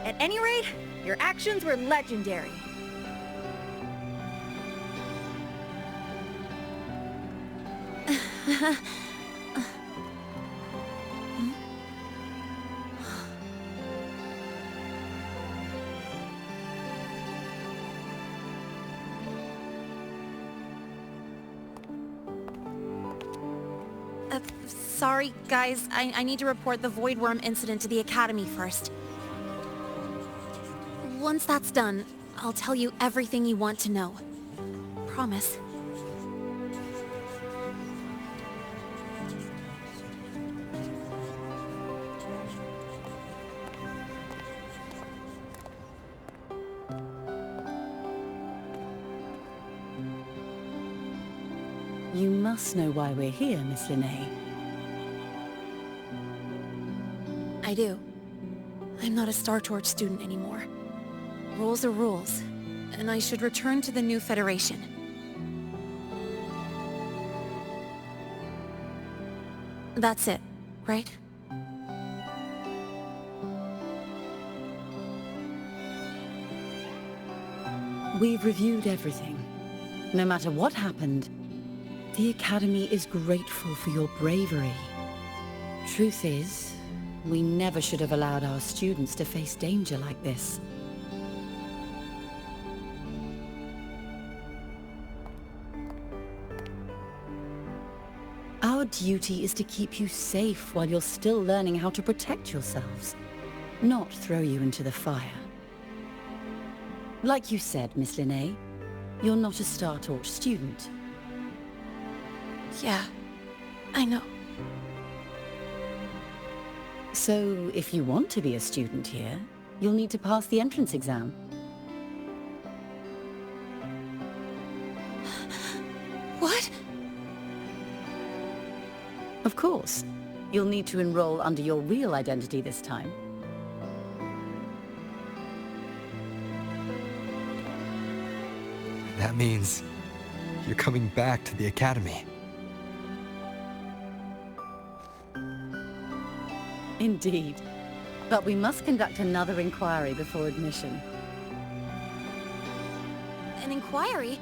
Speaker 12: At any rate, your actions were legendary.
Speaker 7: Sorry, guys. I need to report the Void Worm incident to the Academy first. Once that's done, I'll tell you everything you want to know. Promise.
Speaker 9: You must know why we're here, Miss Lynae.
Speaker 7: I do. I'm not a Star Torch student anymore. Rules are rules, and I should return to the new Federation. That's it, right?
Speaker 9: We've reviewed everything. No matter what happened, the Academy is grateful for your bravery. Truth is, we never should have allowed our students to face danger like this. Our duty is to keep you safe while you're still learning how to protect yourselves, not throw you into the fire. Like you said, Miss Lynae, you're not a Star Torch student.
Speaker 7: Yeah, I know.
Speaker 9: So, if you want to be a student here, you'll need to pass the entrance exam.
Speaker 7: What?
Speaker 9: Of course. You'll need to enroll under your real identity this time.
Speaker 15: That means you're coming back to the Academy.
Speaker 9: Indeed. But we must conduct another inquiry before admission.
Speaker 7: An inquiry?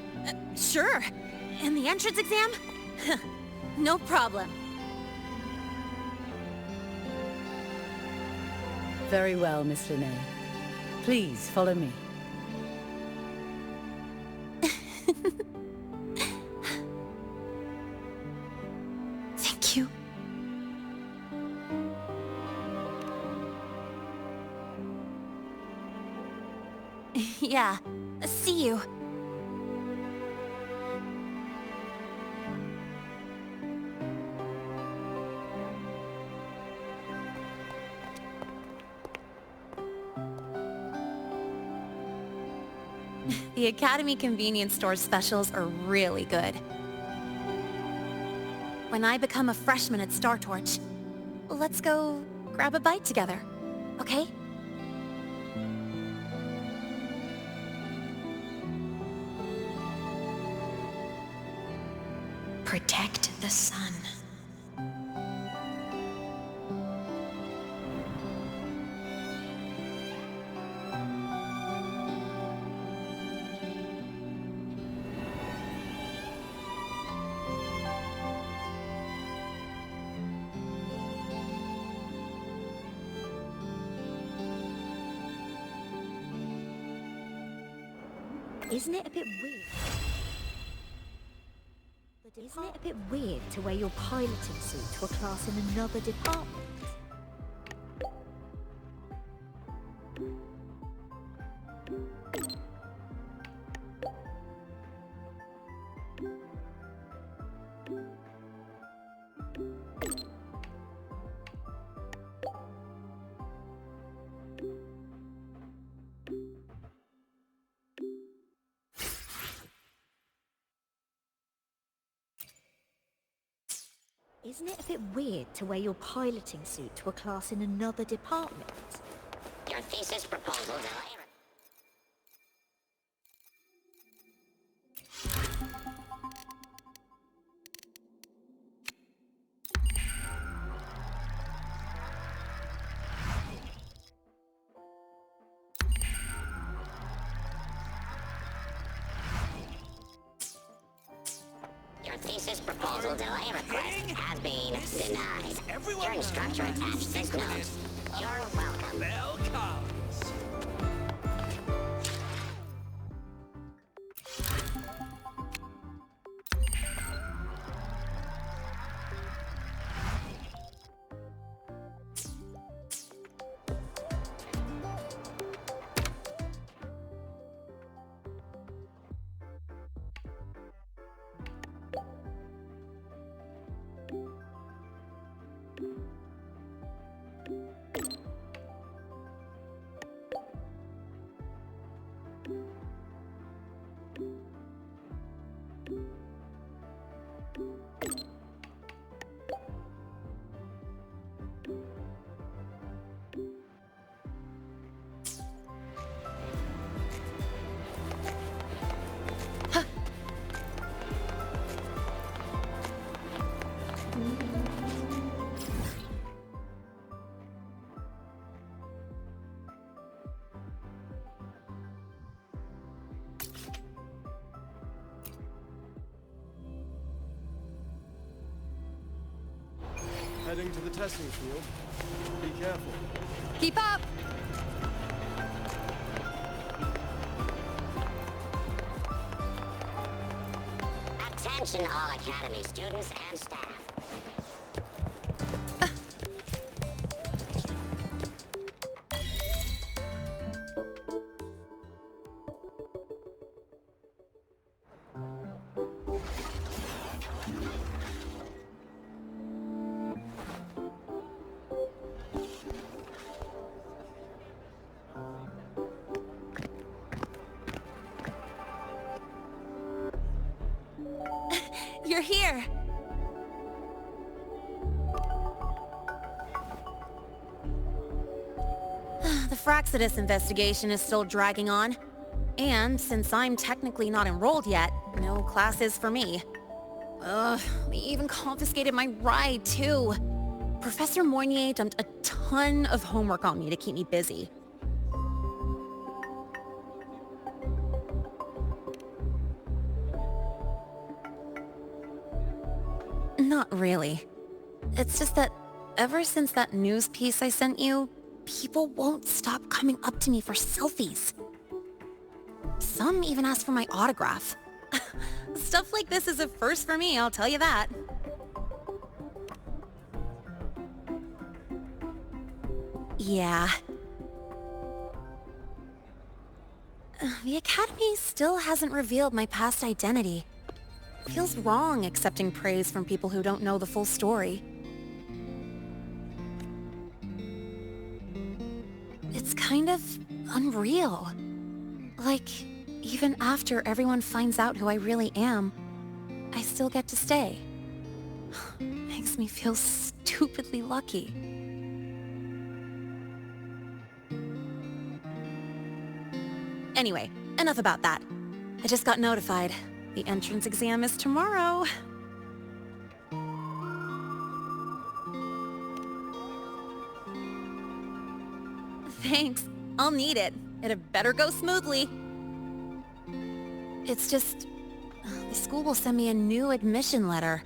Speaker 7: Sure. And the entrance exam? No problem.
Speaker 9: Very well, Miss Lynae. Please, follow me.
Speaker 7: Thank you. Yeah, see you. The Academy convenience store specials are really good. When I become a freshman at Star Torch, let's go grab a bite together, okay?
Speaker 6: Protect the sun.
Speaker 11: Isn't it a bit weird? Isn't it a bit weird to wear your piloting suit to a class in another department? Isn't it a bit weird to wear your piloting suit to a class in another department?
Speaker 23: Your thesis proposal delay. Your thesis proposal delay request has been denied. Your instructor attached this note. You're welcome.
Speaker 2: Bell comes.
Speaker 16: Heading to the testing field. Be careful.
Speaker 12: Keep up!
Speaker 23: Attention all Academy students and staff.
Speaker 7: You're here! The Fraxidus investigation is still dragging on. And since I'm technically not enrolled yet, no classes for me. Ugh, they even confiscated my ride, too. Professor Moynier dumped a ton of homework on me to keep me busy. Not really. It's just that ever since that news piece I sent you, people won't stop coming up to me for selfies. Some even ask for my autograph. Stuff like this is a first for me, I'll tell you that. Yeah. The Academy still hasn't revealed my past identity. Feels wrong accepting praise from people who don't know the full story. It's kind of unreal. Like, even after everyone finds out who I really am, I still get to stay. Makes me feel stupidly lucky. Anyway, enough about that. I just got notified. The entrance exam is tomorrow. Thanks. I'll need it. It had better go smoothly. It's just... the school will send me a new admission letter.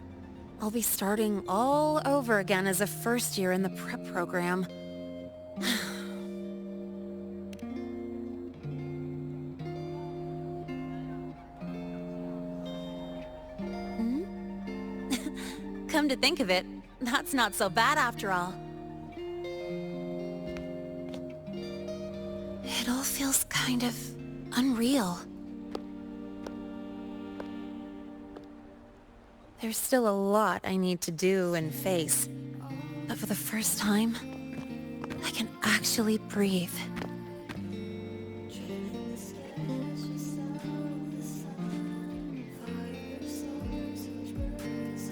Speaker 7: I'll be starting all over again as a first year in the prep program. Come to think of it, that's not so bad after all. It all feels kind of unreal. There's still a lot I need to do and face, but for the first time, I can actually breathe.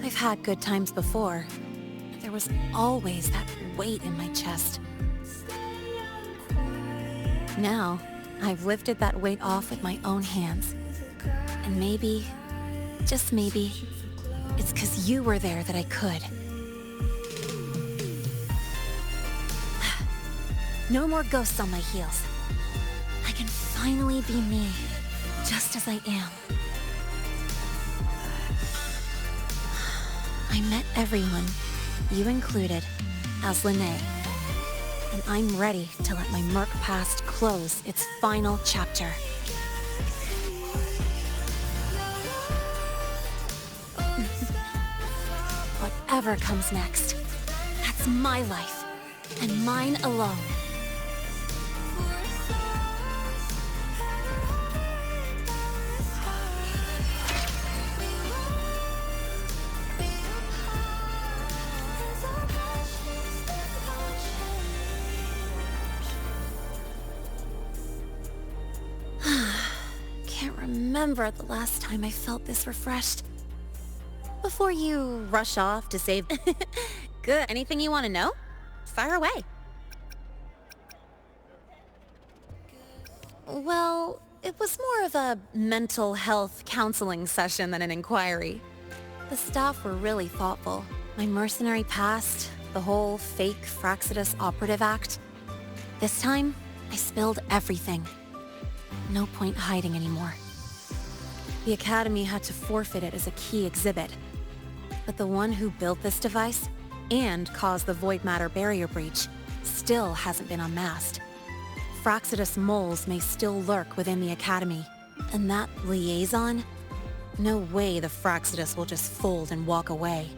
Speaker 7: I've had good times before, but there was always that weight in my chest. Now, I've lifted that weight off with my own hands. And maybe, just maybe, it's 'cause you were there that I could. No more ghosts on my heels. I can finally be me, just as I am. I met everyone, you included, as Lynae. And I'm ready to let my murk past close its final chapter. Whatever comes next, that's my life, and mine alone. Can't remember the last time I felt this refreshed. Before you rush off to save... Good. Anything you want to know? Fire away. Well, it was more of a mental health counseling session than an inquiry. The staff were really thoughtful. My mercenary past, the whole fake Fraccidus operative act. This time, I spilled everything. No point hiding anymore. The Academy had to forfeit it as a key exhibit. But the one who built this device, and caused the void matter barrier breach, still hasn't been unmasked. Fraccidus moles may still lurk within the Academy. And that liaison? No way the Fraccidus will just fold and walk away.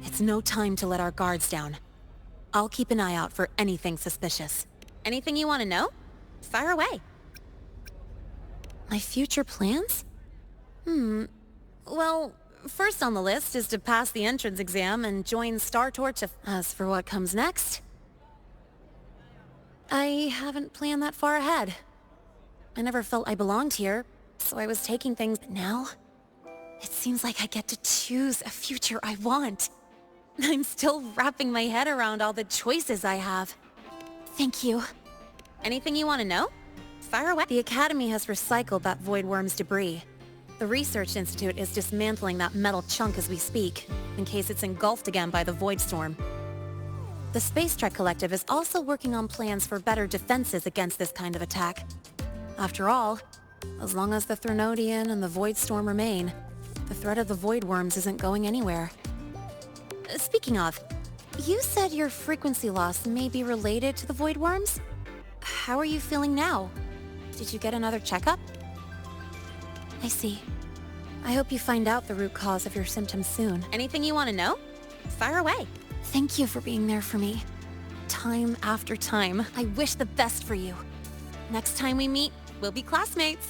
Speaker 7: It's no time to let our guards down. I'll keep an eye out for anything suspicious. Anything you want to know? Fire away. My future plans? Well, first on the list is to pass the entrance exam and join Star Torch. As for what comes next, I haven't planned that far ahead. I never felt I belonged here, so I was taking things. But now, it seems like I get to choose a future I want. I'm still wrapping my head around all the choices I have. Thank you. Anything you want to know? Fire away. The Academy has recycled that Void Worm's debris. The Research Institute is dismantling that metal chunk as we speak, in case it's engulfed again by the Void Storm. The Space Trek Collective is also working on plans for better defenses against this kind of attack. After all, as long as the Threnodian and the Void Storm remain, the threat of the Void Worms isn't going anywhere. Speaking of, you said your frequency loss may be related to the Void Worms? How are you feeling now? Did you get another checkup? I see. I hope you find out the root cause of your symptoms soon. Anything you want to know? Fire away. Thank you for being there for me. Time after time, I wish the best for you. Next time we meet, we'll be classmates.